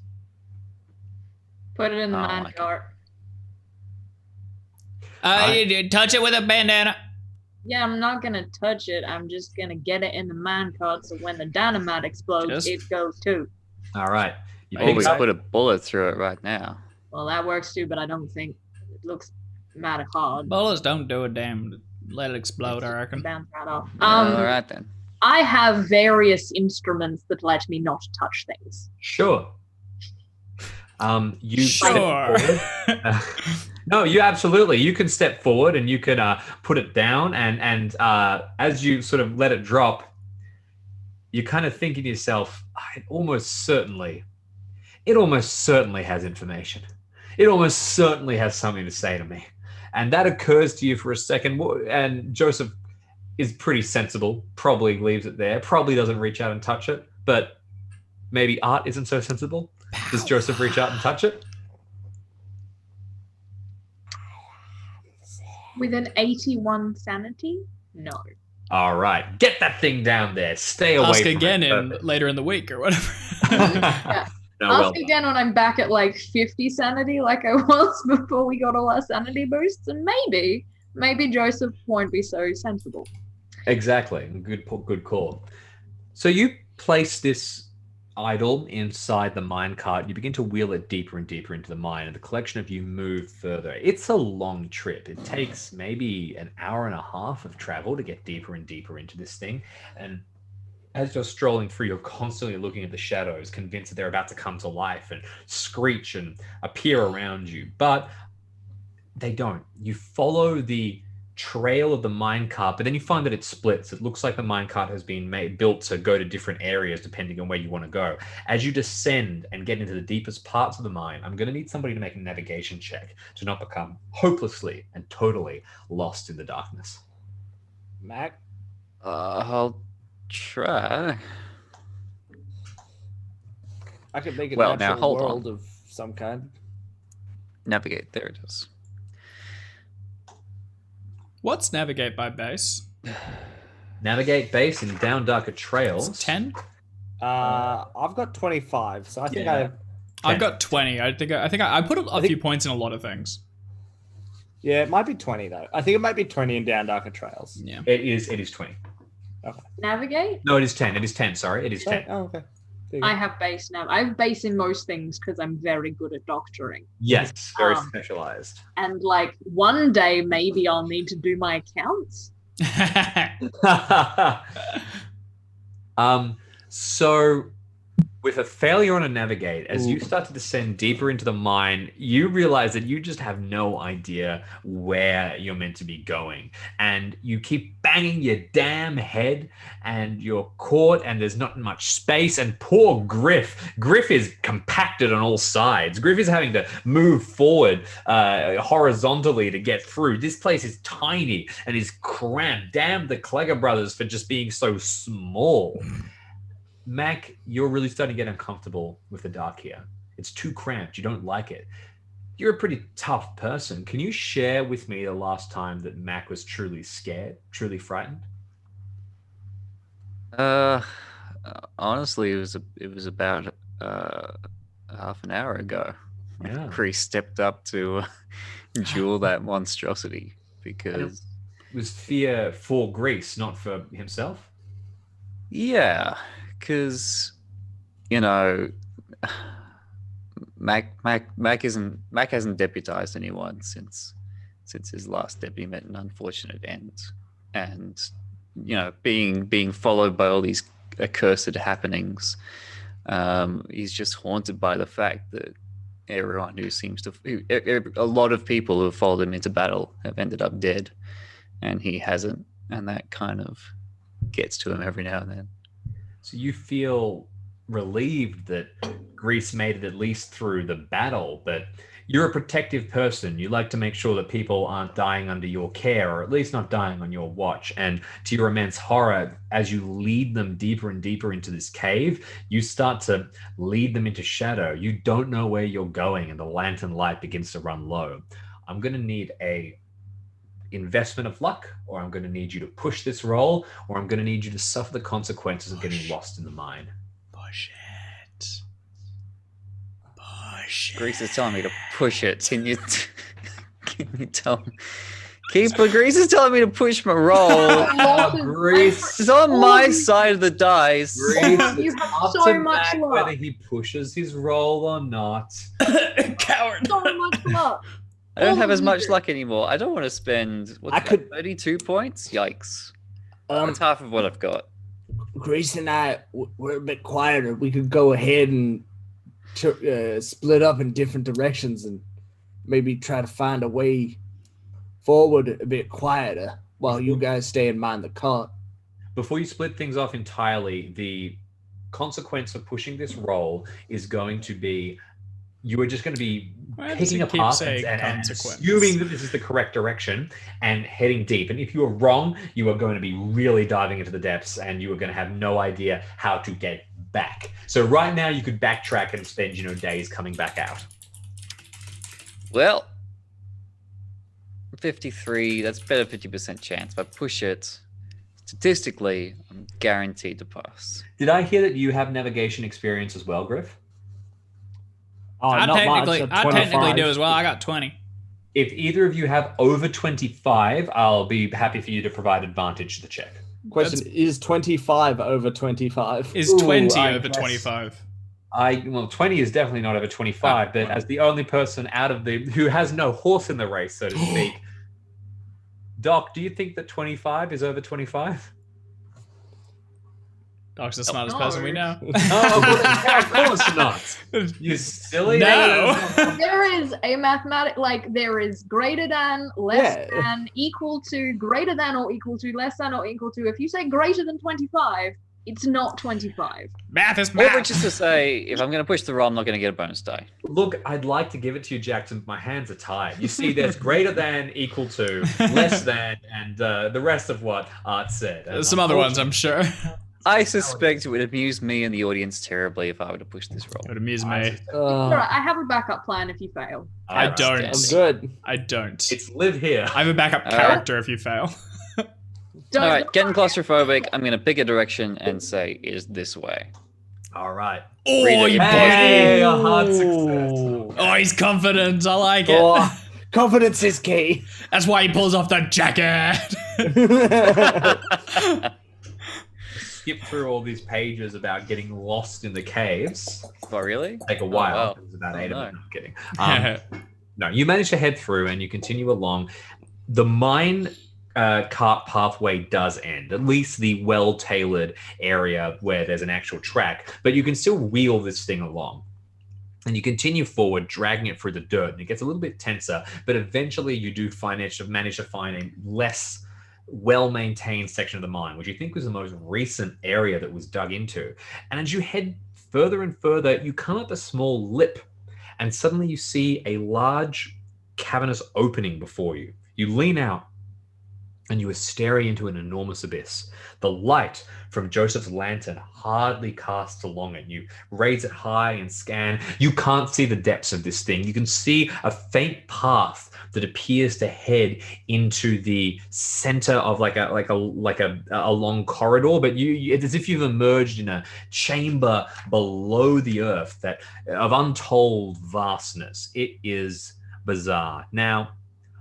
put it in the Oh, mine my cart. You touch it with a bandana. Yeah, I'm not gonna touch it. I'm just gonna get it in the mine cart so when the dynamite explodes, Just- it goes too. All right. You Oh, pick we it up. put a bullet through it right now. Well, that works too, but I don't think it looks mighty hard. Bullets don't do a damn. Let it explode, I reckon. Bounce right off. All right then. I have various instruments that let me not touch things. Sure. You step Sure. forward. No, you absolutely. You can step forward and you can put it down, and as you sort of let it drop, you kind of think to yourself, it almost certainly has information. It almost certainly has something to say to me. And that occurs to you for a second, and Joseph is pretty sensible, probably leaves it there, probably doesn't reach out and touch it, but maybe Art isn't so sensible. Does Joseph reach out and touch it? With an 81 sanity? No. All right, get that thing down there. Stay away Ask from again it. later in the week or whatever. Yeah. No, I'll well say done. down when I'm back at like 50 sanity, like I was before we got all our sanity boosts, and maybe Joseph won't be so sensible. Exactly. Good call. So you place this idol inside the minecart. You begin to wheel it deeper and deeper into the mine, and the collection of you move further. It's a long trip. It takes maybe an hour and a half of travel to get deeper and deeper into this thing. And as you're strolling through, you're constantly looking at the shadows, convinced that they're about to come to life and screech and appear around you. But they don't. You follow the trail of the minecart, but then you find that it splits. It looks like the minecart has been built to go to different areas depending on where you want to go. As you descend and get into the deepest parts of the mine, I'm going to need somebody to make a navigation check to not become hopelessly and totally lost in the darkness. Mac? I'll try. I could make a Well, now, natural hold world on. of some kind. Navigate. There it is. What's navigate by base? Navigate base and down darker trails. It's 10. I've got 25, so I think Yeah. I've got 20. I think I put a few points in a lot of things. Yeah, it might be 20 though. I think it might be 20 in down darker trails. Yeah. It is 20. Navigate? No, it is 10. It is 10, sorry. It is 10. Oh, okay. There you I go. have base now. I have base in most things because I'm very good at doctoring. Yes, very Um, specialized. And like one day, maybe I'll need to do my accounts. So with a failure on a navigate, as you start to descend deeper into the mine, you realize that you just have no idea where you're meant to be going. And you keep banging your damn head and you're caught and there's not much space. And poor Griff. Griff is compacted on all sides. Griff is having to move forward horizontally to get through. This place is tiny and is cramped. Damn the Clegger brothers for just being so small. Mac, you're really starting to get uncomfortable with the dark here. It's too cramped. You don't like it. You're a pretty tough person. Can you share with me the last time that Mac was truly scared, truly frightened? Honestly, it was about half an hour ago. Yeah. Chris stepped up to duel that monstrosity because It was fear for Greece, not for himself. yeah, because you know Mac hasn't deputized anyone since his last deputy met an unfortunate end, and you know being followed by all these accursed happenings, he's just haunted by the fact that everyone a lot of people who have followed him into battle have ended up dead, and he hasn't, and that kind of gets to him every now and then. So you feel relieved that Greece made it at least through the battle, but you're a protective person. You like to make sure that people aren't dying under your care, or at least not dying on your watch. And to your immense horror, as you lead them deeper and deeper into this cave, you start to lead them into shadow. You don't know where you're going, and the lantern light begins to run low. I'm going to need a investment of luck, or I'm going to need you to push this roll, or I'm going to need you to suffer the consequences of getting lost in the mine. Push it. Push it. Grease is telling me to push it. Can you tell me? Keeper, Grease is telling me to push my roll. Greece. It's on my side of the dice. Greece. You It's have up so to much Mac luck. whether he pushes his roll or not. Coward. So much luck. I don't have as much Loser. luck anymore. I don't want to spend I could- 32 points. Yikes! That's half of what I've got. Grace and I, we're a bit quieter. We could go ahead and split up in different directions and maybe try to find a way forward a bit quieter while you guys stay and mind the cart. Before you split things off entirely, the consequence of pushing this roll is going to be you are just going to be Why does picking it keep apart saying and consequence? assuming that this is the correct direction and heading deep. And if you are wrong, you are going to be really diving into the depths and you are going to have no idea how to get back. So right now you could backtrack and spend, days coming back out. Well, 53. That's better 50% chance. If I push it, statistically, I'm guaranteed to pass. Did I hear that you have navigation experience as well, Griff? Oh, I not technically, much, I 25. technically do as well. I got 20. If either of you have over 25, I'll be happy for you to provide advantage to the check. Question, is 25 over 25? Is Ooh, 20 I over guess. 25? Well, 20 is definitely not over 25, but as the only person who has no horse in the race, so to speak, Doc, do you think that 25 is over 25? Doc's the smartest person we know. Oh, of course not. You silly. No. There is a there is greater than, less than, equal to, greater than or equal to, less than or equal to. If you say greater than 25, it's not 25. Math is Or math. just to say, if I'm going to push the roll, I'm not going to get a bonus die. Look, I'd like to give it to you, Jackson. But my hands are tied. You see, there's greater than, equal to, less than, and the rest of what Art said. And There's some other ones, I'm sure. I suspect it would amuse me and the audience terribly if I were to push this It roll. would amuse me. Alright, I have a backup plan if you fail. I don't. I'm good. I don't. It's live here. I have a backup character if you fail. Don't All right, look getting like it. claustrophobic, I'm going to pick a direction and say, is this way. All right. Oh, Read it. you Hey, a buddy. hard success. Oh, he's confident. I like it. Oh, confidence is key. That's why he pulls off the jacket. Skip through all these pages about getting lost in the caves. Oh, really? Take a while. wow. It was about Oh, 8 no. of them. I'm kidding. No, you manage to head through and you continue along. The mine cart pathway does end, at least the well-tailored area where there's an actual track, but you can still wheel this thing along. And you continue forward, dragging it through the dirt, and it gets a little bit tenser, but eventually you do manage to find a less well-maintained section of the mine, which you think was the most recent area that was dug into. And as you head further and further, you come up a small lip, and suddenly you see a large cavernous opening before you. You lean out, and you are staring into an enormous abyss. The light from Joseph's lantern hardly casts along it. You raise it high and scan. You can't see the depths of this thing. You can see a faint path that appears to head into the center of like a long corridor, but it's as if you've emerged in a chamber below the earth that of untold vastness. It is bizarre. Now,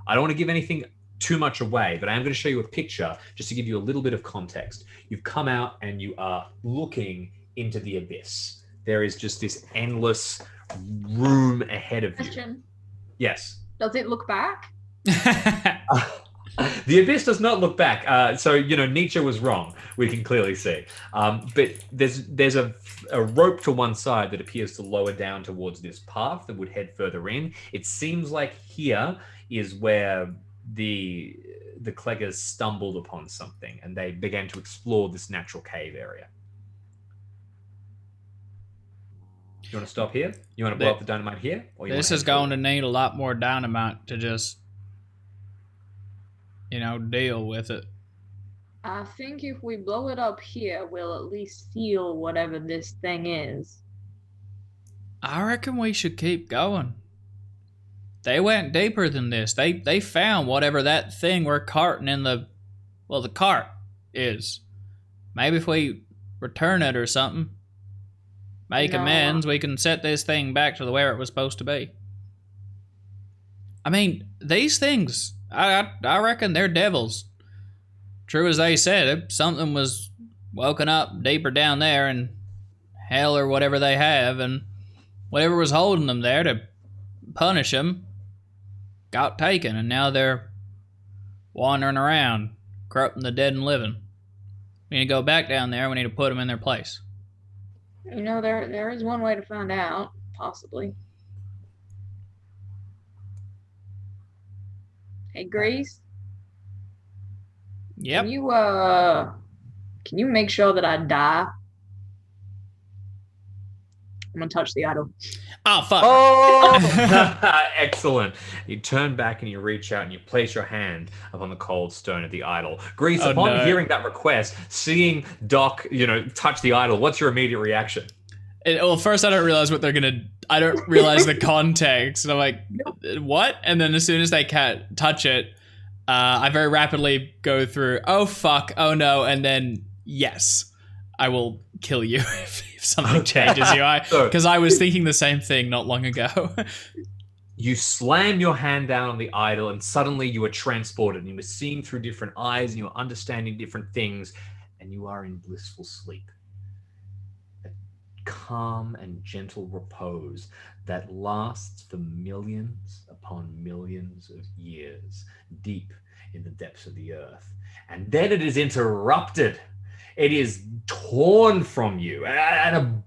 I don't want to give anything too much away, but I am going to show you a picture just to give you a little bit of context. You've come out and you are looking into the abyss. There is just this endless room ahead of you. Question. Yes. Does it look back? The abyss does not look back. So, Nietzsche was wrong. We can clearly see. But there's a rope to one side that appears to lower down towards this path that would head further in. It seems like here is where the Cleggers stumbled upon something and they began to explore this natural cave area. You want to stop here? You want to blow up the dynamite here? Or This is going to need a lot more dynamite to just, deal with it. I think if we blow it up here, we'll at least seal whatever this thing is. I reckon we should keep going. They went deeper than this. They found whatever that thing we're carting in the cart is. Maybe if we return it or something, make amends, we can set this thing back to where it was supposed to be. I mean, these things, I reckon they're devils. True as they said, if something was woken up deeper down there in hell or whatever they have, and whatever was holding them there to punish them got taken, and now they're wandering around, corrupting the dead and living. We need to go back down there. We need to put them in their place. There is one way to find out, possibly. Hey, Grace. Yep. Can you make sure that I die? I'm gonna touch the idol. Oh, fuck. Oh! Excellent. You turn back and you reach out and you place your hand upon the cold stone of the idol. Grease, upon hearing that request, seeing Doc, touch the idol, what's your immediate reaction? First I don't realize what they're gonna. I don't realize the context. And I'm like, what? And then as soon as they can't touch it, I very rapidly go through, oh fuck, oh no, and then yes. I will kill you if something changes you. Because I was thinking the same thing not long ago. You slam your hand down on the idol, and suddenly you are transported, and you are seeing through different eyes, and you are understanding different things, and you are in blissful sleep. A calm and gentle repose that lasts for millions upon millions of years, deep in the depths of the earth. And then it is interrupted. It is torn from you. An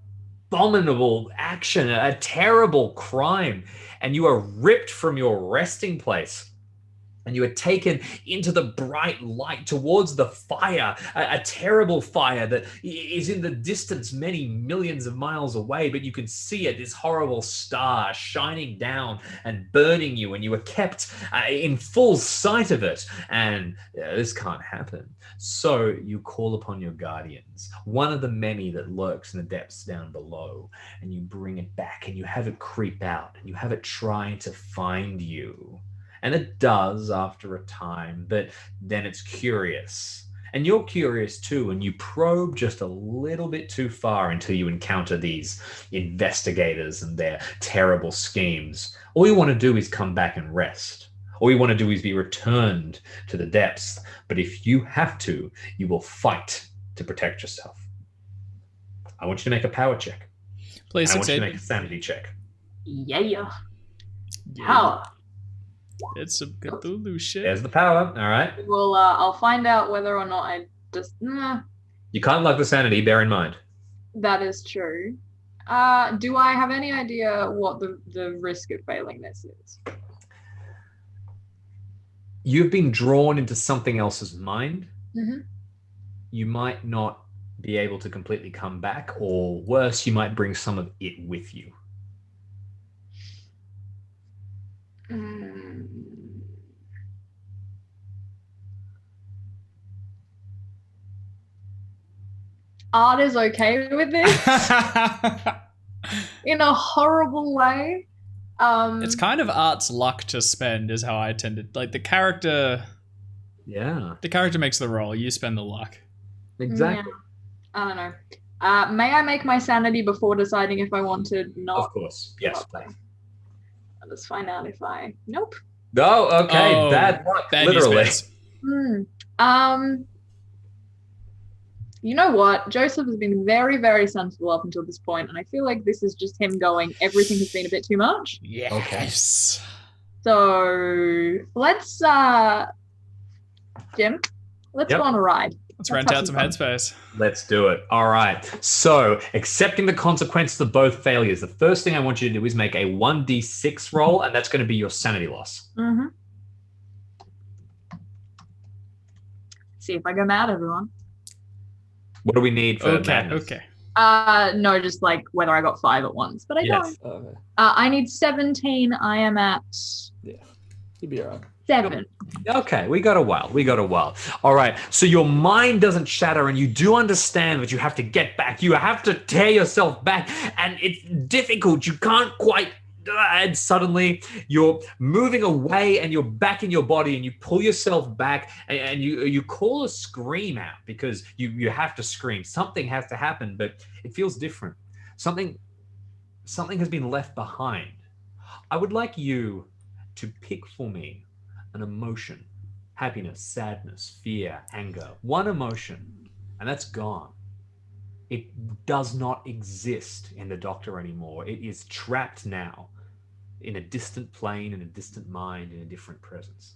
abominable action, a terrible crime. And you are ripped from your resting place. And you are taken into the bright light towards the fire, a terrible fire that is in the distance many millions of miles away, but you can see it, this horrible star shining down and burning you, and you are kept in full sight of it. And this can't happen. So you call upon your guardians, one of the many that lurks in the depths down below, and you bring it back, and you have it creep out, and you have it trying to find you. And it does after a time, but then it's curious. And you're curious too, and you probe just a little bit too far until you encounter these investigators and their terrible schemes. All you want to do is come back and rest. All you want to do is be returned to the depths. But if you have to, you will fight to protect yourself. I want you to make a power check. Please I want you succeed. to make a sanity check. Yeah. Power. It's some Cthulhu shit. There's the power, all right? Well, I'll find out whether or not I just... You can't lug the sanity, bear in mind. that is true. Do I have any idea what the risk of failing this is? You've been drawn into something else's mind. Mm-hmm. You might not be able to completely come back, or worse, you might bring some of it with you. Art is okay with this in a horrible way. It's kind of Art's luck to spend, is how I tend to like the character. Yeah, The character makes the role. You spend the luck. exactly. Yeah. I don't know. May I make my sanity before deciding if I want to not? Of course, yes. Okay. Let's find out if I. Nope. Oh, okay. Oh, bad luck, bad news literally. bears. You know what? Joseph has been very, very sensible up until this point, and I feel like this is just him going, everything has been a bit too much. Yes. So let's Jim, let's Yep. go on a ride. Let's Let's rent have out some some fun. headspace. Let's do it. All right. So, accepting the consequences of both failures, the first thing I want you to do is make a 1d6 roll, and that's going to be your sanity loss. Mm-hmm. See if I go mad, everyone. What do we need for Okay. madness? Okay. No, just like whether I got 5 at once, but I Yes. don't. Okay. I need 17. I am at You'd be alright. 7. Okay, we got a while. All right, so your mind doesn't shatter, and you do understand that you have to get back. You have to tear yourself back, and it's difficult. You can't quite. And suddenly you're moving away, and you're back in your body, and you pull yourself back, and you call a scream out because you have to scream. Something has to happen, but it feels different. Something has been left behind. I would like you to pick for me an emotion: happiness, sadness, fear, anger. One emotion, and that's gone. It does not exist in the doctor anymore. It is trapped now in a distant plane, in a distant mind, in a different presence.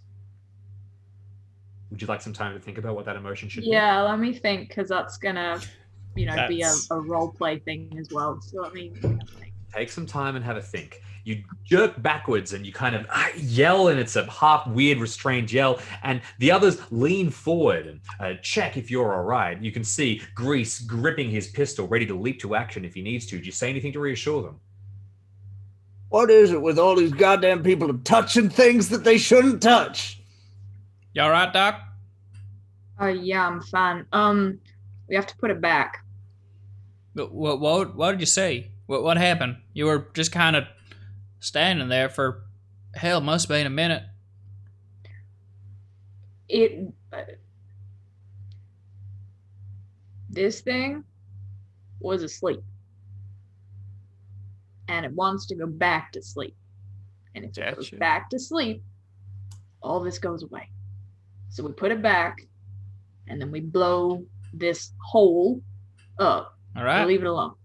Would you like some time to think about what that emotion should be? Yeah, let me think, because that's gonna, be That's- a role play thing as well. So let me think. Take some time and have a think. You jerk backwards and you kind of yell, and it's a half weird, restrained yell. And the others lean forward and check if you're all right. You can see Grease gripping his pistol, ready to leap to action if he needs to. Do you say anything to reassure them? What is it with all these goddamn people touching things that they shouldn't touch? You all right, Doc? Yeah, I'm fine. We have to put it back. What did you say? What happened? You were just kind of standing there for, hell, must have been a minute. This thing, was asleep. And it wants to go back to sleep. And if it goes back to sleep, all this goes away. So we put it back, and then we blow this hole up. All right. We leave it alone.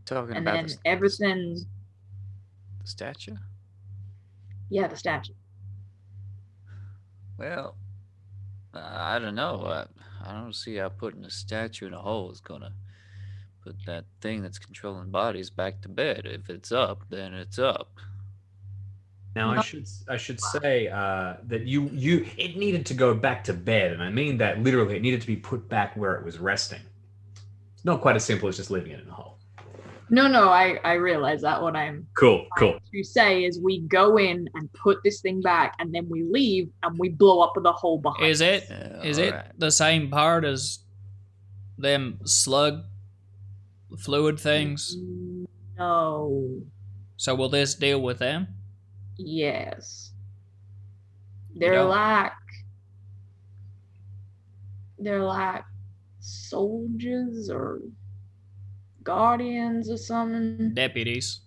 Talking And about then everything... the statue? Yeah, the statue. Well, I don't know. I don't see how putting a statue in a hole is gonna put that thing that's controlling bodies back to bed. If it's up, then it's up. Now I should say that you it needed to go back to bed, and I mean that literally. It needed to be put back where it was resting. It's not quite as simple as just leaving it in a hole. No, I realize that. What I'm Cool. trying to say is we go in and put this thing back, and then we leave and we blow up the hole behind. Is it Alright. the same part as them slug fluid things? No. So will this deal with them? Yes. don't- They're like soldiers or guardians or something. Deputies.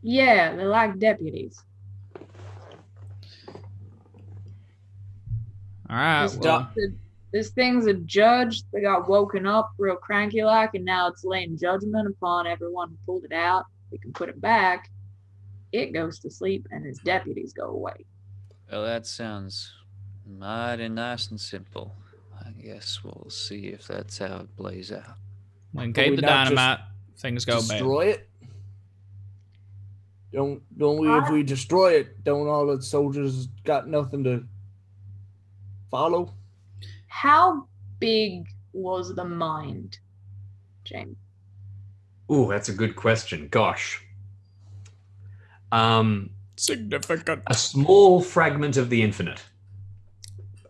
Yeah, they're like deputies. All right. This thing's a judge. They got woken up real cranky like, and now it's laying judgment upon everyone who pulled it out. We can put it back. It goes to sleep, and his deputies go away. Well, that sounds mighty nice and simple. I guess we'll see if that's how it plays out. We can Can keep we the not just dynamite. Things go bad. Destroy it. Don't we? If we destroy it, don't all the soldiers got nothing to follow? How big was the mind, James? Ooh, that's a good question. Gosh. Significant. A small fragment of the infinite,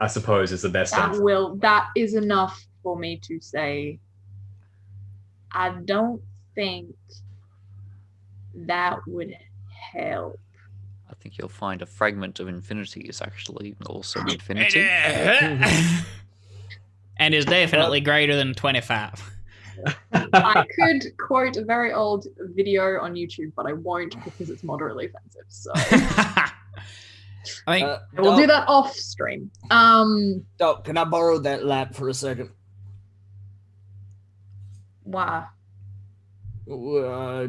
I suppose, is the best answer. That is enough for me to say. I don't think that would help. I think you'll find a fragment of infinity is actually also infinity. And is definitely greater than 25. I could quote a very old video on YouTube, but I won't because it's moderately offensive. So I think we'll do that off stream. Doc, can I borrow that lamp for a second? Why?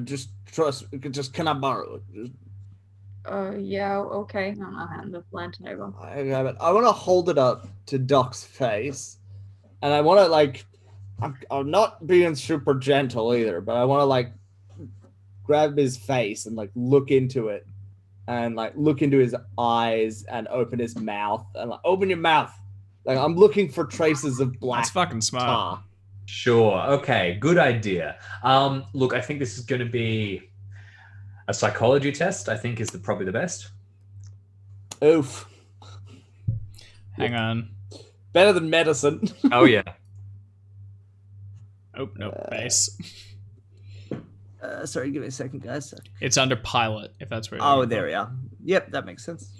Just can I borrow it? Yeah, okay. I'll hand the lantern over. I grab it. I want to hold it up to Doc's face, and I want to I'm not being super gentle either, but I want to grab his face and look into it, and look into his eyes and open his mouth and open your mouth. I'm looking for traces of black. that's fucking smart. tar. Sure. Okay. Good idea. Look, I think this is going to be a psychology test. I think is probably the best. Oof. Hang on. Better than medicine. Oh yeah. Oh, no, base. Sorry, give me a second, guys. It's under pilot, if that's where you're Oh, looking there for. we are. Yep, that makes sense.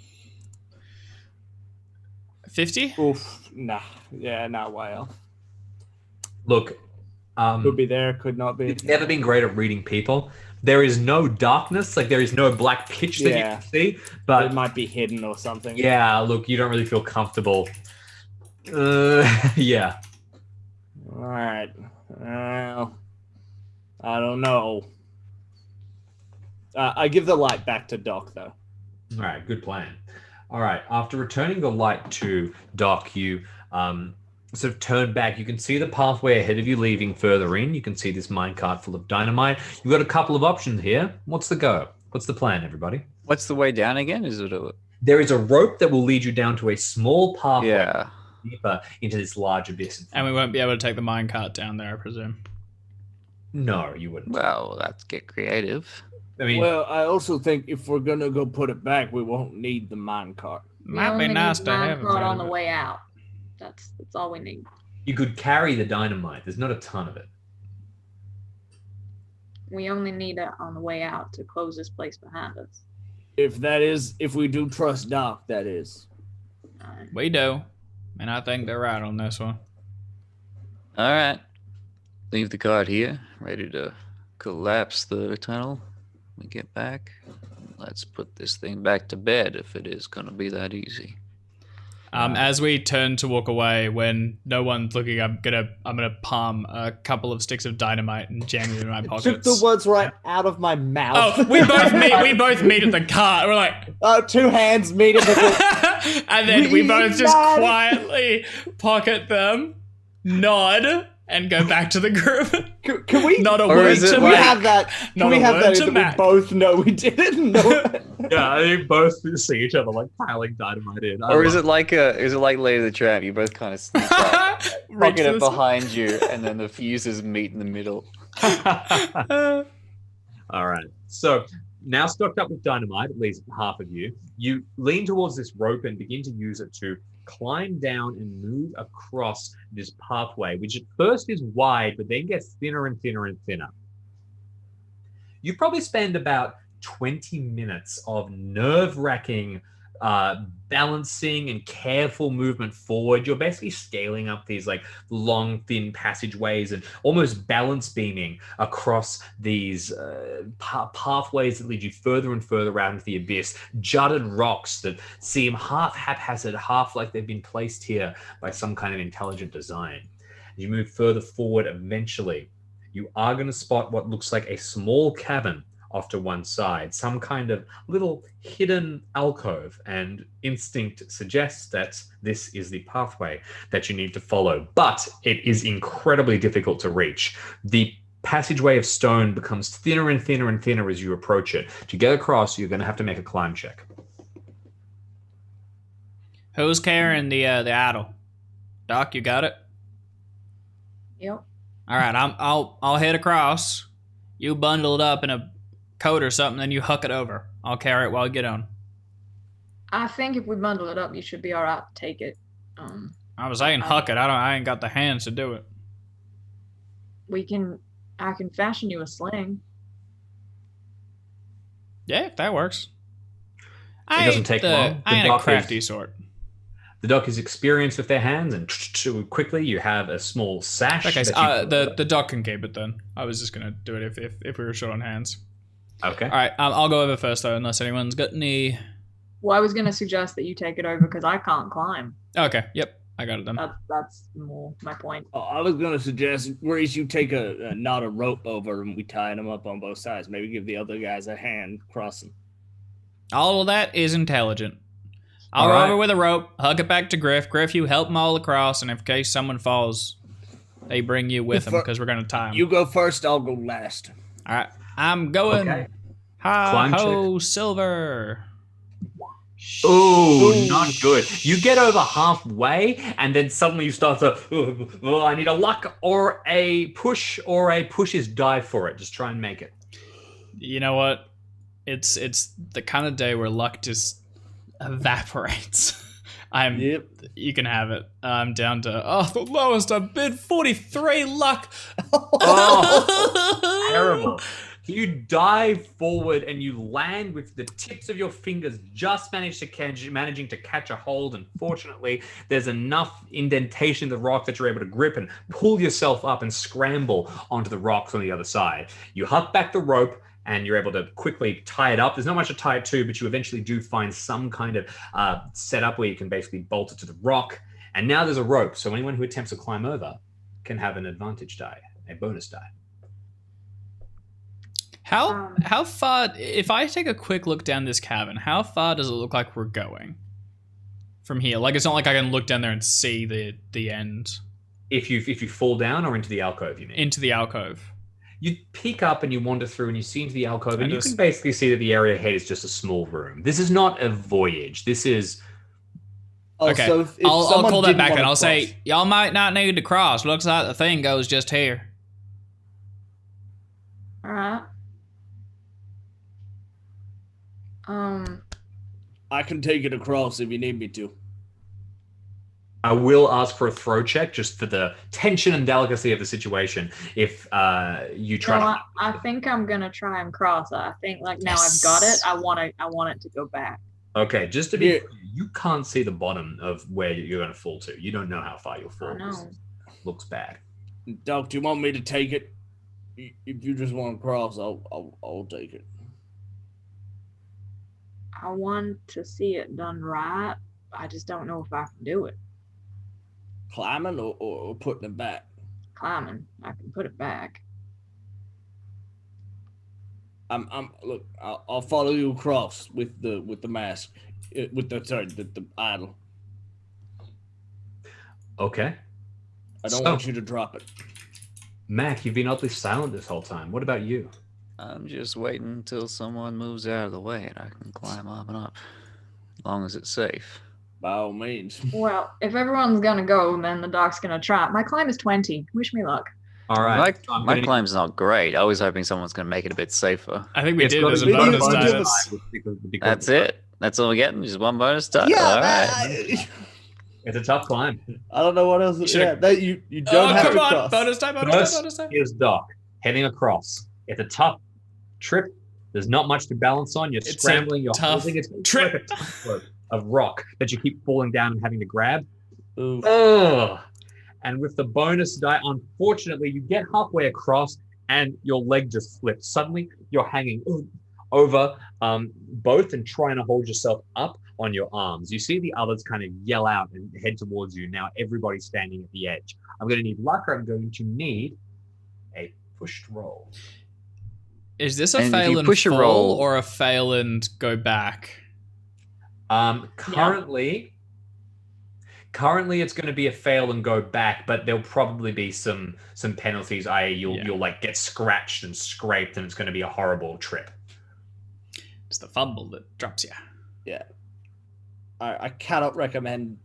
50? Oof. Nah. Yeah, not way off. Look, Could be there, could not be. it's never been great at reading people. There is no darkness, there is no black pitch that you Yeah. can see. It But might be hidden or something. yeah, look, you don't really feel comfortable. Yeah. All right. Well, I don't know. I give the light back to Doc, though. All right, good plan. All right, after returning the light to Doc, you sort of turn back. You can see the pathway ahead of you leaving further in. You can see this minecart full of dynamite. You've got a couple of options here. What's the go? What's the plan, everybody? What's the way down again? Is it a... There is a rope that will lead you down to a small pathway Yeah. deeper into this large abyss. And we won't be able to take the minecart down there, I presume. No, you wouldn't. Well, let's get creative. I mean, Well, I also think if we're gonna go put it back, we won't need the minecart. We Might only be need nice the to have minecart on it. the way out. That's all we need. you could carry the dynamite. There's not a ton of it. We only need it on the way out to close this place behind us. If we do trust Doc, that is. We do. And I think they're right on this one. All right. leave the cart here, ready to collapse the tunnel. We get back. Let's put this thing back to bed if it is going to be that easy. As we turn to walk away, when no one's looking, I'm gonna palm a couple of sticks of dynamite and jam them in my pockets. Took the words right out of my mouth. Oh, we both meet at the cart. We're like, 2 hands meet at the and then we both just Reunited. quietly pocket them, nod, and go back to the group. Can we? Not a Or word is it to Can we Mac. have that? Not Can we a have word that? to That Mac. we both know we didn't know. Yeah, I think both see each other like piling dynamite in. Or is it like Lady the Tramp? You both kind of sneak up, Reach pocket it this- behind you, and then the fuses meet in the middle. All right. So now stocked up with dynamite, at least half of you, you lean towards this rope and begin to use it to climb down and move across this pathway, which at first is wide, but then gets thinner and thinner and thinner. You probably spend about 20 minutes of nerve-wracking balancing and careful movement forward. You're basically scaling up these like long, thin passageways and almost balance beaming across these pathways that lead you further and further out into the abyss. Jutted rocks that seem half haphazard, half like they've been placed here by some kind of intelligent design. As you move further forward, eventually, you are going to spot what looks like a small cabin off to one side, some kind of little hidden alcove, and instinct suggests that this is the pathway that you need to follow. But it is incredibly difficult to reach. The passageway of stone becomes thinner and thinner and thinner as you approach it. To get across, you're going to have to make a climb check. Who's carrying the idol? Doc, you got it? Yep. All right, I'll head across. You bundle it up in a coat or something, then you huck it over. I'll carry it while you get on. I think if we bundle it up, you should be all right to take it. I was saying huck it. I ain't got the hands to do it. I can fashion you a sling. Yeah, if that works. It doesn't take long. I ain't a dock crafty is- sort. The doc is experienced with their hands, and quickly you have a small sash. Okay, that you- the doc can keep it then. I was just gonna do it if we were short on hands. Okay. All right, I'll go over first though, unless anyone's got any. Well, I was going to suggest that you take it over because I can't climb. Okay, yep, I got it then. That's more my point. Oh, I was gonna suggest, Grace, you take a knot of rope over and we tie them up on both sides. Maybe give the other guys a hand crossing. All of that is intelligent. I'll All roll right. over with a rope, hug it back to Griff. Griff, you help them all across, and in case someone falls, they bring you with them because we're gonna tie them. You go first, I'll go last. All right, I'm going. Okay. Ha Climb ho, silver. Oh, not good. You get over halfway, and then suddenly you start to, I need a luck or a push is die for it. Just try and make it. You know what? It's the kind of day where luck just evaporates. Yep. You can have it. I'm down to the lowest I've bid 43 luck. Oh, terrible. You dive forward and you land with the tips of your fingers just managing to catch a hold. And fortunately, there's enough indentation in the rock that you're able to grip and pull yourself up and scramble onto the rocks on the other side. You huck back the rope and you're able to quickly tie it up. There's not much to tie it to, but you eventually do find some kind of setup where you can basically bolt it to the rock. And now there's a rope, so anyone who attempts to climb over can have an advantage die, a bonus die. How far, if I take a quick look down this cavern, how far does it look like we're going from here? Like, it's not like I can look down there and see the end. If you fall down or into the alcove, you mean? Into the alcove. You peek up and you wander through and you see into the alcove, and you just- can basically see that the area ahead is just a small room. This is not a voyage. This is... Okay, So if I'll someone call that didn't back wanna and I'll cross- say, y'all might not need to cross. Looks like the thing goes just here. All right. I can take it across if you need me to. I will ask for a throw check just for the tension and delicacy of the situation. If you try No, to... I think I'm gonna try and cross. I think like now I've got it. I want it to go back. Okay, just to be Yeah. clear, you can't see the bottom of where you're going to fall to. You don't know how far you'll fall. I know. This looks bad. Doc, do you want me to take it? If you just want to cross, I'll take it. I want to see it done right. I just don't know if I can do it. Climbing or putting it back? Climbing, I can put it back. Look. I'll follow you across with the mask, the idol. Okay. I don't want you to drop it. Mac, you've been oddly silent this whole time. What about you? I'm just waiting until someone moves out of the way and I can climb up and up. As long as it's safe. By all means. Well, if everyone's gonna go, then the doc's gonna try. My climb is 20. Wish me luck. All right. My climb's not great. I was hoping someone's going to make it a bit safer. I think we It's did. got There's a to be bonus bonus die. die. That's it. That's all we're getting. Just one bonus die. Yeah, All right. It's a tough climb. I don't know what else. Should've- You don't have come to on. cross. Bonus die, bonus First die, bonus die. is Doc heading across. It's a tough trip. There's not much to balance on. You're It's a scrambling. You're tough holding. It's trip. like a tough rope of rock that you keep falling down and having to grab. Ooh. Ugh. And with the bonus die, unfortunately, you get halfway across and your leg just slips. Suddenly, you're hanging over both and trying to hold yourself up on your arms. You see the others kind of yell out and head towards you. Now everybody's standing at the edge. I'm going to need luck, or I'm going to need a pushed roll. Is this a And if fail you and push a fall roll- or a fail and go back? Currently it's going to be a fail and go back, but there'll probably be some penalties, i.e. you'll like get scratched and scraped, and it's going to be a horrible trip. It's the fumble that drops you. Yeah. I cannot recommend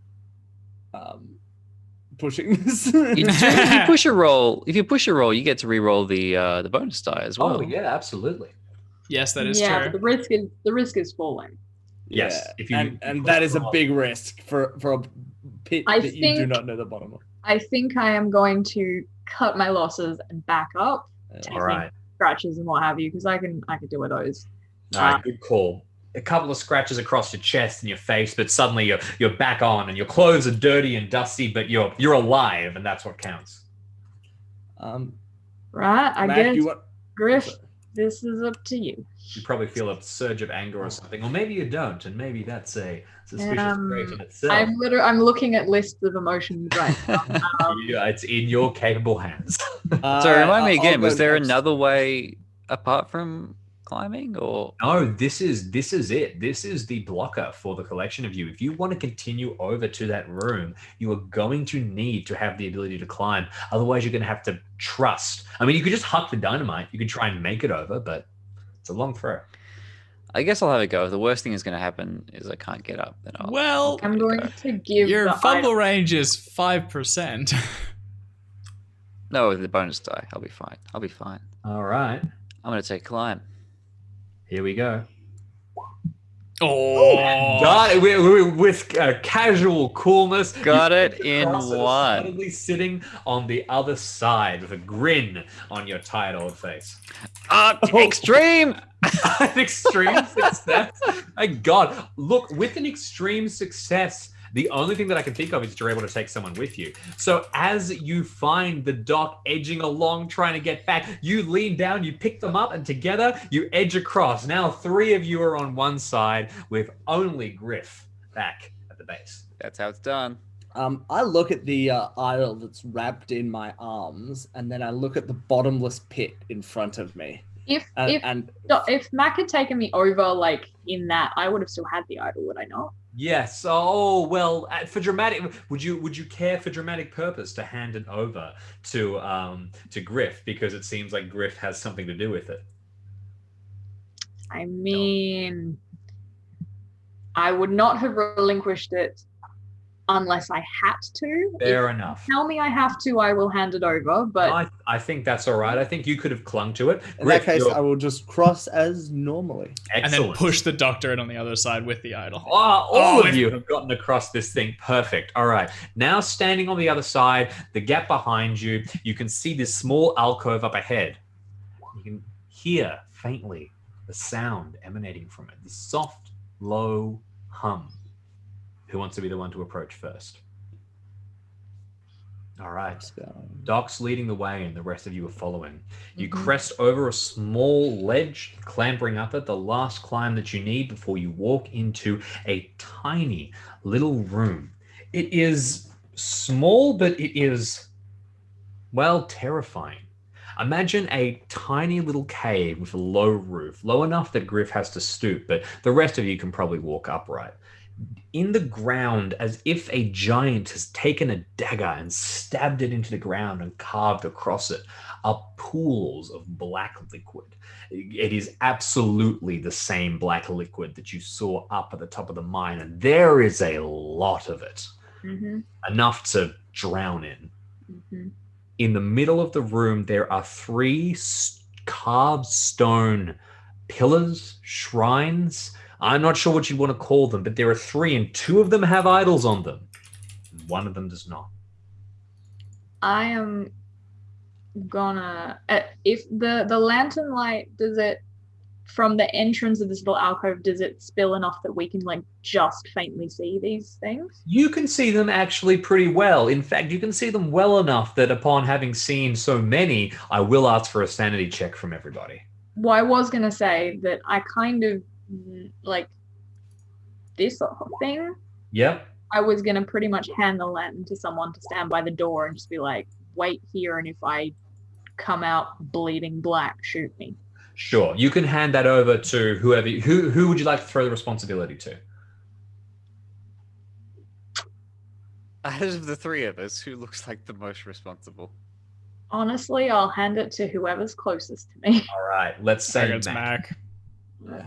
pushing this. If you push a roll, you get to re-roll the bonus die as well. Oh yeah, absolutely. Yes, that is yeah, true. but the risk is falling. Yes, Yeah, if you and that is a big risk for a pit I that you do think- not know the bottom of. I think I am going to cut my losses and back up. All right. Scratches and what have you, because I can deal with those. All right, good call. A couple of scratches across your chest and your face, but suddenly you're back on, and your clothes are dirty and dusty, but you're alive, and that's what counts. Right? I Mac, guess, you want? Griff, this is up to you. You probably feel a surge of anger or something, or maybe you don't, and maybe that's a suspicious trait in itself. I'm looking at lists of emotions right now. Yeah, it's in your capable hands. So remind me I'll again, go was there next. another way apart from climbing, or No, this is it. This is the blocker for the collection of you. If you want to continue over to that room, you are going to need to have the ability to climb. Otherwise, you're going to have to trust. I mean, you could just huck the dynamite. You could try and make it over, but it's a long throw. I guess I'll have a go. If the worst thing is going to happen is I can't get up, then I'll. Well, I'm going to give your the fumble item- range is 5%. No, with the bonus die, I'll be fine. I'll be fine. All right, I'm going to take climb. here we go. Oh, Got it with casual coolness. Got you it in cross and are one. Suddenly sitting on the other side with a grin on your tired old face. Extreme! An extreme success. My God, look, with an extreme success, the only thing that I can think of is you're able to take someone with you. So as you find the dock edging along, trying to get back, you lean down, you pick them up, and together you edge across. Now 3 of you are on one side with only Griff back at the base. That's how it's done. I look at the idol that's wrapped in my arms, and then I look at the bottomless pit in front of me. If And if Mac had taken me over like in that, I would have still had the idol, would I not? Yes. Oh well. For dramatic, would you care for dramatic purpose to hand it over to Griff, because it seems like Griff has something to do with it? I mean, I would not have relinquished it unless I had to. Fair If enough. you tell me I have to, I will hand it over. But I think that's all right. I think you could have clung to it. in that Griff, case, you're I will just cross as normally. and excellent. then push the doctor in on the other side with the idol. All Oh, of you have gotten across this thing. Perfect. All right. Now standing on the other side, the gap behind you, you can see this small alcove up ahead. You can hear faintly the sound emanating from it. The soft, low hum. Who wants to be the one to approach first? All right. So, Doc's leading the way and the rest of you are following. You crest over a small ledge, clambering up it, the last climb that you need before you walk into a tiny little room. It is small, but it is, well, terrifying. Imagine a tiny little cave with a low roof, low enough that Griff has to stoop, but the rest of you can probably walk upright. In the ground, as if a giant has taken a dagger and stabbed it into the ground and carved across it, are pools of black liquid. It is absolutely the same black liquid that you saw up at the top of the mine, and there is a lot of it. Enough to drown in. In the middle of the room, there are 3 carved stone pillars, shrines. I'm not sure what you want to call them, but there are 3, and 2 of them have idols on them. One of them does not. I am gonna if the lantern light, does it, from the entrance of this little alcove, does it spill enough that we can like just faintly see these things? You can see them actually pretty well. In fact, you can see them well enough that upon having seen so many, I will ask for a sanity check from everybody. Well, I was gonna say that I kind of like this thing. Yep. I was gonna pretty much hand the lantern to someone to stand by the door and just be like, wait here, and if I come out bleeding black, shoot me. Sure. You can hand that over to whoever. Who would you like to throw the responsibility to? Out of the 3 of us, who looks like the most responsible? Honestly, I'll hand it to whoever's closest to me. All right. Let's say It's Mac. yeah.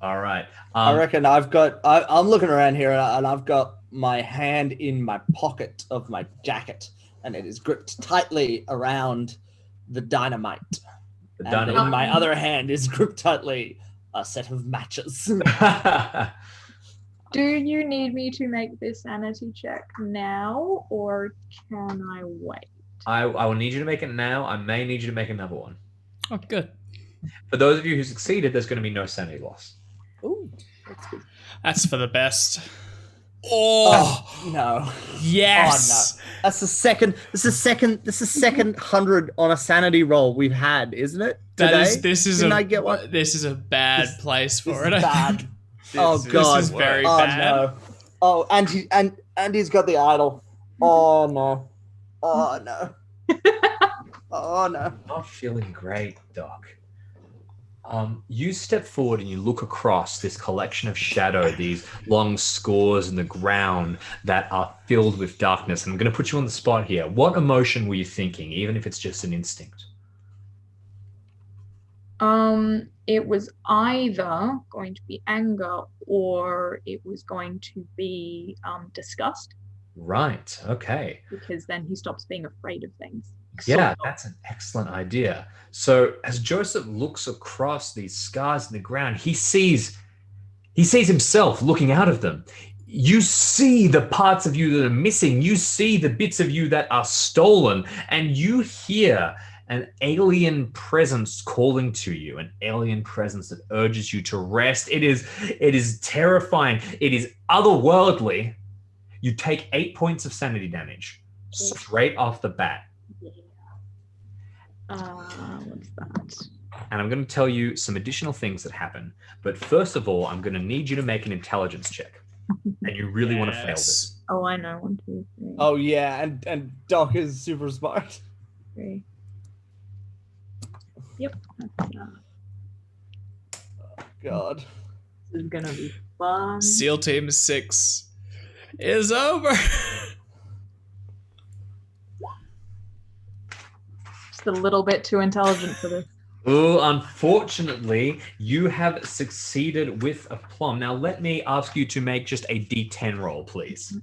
All right. I reckon I'm looking around here and I've got my hand in my pocket of my jacket and it is gripped tightly around the dynamite. And in my other hand is gripped tightly a set of matches. Do you need me to make this sanity check now, or can I wait? I will need you to make it now. I may need you to make another one. Oh, good. For those of you who succeeded, there's going to be no sanity loss. Ooh, that's good. That's for the best. Oh, no. Yes. Oh, no. That's the second. This is second 100 on a sanity roll we've had, isn't it? Today? This is Didn't I get one? This is a bad place for it. This is bad. Oh god. This is very oh, bad. No. Oh, and he's got the idol. Oh no. Oh no. Oh no. Not feeling great, Doc. You step forward and you look across this collection of shadow, these long scores in the ground that are filled with darkness. And I'm going to put you on the spot here. What emotion were you thinking, even if it's just an instinct? It was either going to be anger or it was going to be disgust. Right. Okay. Because then he stops being afraid of things. Yeah, that's an excellent idea. So as Joseph looks across these scars in the ground, he sees himself looking out of them. You see the parts of you that are missing. You see the bits of you that are stolen, and you hear an alien presence calling to you, an alien presence that urges you to rest. It is terrifying. It is otherworldly. You take 8 points of sanity damage straight off the bat. What's that? And I'm going to tell you some additional things that happen. But first of all, I'm going to need you to make an intelligence check. And you really want to fail this. Oh, I know. 1, 2, 3. Oh yeah, and Doc is super smart. 3. Yep. God. This is gonna be fun. SEAL Team 6 is over. Just a little bit too intelligent for this. Oh, unfortunately, you have succeeded with a plum. Now, let me ask you to make just a D10 roll, please.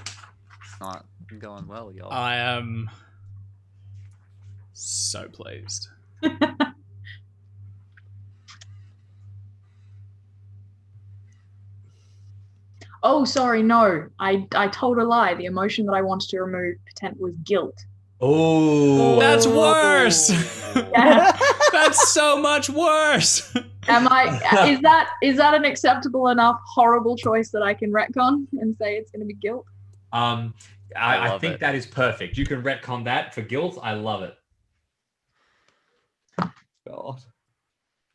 It's not going well, y'all. I am so pleased. Oh, sorry, no. I told a lie. The emotion that I wanted to remove was guilt. Oh, That's worse. Yeah. That's so much worse. Is that an acceptable enough horrible choice that I can retcon and say it's going to be guilt? I love think it. that is perfect. You can retcon that for guilt. I love it. God.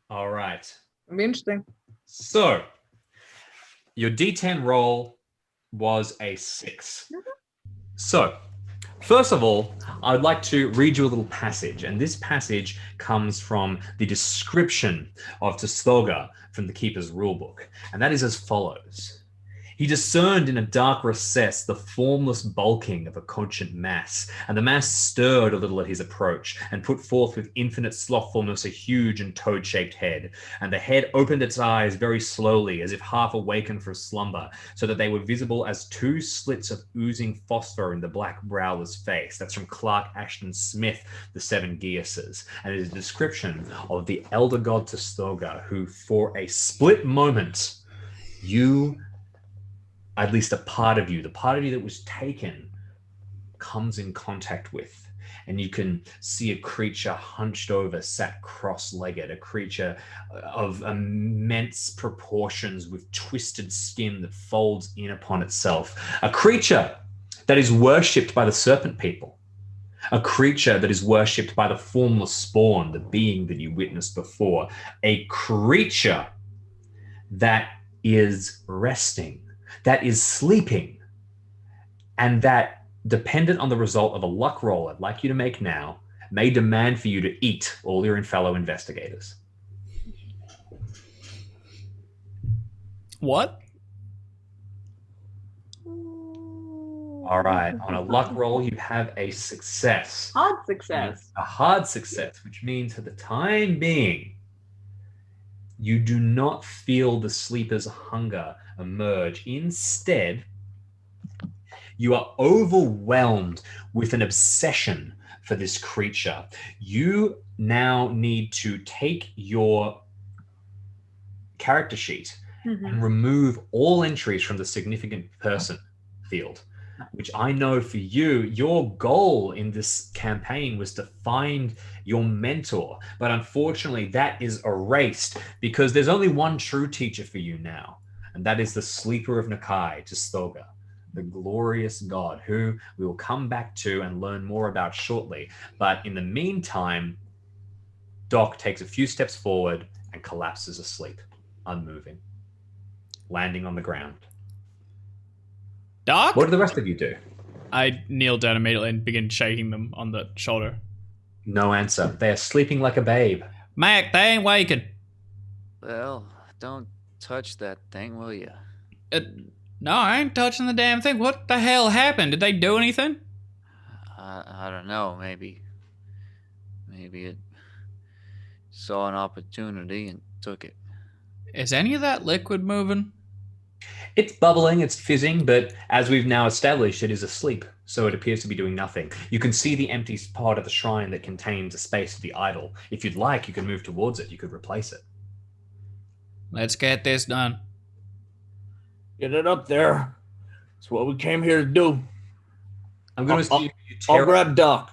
All right. It'll be interesting. So, your D10 roll was a 6. So, first of all, I would like to read you a little passage, and this passage comes from the description of Tstoga from the Keeper's Rulebook, and that is as follows. He discerned in a dark recess the formless bulking of a conscient mass, and the mass stirred a little at his approach, and put forth with infinite slothfulness a huge and toad-shaped head. And the head opened its eyes very slowly, as if half awakened from slumber, so that they were visible as 2 slits of oozing phosphor in the black browler's face. That's from Clark Ashton Smith, The 7 Geases, and it is a description of the elder god Tstoga, who, for a split moment, at least a part of you, the part of you that was taken, comes in contact with. And you can see a creature hunched over, sat cross-legged, a creature of immense proportions with twisted skin that folds in upon itself. A creature that is worshipped by the serpent people. A creature that is worshipped by the formless spawn, the being that you witnessed before. A creature that is resting, that is sleeping, and that, dependent on the result of a luck roll I'd like you to make now, may demand for you to eat all your fellow investigators. What? All right, on a luck roll, you have a success. Hard success. A hard success, which means for the time being, you do not feel the sleeper's hunger emerge. Instead, you are overwhelmed with an obsession for this creature. You now need to take your character sheet and remove all entries from the significant person field, which I know for you, your goal in this campaign was to find your mentor. But unfortunately, that is erased because there's only one true teacher for you now. And that is the Sleeper of Nakai, Tstoga, the glorious god, who we will come back to and learn more about shortly. But in the meantime, Doc takes a few steps forward and collapses asleep, unmoving, landing on the ground. Doc? What do the rest of you do? I kneel down immediately and begin shaking them on the shoulder. No answer. They are sleeping like a babe. Mac, they ain't waking. Well, don't touch that thing, will you? No, I ain't touching the damn thing. What the hell happened? Did they do anything? I don't know. Maybe it saw an opportunity and took it. Is any of that liquid moving? It's bubbling, it's fizzing, but as we've now established, it is asleep, so it appears to be doing nothing. You can see the empty part of the shrine that contains a space for the idol. If you'd like, you can move towards it. You could replace it. Let's get this done. Get it up there. That's what we came here to do. I'm going to see I'll grab Doc.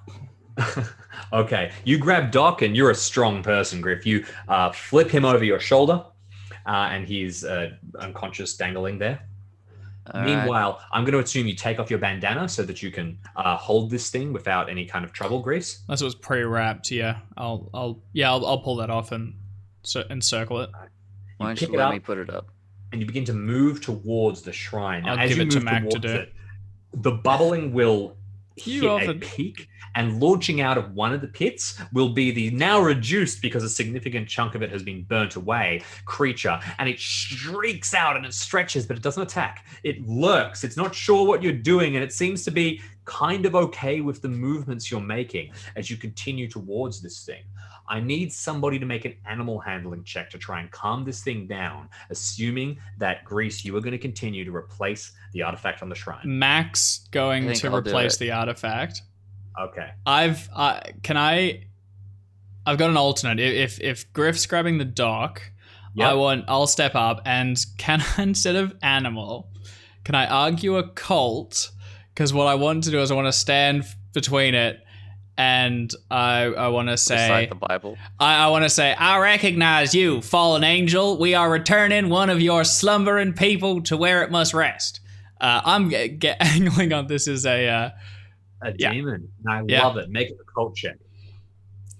Okay, you grab Doc, and you're a strong person, Griff. You flip him over your shoulder, and he's unconscious, dangling there. Meanwhile, I'm going to assume you take off your bandana so that you can hold this thing without any kind of trouble, Grease. Unless it was pre-wrapped, yeah. I'll pull that off and circle it. Why don't you let me put it up? And you begin to move towards the shrine. Now, I'll give it to Mac to do. The bubbling will hit a peak, and launching out of one of the pits will be the now reduced, because a significant chunk of it has been burnt away, creature. And it shrieks out and it stretches, but it doesn't attack. It lurks. It's not sure what you're doing, and it seems to be kind of okay with the movements you're making as you continue towards this thing. I need somebody to make an animal handling check to try and calm this thing down, assuming that, Grease, you are going to continue to replace the artifact on the shrine. Mac's going to replace the artifact. Okay. I've got an alternate. If Griff's grabbing the dock, yep. I'll step up, and can I, instead of animal, can I argue a cult? Because what I want to do is I want to stand between it. And I want to say, recite the Bible. I want to say, I recognize you, fallen angel. We are returning one of your slumbering people to where it must rest. I'm angling on this as A Yeah. demon. And I Yeah. love it. Make it a cult check.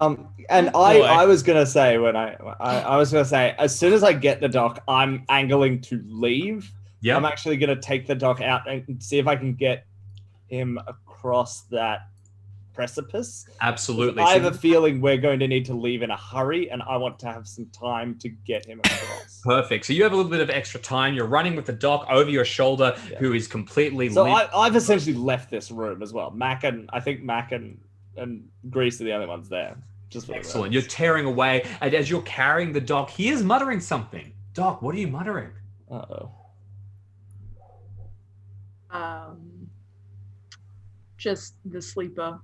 And Boy. I was gonna say I was gonna say as soon as I get the dock, I'm angling to leave. Yeah. I'm actually gonna take the dock out and see if I can get him across that precipice. Absolutely. I have So a feeling we're going to need to leave in a hurry, and I want to have some time to get him across. perfect. So you have a little bit of extra time. You're running with the doc over your shoulder, Yeah. who is completely So limp. I've essentially left this room as well. I think Mac and Grease are the only ones there. Just for the Excellent. reference. You're tearing away, and as you're carrying the doc, he is muttering something. Doc, what are you muttering? Uh-oh. Just the sleeper,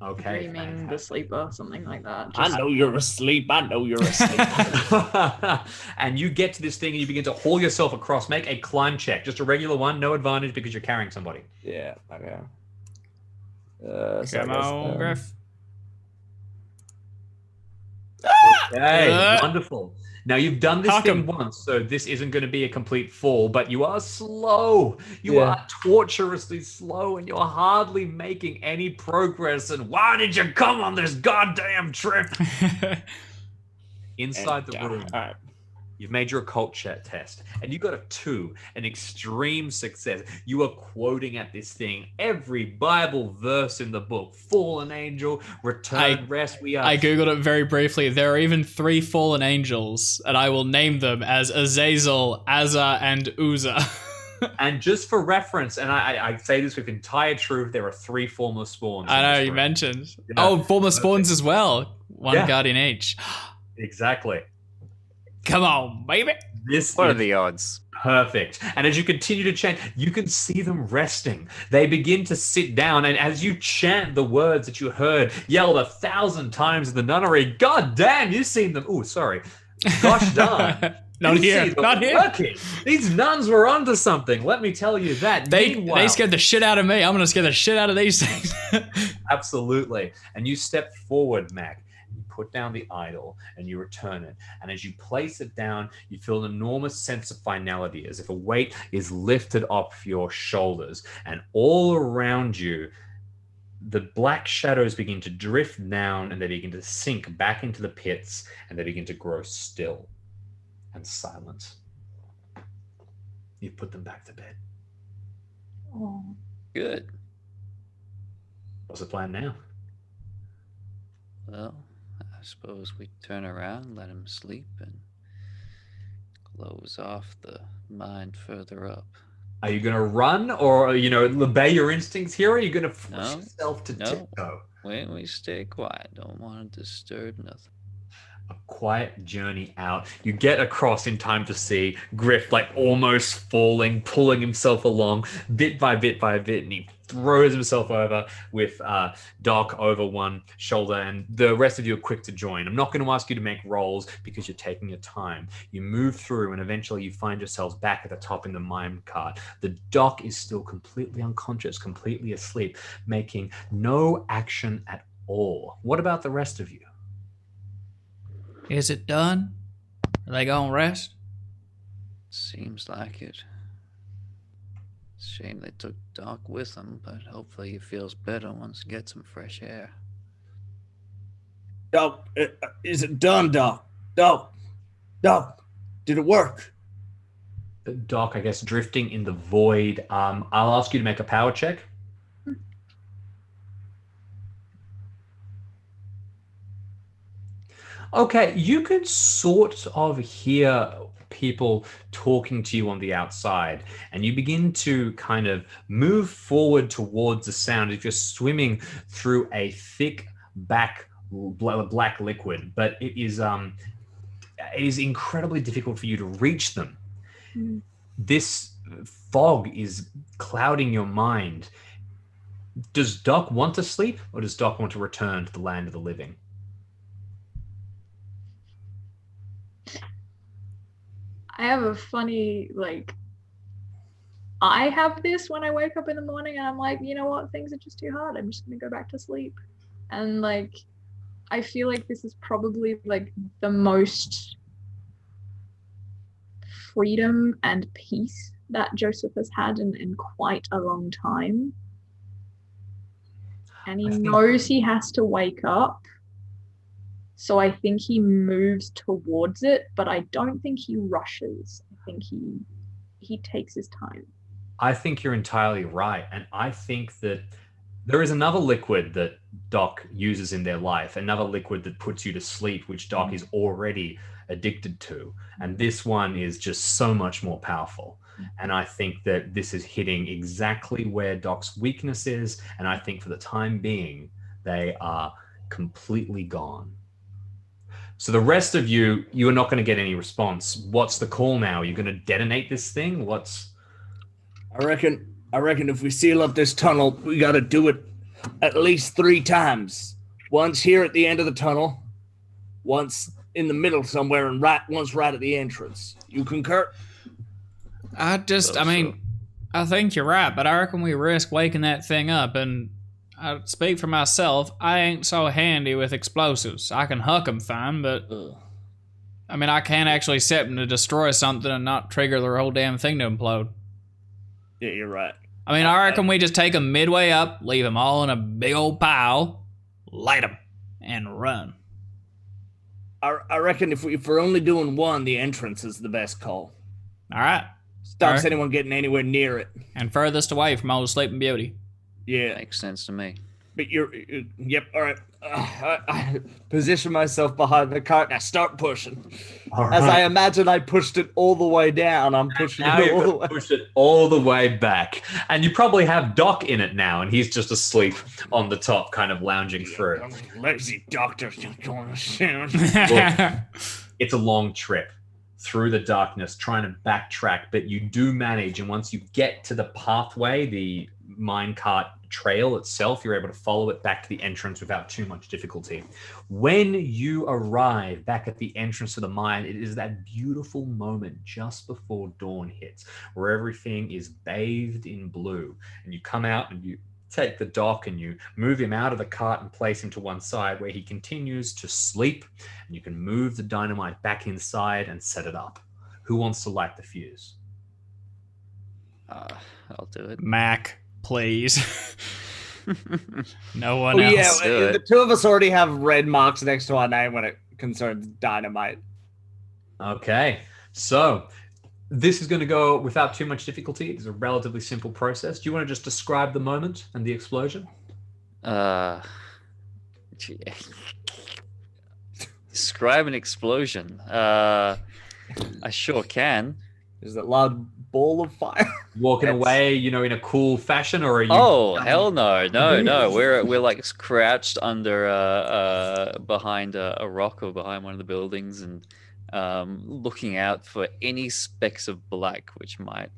Okay. dreaming, the sleeper, something like that. I know you're asleep. I know you're asleep. And you get to this thing and you begin to haul yourself across. Make a climb check. Just a regular one, no advantage because you're carrying somebody. Yeah, okay. Come on, Griff. Okay, Uh. wonderful. Now you've done this Cock thing 'em. once, so this isn't going to be a complete fall, but you are slow. You Yeah. are torturously slow, and you're hardly making any progress. And why did you come on this goddamn trip? Inside the room, All right. you've made your occult test, and you got a 2, an extreme success. You are quoting at this thing every Bible verse in the book. Fallen angel, return, rest. We are. I googled it very briefly. There are even 3 fallen angels, and I will name them as Azazel, Azza, and Uzzah. And just for reference, and I say this with entire truth, there are 3 formless spawns. I in know this you room. mentioned. Yeah. Oh, former spawns as well. One Yeah. guardian each. Exactly. Come on, baby. This What are is the odds? perfect. And as you continue to chant, you can see them resting. They begin to sit down, and as you chant the words that you heard yelled 1,000 times in the nunnery, God damn, you've seen them. Oh, sorry. Gosh darn. Not You here. see them Not here. working. These nuns were onto something. Let me tell you that. They Meanwhile- scared the shit out of me. I'm gonna scare the shit out of these things. Absolutely. And you step forward, Mac. You put down the idol and you return it. And as you place it down, you feel an enormous sense of finality, as if a weight is lifted off your shoulders. And all around you, the black shadows begin to drift down, and they begin to sink back into the pits, and they begin to grow still and silent. You've put them back to bed. Oh. Good. What's the plan now? Well, I suppose we turn around, let him sleep, and close off the mind further up. Are you going to run, or, obey your instincts here? Or are you going to force No, yourself to no. tiptoe? We stay quiet. Don't want to disturb nothing. A quiet journey out. You get across in time to see Griff almost falling, pulling himself along bit by bit by bit, and he throws himself over with Doc over one shoulder, and the rest of you are quick to join. I'm not going to ask you to make rolls because you're taking your time. You move through, and eventually you find yourselves back at the top in the mine cart. The Doc is still completely unconscious, completely asleep, making no action at all. What about the rest of you? Is it done? Are they gonna rest? Seems like it. Shame they took Doc with them, but hopefully he feels better once he gets some fresh air. Doc, is it done, Doc? Doc, did it work? The Doc, I guess, drifting in the void. I'll ask you to make a power check. Okay, you can sort of hear people talking to you on the outside, and you begin to kind of move forward towards the sound if you're swimming through a thick black liquid, but it is incredibly difficult for you to reach them. Mm. This fog is clouding your mind. Does Doc want to sleep, or does Doc want to return to the land of the living? I have a funny, I have this when I wake up in the morning and I'm like, you know what, things are just too hard. I'm just going to go back to sleep. And, I feel like this is probably, the most freedom and peace that Joseph has had in quite a long time. And he knows he has to wake up. So I think he moves towards it, but I don't think he rushes. I think he takes his time. I think you're entirely right. And I think that there is another liquid that Doc uses in their life, another liquid that puts you to sleep, which Doc is already addicted to. And this one is just so much more powerful. And I think that this is hitting exactly where Doc's weakness is. And I think for the time being, they are completely gone. So the rest of you are not going to get any response. What's the call now? Are you going to detonate this thing? I reckon if we seal up this tunnel, we got to do it at least 3 times. Once here at the end of the tunnel, once in the middle somewhere, and once right at the entrance. You concur? I think you're right, but I reckon we risk waking that thing up, and I speak for myself, I ain't so handy with explosives. I can huck them fine, but I can't actually set them to destroy something and not trigger the whole damn thing to implode. Yeah, you're right. I reckon we just take them midway up, leave them all in a big old pile, light them, and run. I reckon if we're only doing one, the entrance is the best call. All right. Stops anyone getting anywhere near it. And furthest away from old Sleeping Beauty. Yeah. Makes sense to me. But yep, all right. I position myself behind the cart and I start pushing. All As right. I imagine I pushed it all the way down, I'm pushing Now it all the you're way. push it all the way back. And you probably have Doc in it now, and he's just asleep on the top, kind of lounging through. Lazy doctor. It's a long trip through the darkness, trying to backtrack, but you do manage. And once you get to the pathway, the minecart trail itself, you're able to follow it back to the entrance without too much difficulty. When you arrive back at the entrance to the mine, it is that beautiful moment just before dawn hits, where everything is bathed in blue. And you come out and you take the Doc and you move him out of the cart and place him to one side, where he continues to sleep. And you can move the dynamite back inside and set it up. Who wants to light the fuse? I'll do it. Mac, please. No Oh, one else. yeah, do it. the two of us already have red marks next to our name when it concerns dynamite. Okay, so this is going to go without too much difficulty. It's a relatively simple process. Do you want to just describe the moment and the explosion? Describe an explosion. I sure can. Is it loud ball of fire? Walking away, in a cool fashion, or are you? Oh hell no. We're like crouched under behind a rock or behind one of the buildings and looking out for any specks of black which might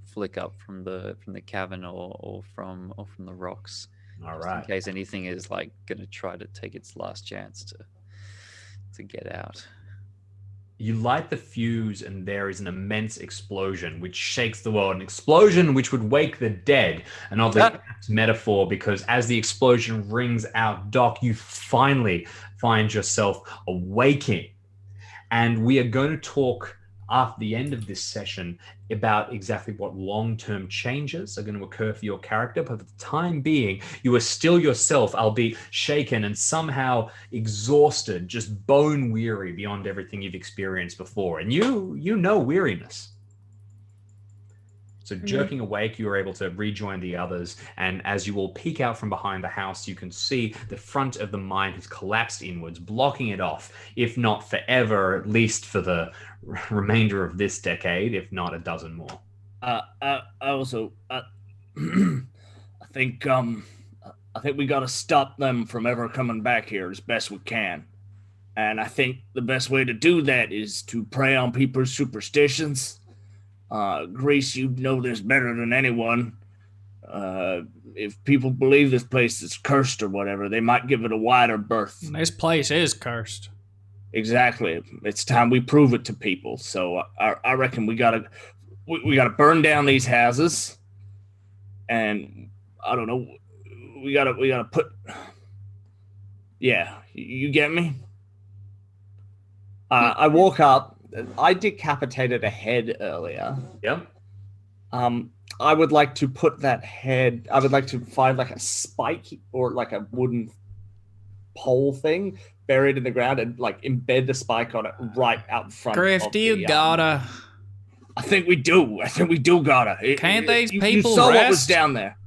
flick up from the cavern or from the rocks. All Just right. in case anything is like gonna try to take its last chance to get out. You light the fuse and there is an immense explosion which shakes the world. An explosion which would wake the dead. An oddly apt metaphor, because as the explosion rings out, Doc, you finally find yourself awaking. And we are going to talk after the end of this session about exactly what long-term changes are going to occur for your character. But for the time being, you are still yourself, albeit shaken and somehow exhausted, just bone weary beyond everything you've experienced before. And you know weariness. So jerking awake, you are able to rejoin the others. And as you all peek out from behind the house, you can see the front of the mine has collapsed inwards, blocking it off, if not forever, at least for the remainder of this decade, if not a dozen more. I think we got to stop them from ever coming back here as best we can. And I think the best way to do that is to prey on people's superstitions. Grease, you know this better than anyone. If people believe this place is cursed or whatever, they might give it a wider berth. This place is cursed. Exactly. It's time we prove it to people. So I reckon we gotta burn down these houses, and I don't know. We gotta put. Yeah, you get me. I walk up I decapitated a head earlier. Yep. I would like to put that head. I would like to find like a spike or like a wooden pole thing buried in the ground and like embed the spike on it right out front. Griff, do you gotta? I think we do. Gotta. Can't these people You saw rest? what was down there.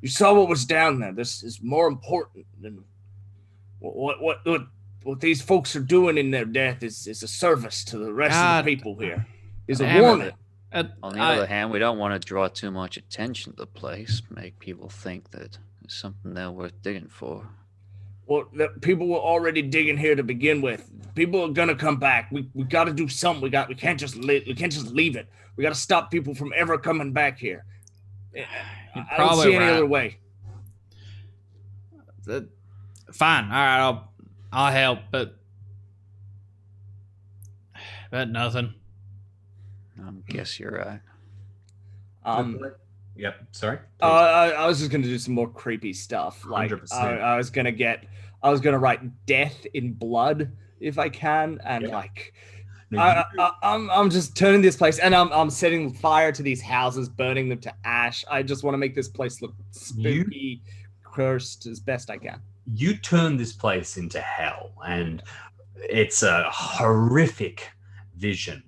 You saw what was down there. This is more important than what these folks are doing in their death is a service to the rest of the people here. Is a warning. On the other hand, we don't want to draw too much attention to the place, make people think that there's something there worth digging for. Well, the people were already digging here to begin with. People are gonna come back. We got to do something. We can't just leave it. We got to stop people from ever coming back here. I don't see any other way. Fine. All right, I'll help, but nothing. I guess you're right. Yep. Sorry. I was just gonna do some more creepy stuff. Like 100%. I was gonna write death in blood if I can, and I'm just turning this place, and I'm setting fire to these houses, burning them to ash. I just want to make this place look spooky, cursed as best I can. You turn this place into hell, and it's a horrific vision.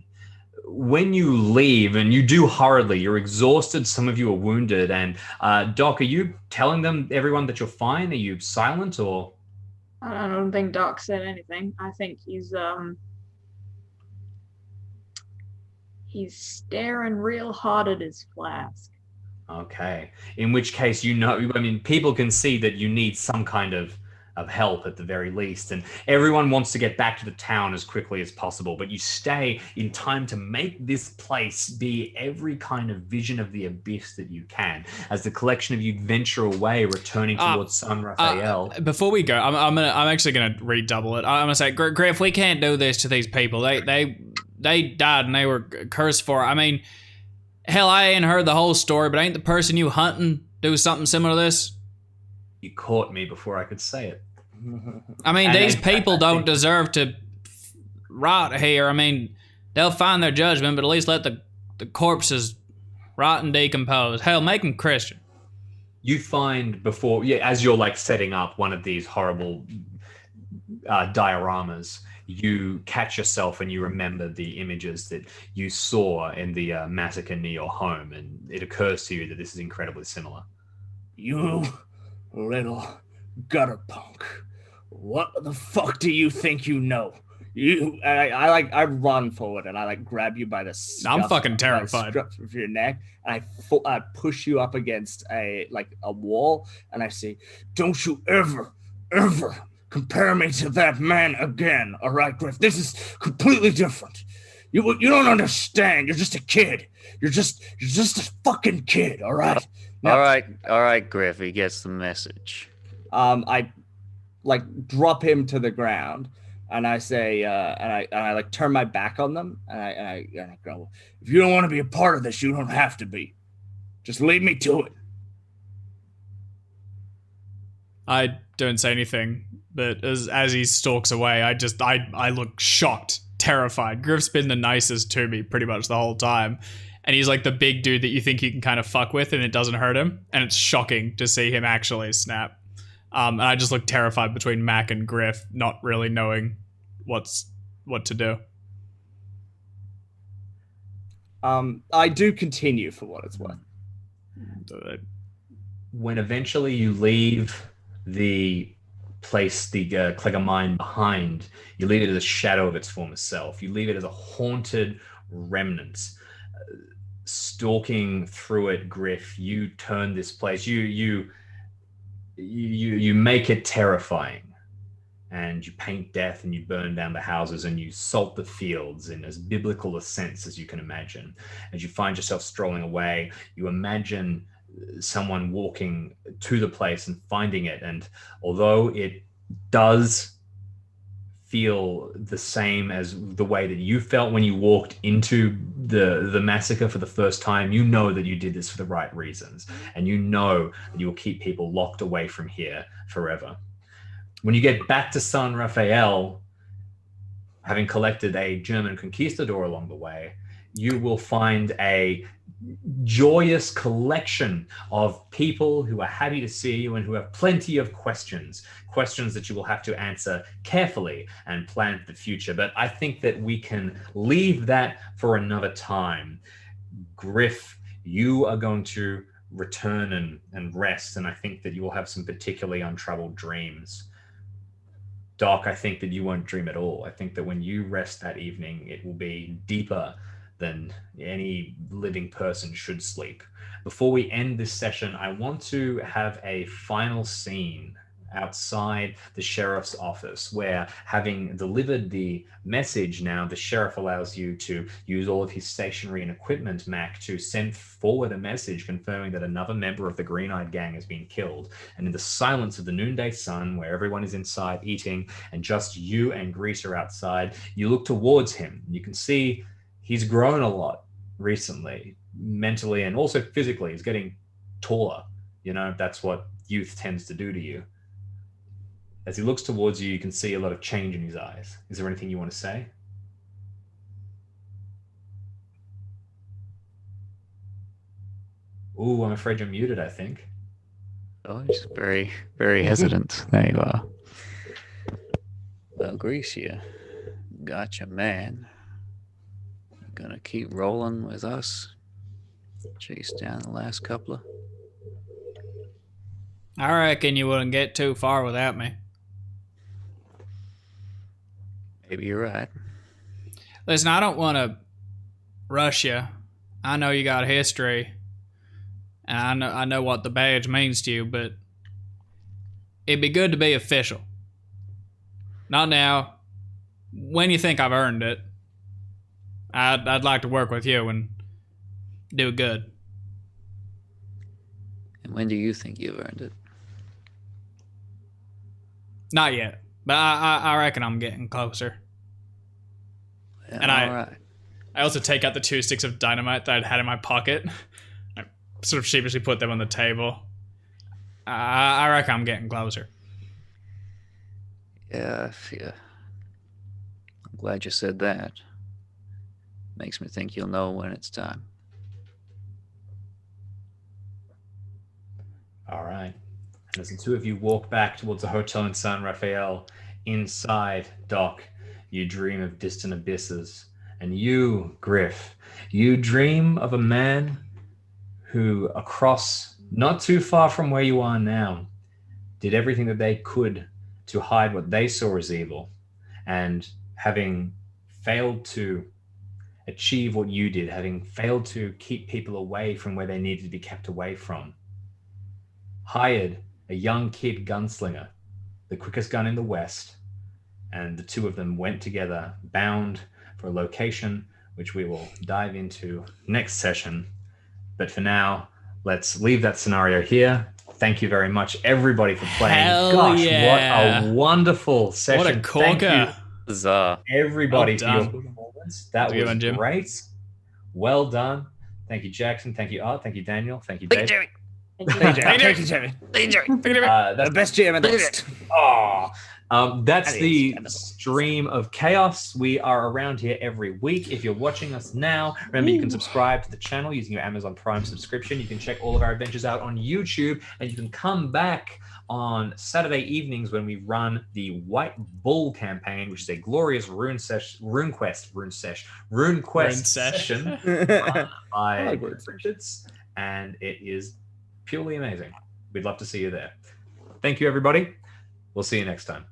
When you leave, and you do hurriedly, you're exhausted, some of you are wounded, and Doc, are you telling everyone that you're fine? Are you silent, or? I don't think Doc said anything. I think he's staring real hard at his flask. Okay. In which case, people can see that you need some kind of help at the very least, and everyone wants to get back to the town as quickly as possible, but you stay in time to make this place be every kind of vision of the abyss that you can as the collection of you venture away, returning towards San Rafael. Before we go, I'm actually gonna redouble it. I'm gonna say, Griff, we can't do this to these people. They died and they were cursed for it. I mean, hell, I ain't heard the whole story, but ain't the person you hunting do something similar to this? You caught me before I could say it. I mean, these people don't deserve to rot here. I mean, they'll find their judgment, but at least let the corpses rot and decompose. Hell, make them Christian. You find as you're like setting up one of these horrible dioramas, you catch yourself and you remember the images that you saw in the massacre near your home, and it occurs to you that this is incredibly similar. You little gutter punk. What the fuck do you think you know? I run forward and I like grab you by the I'm fucking terrified of your neck, and I push you up against a wall, and I say, "Don't you ever compare me to that man again, all right, Griff? This is completely different. You don't understand. You're just a kid. You're just a fucking kid, all right?" Now, all right, Griff. He gets the message. I drop him to the ground, and I say, and I turn my back on them, and I go, "If you don't want to be a part of this, you don't have to be. Just lead me to it." I don't say anything, but as he stalks away, I look shocked, terrified. Griff's been the nicest to me pretty much the whole time. And he's like the big dude that you think you can kind of fuck with and it doesn't hurt him. And it's shocking to see him actually snap. And I just look terrified between Mac and Griff, not really knowing what to do. I do continue for what it's worth. When eventually you leave the place, the Clegger mine behind, you leave it as a shadow of its former self. You leave it as a haunted remnant. Stalking through it, Griff, you turn this place. You make it terrifying, and you paint death, and you burn down the houses, and you salt the fields in as biblical a sense as you can imagine. As you find yourself strolling away, you imagine someone walking to the place and finding it, and although it does feel the same as the way that you felt when you walked into the massacre for the first time, you know that you did this for the right reasons, and you know that you will keep people locked away from here forever. When you get back to San Rafael, having collected a German conquistador along the way, you will find a joyous collection of people who are happy to see you and who have plenty of questions that you will have to answer carefully and plan for the future. But I think that we can leave that for another time. Griff, you are going to return and rest, and I think that you will have some particularly untroubled dreams. Doc, I think that you won't dream at all. I think that when you rest that evening, it will be deeper than any living person should sleep. Before we end this session, I want to have a final scene outside the sheriff's office where, having delivered the message, now the sheriff allows you to use all of his stationery and equipment, Mac, to send forward a message confirming that another member of the Green-Eyed Gang has been killed. And in the silence of the noonday sun, where everyone is inside eating and just you and Grease are outside, you look towards him. You can see he's grown a lot recently, mentally and also physically. He's getting taller. You know, that's what youth tends to do to you. As he looks towards you, you can see a lot of change in his eyes. Is there anything you want to say? Ooh, I'm afraid you're muted, I think. Oh, he's very, very hesitant. There you are. Well, Grease, you gotcha, man. Gonna keep rolling with us. Chase down the last couple of. I reckon you wouldn't get too far without me. Maybe you're right. Listen, I don't want to rush you. I know you got a history, and I know what the badge means to you, but it'd be good to be official. Not now. When you think I've earned it, I'd like to work with you and do good. And when do you think you've earned it? Not yet, but I reckon I'm getting closer. Yeah, And all right. I also take out the 2 sticks of dynamite that I'd had in my pocket. I sort of sheepishly put them on the table. I reckon I'm getting closer. Yeah, I'm glad you said that. Makes me think you'll know when it's time. All right. And as the two of you walk back towards the hotel in San Rafael, inside, Doc, you dream of distant abysses. And you, Griff, you dream of a man who, across not too far from where you are now, did everything that they could to hide what they saw as evil. And having failed to achieve what you did, having failed to keep people away from where they needed to be kept away from, hired a young kid gunslinger, the quickest gun in the West, and the two of them went together, bound for a location which we will dive into next session. But for now, let's leave that scenario here. Thank you very much, everybody, for playing. Hell Gosh, yeah. what a wonderful session. What a Thank corker. you, Huzzah. everybody, Well for your done. performance. That Good was one, Jim. great. Well done. Thank you, Jackson. Thank you, Art. Thank you, Daniel. Thank you, Dave. Thank you, Jerry. That's The best GM in the West. that's That the is stream of chaos. We are around here every week. If you're watching us now, remember you can subscribe to the channel using your Amazon Prime subscription. You can check all of our adventures out on YouTube, and you can come back on Saturday evenings when we run the White Bull campaign, which is a glorious rune quest session by Richards, and it is purely amazing. We'd love to see you there. Thank you, everybody. We'll see you next time.